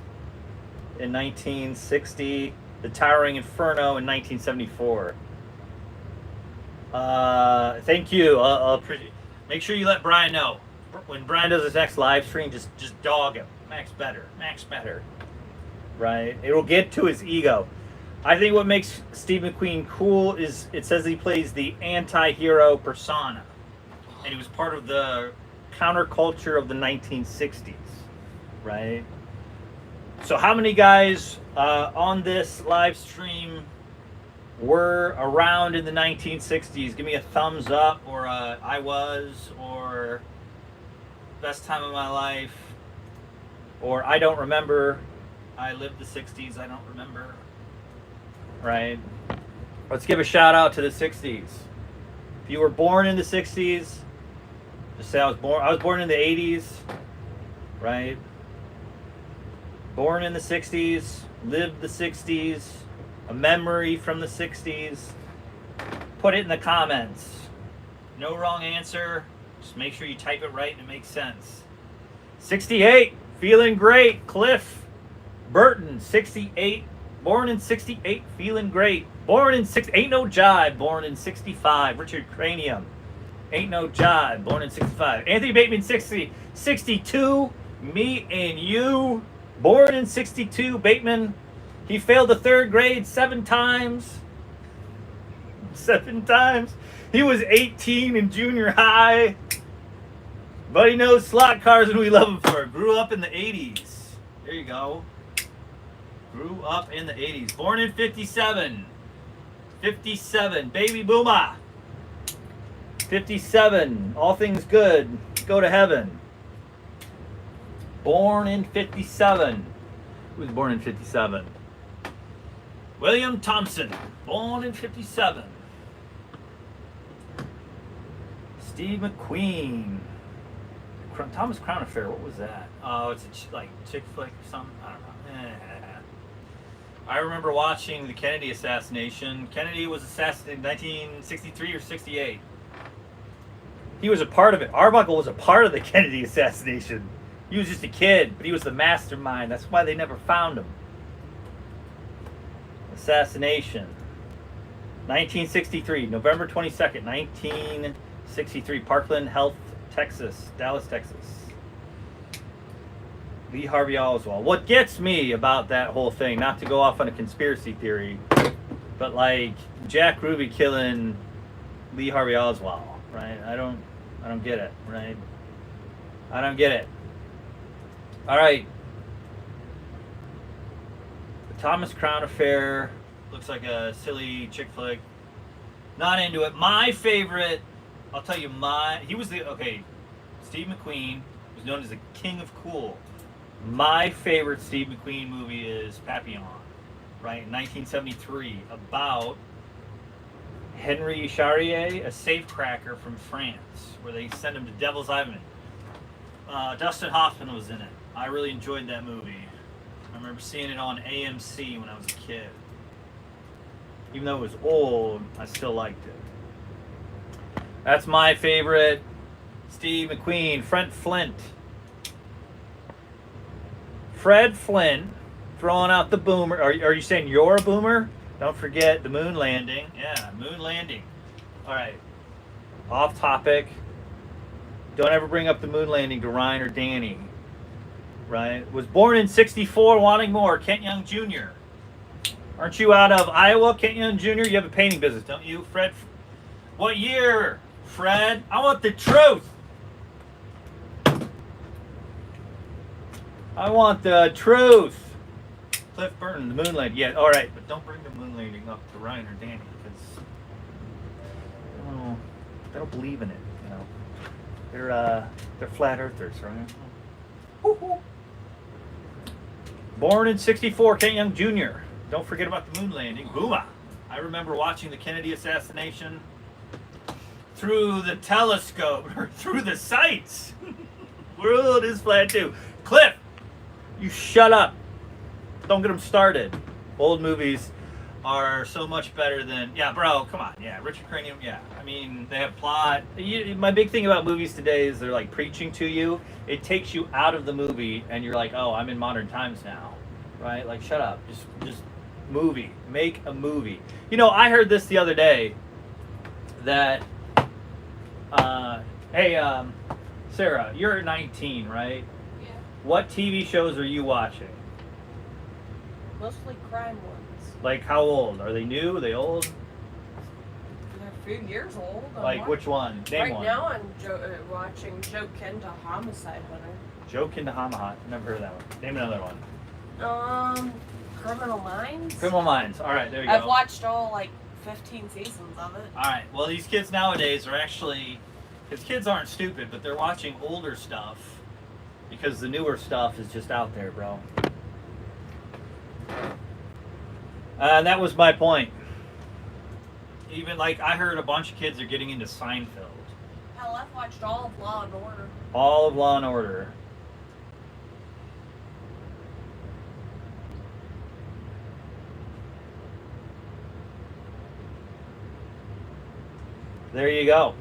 in 1960, The Towering Inferno in 1974. Thank you. I'll make sure you let Bryan know when Bryan does his next live stream. Just dog him. Max better. Right? It will get to his ego. I think what makes Steve McQueen cool is it says he plays the anti-hero persona, and he was part of the counterculture of the 1960s. Right? So how many guys on this live stream were around in the 1960s? Give me a thumbs up, or I was, or best time of my life, or I don't remember. I lived the 60s. I don't remember. Right? Let's give a shout out to the 60s. If you were born in the 60s, just say I was born in the 80s, right? Born in the 60s, lived the 60s, a memory from the 60s. Put it in the comments. No wrong answer. Just make sure you type it right and it makes sense. 68, feeling great. Cliff Burton, 68. Born in 68, feeling great. Born in ain't no jive. Born in 65. Richard Cranium, ain't no jive. Born in 65. Anthony Bateman, 62. Me and you. Born in 62. Bateman, he failed the 3rd grade 7 times. 7 times. He was 18 in junior high. But he knows slot cars and we love him for it. Grew up in the 80s. There you go. Grew up in the 80s. Born in 57. 57. Baby boomer. 57. All things good. Go to heaven. Born in 57. Who was born in 57? William Thompson. Born in 57. Steve McQueen. Thomas Crown Affair. What was that? Oh, it's a like chick flick or something. I don't know. I remember watching the Kennedy assassination. Kennedy was assassinated in 1963 or 68. He was a part of it. Arbuckle was a part of the Kennedy assassination. He was just a kid, but he was the mastermind. That's why they never found him. Assassination. 1963, November 22nd, 1963, Parkland Health, Texas, Dallas, Texas. Lee Harvey Oswald. What gets me about that whole thing, not to go off on a conspiracy theory, but like Jack Ruby killing Lee Harvey Oswald, right? I don't get it, right? I don't get it. All right. The Thomas Crown Affair looks like a silly chick flick. Not into it. My favorite, I'll tell you Steve McQueen was known as the King of Cool. My favorite Steve McQueen movie is Papillon, right? 1973, about Henry Charrier, a safecracker from France, where they send him to Devil's Island. Dustin Hoffman was in it. I really enjoyed that movie. I remember seeing it on AMC when I was a kid. Even though it was old, I still liked it. That's my favorite. Steve McQueen, Fred Flint. Fred Flint throwing out the boomer. Are you saying you're a boomer? Don't forget the moon landing. Yeah, moon landing. All right. Off topic. Don't ever bring up the moon landing to Ryan or Danny. Right? Was born in 64, wanting more. Kent Young Jr. Aren't you out of Iowa, Kent Young Jr.? You have a painting business, don't you, Fred? What year, Fred? I want the truth. I want the truth. Cliff Burton, the moon landing. Yeah, all right, but don't bring the moon landing up to Ryan or Danny because they don't believe in it. You know, they're flat earthers, right? Woo-hoo. Born in 64, Kent Young Jr. Don't forget about the moon landing. Booma. I remember watching the Kennedy assassination through the telescope or through the sights. World is flat too. Cliff, you shut up. Don't get them started. Old movies are so much better than, yeah, bro, come on. Yeah, Richard Cranium, yeah. I mean, they have plot. My big thing about movies today is they're like preaching to you. It takes you out of the movie and you're like, oh, I'm in modern times now, right? Like, shut up. Just movie. Make a movie. You know, I heard this the other day that, hey, Sarah, you're 19, right? Yeah. What TV shows are you watching? Mostly crime ones. Like, how old? Are they new? Are they old? They're a few years old. Like, which one? Name right one. now I'm watching Joe Kenda Homicide Hunter. Joe Kindahamahat. Never heard of that one. Name another one. Criminal Minds? Criminal Minds. All right, there you go. I've watched all, like, 15 seasons of it. All right. Well, these kids nowadays are actually, because kids aren't stupid, but they're watching older stuff because the newer stuff is just out there, bro. And that was my point. Even like I heard a bunch of kids are getting into Seinfeld. Hell, I've watched all of Law and Order. All of Law and Order. There you go.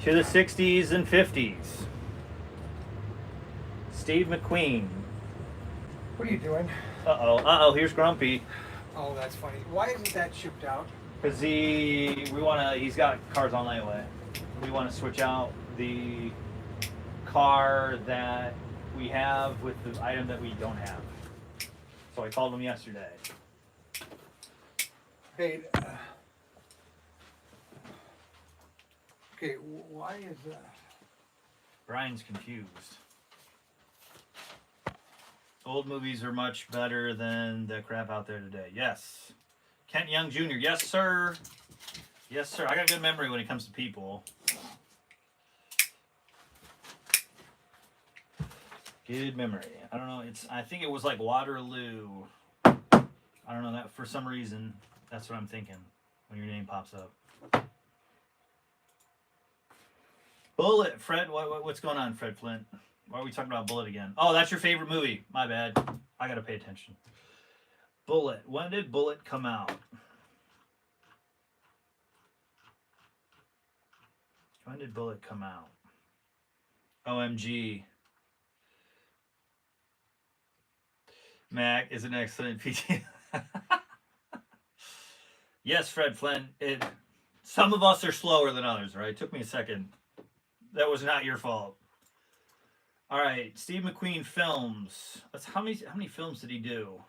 To the 60s and 50s. Steve McQueen. What are you doing? Uh-oh, here's Grumpy. Oh, that's funny. Why isn't that shipped out? Because he's got cars on layaway. We want to switch out the car that we have with the item that we don't have. So I called him yesterday. Hey, okay, why is Brian's confused. Old movies are much better than the crap out there today. Yes. Kent Young Jr. Yes, sir. Yes, sir. I got a good memory when it comes to people. Good memory. I don't know. I think it was like Waterloo. I don't know that for some reason. That's what I'm thinking when your name pops up. Bullet, Fred. What's going on, Fred Flint? Why are we talking about Bullet again? Oh, that's your favorite movie. My bad. I gotta pay attention. Bullet. When did Bullet come out? When did Bullet come out? OMG. Mac is an excellent PT. Yes, Fred Flint. Some of us are slower than others, right? It took me a second. That was not your fault. All right, Steve McQueen films. That's how many films did he do?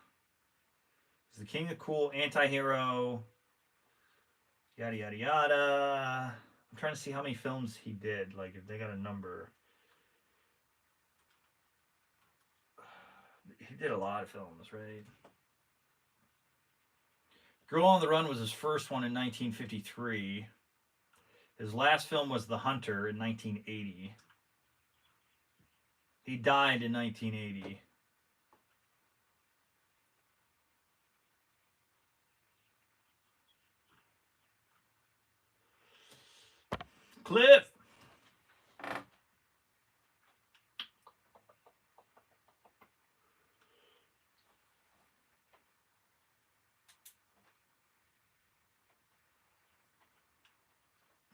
He's the King of Cool, Anti-Hero, yada yada yada. I'm trying to see how many films he did. Like if they got a number. He did a lot of films, right? Girl on the Run was his first one in 1953. His last film was The Hunter in 1980. He died in 1980. Cliff!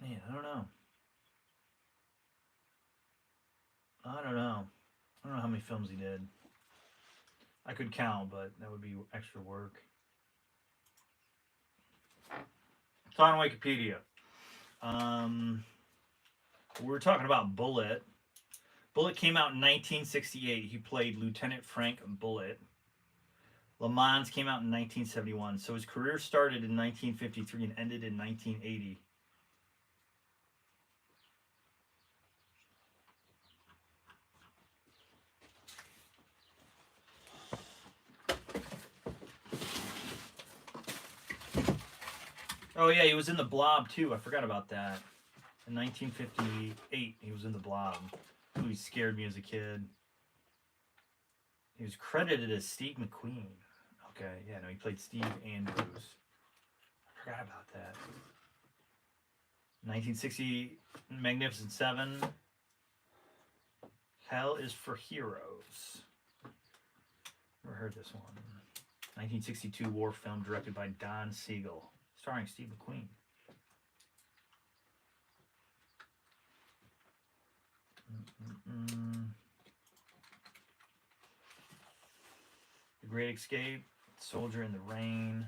Man, I don't know. I don't know how many films he did. I could count, but that would be extra work. It's on Wikipedia. We were talking about Bullet. Bullet came out in 1968. He played Lieutenant Frank Bullet. Le Mans came out in 1971. So his career started in 1953 and ended in 1980. Oh yeah, he was in The Blob too. I forgot about that. In 1958, he was in The Blob. Movie scared me as a kid. He was credited as Steve McQueen. Okay, yeah, no, he played Steve Andrews. I forgot about that. 1960, Magnificent Seven. Hell is for Heroes. Never heard this one. 1962 war film directed by Don Siegel, starring Steve McQueen. The Great Escape, Soldier in the Rain.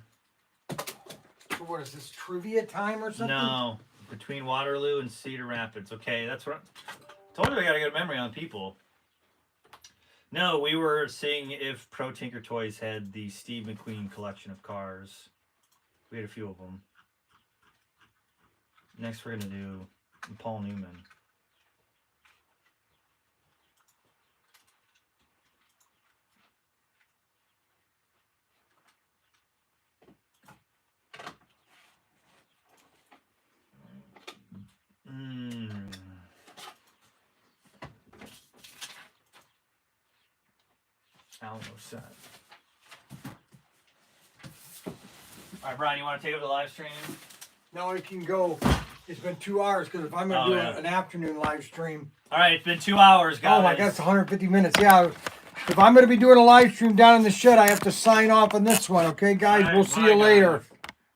so what is this, trivia time or something? No, Between Waterloo and Cedar Rapids. Okay, that's what I told you. I got a good memory on people. No, we were seeing if ProTinkerToys had the Steve McQueen collection of cars. We had a few of them. Next, we're gonna do Paul Newman. Alamo set. All right, Brian, you want to take over the live stream? Now I can go. It's been 2 hours because if I'm going to do an afternoon live stream. All right, it's been 2 hours, guys. Oh my God, it's 150 minutes. Yeah. If I'm going to be doing a live stream down in the shed, I have to sign off on this one. Okay, guys? All right, We'll see bye, you later. guys.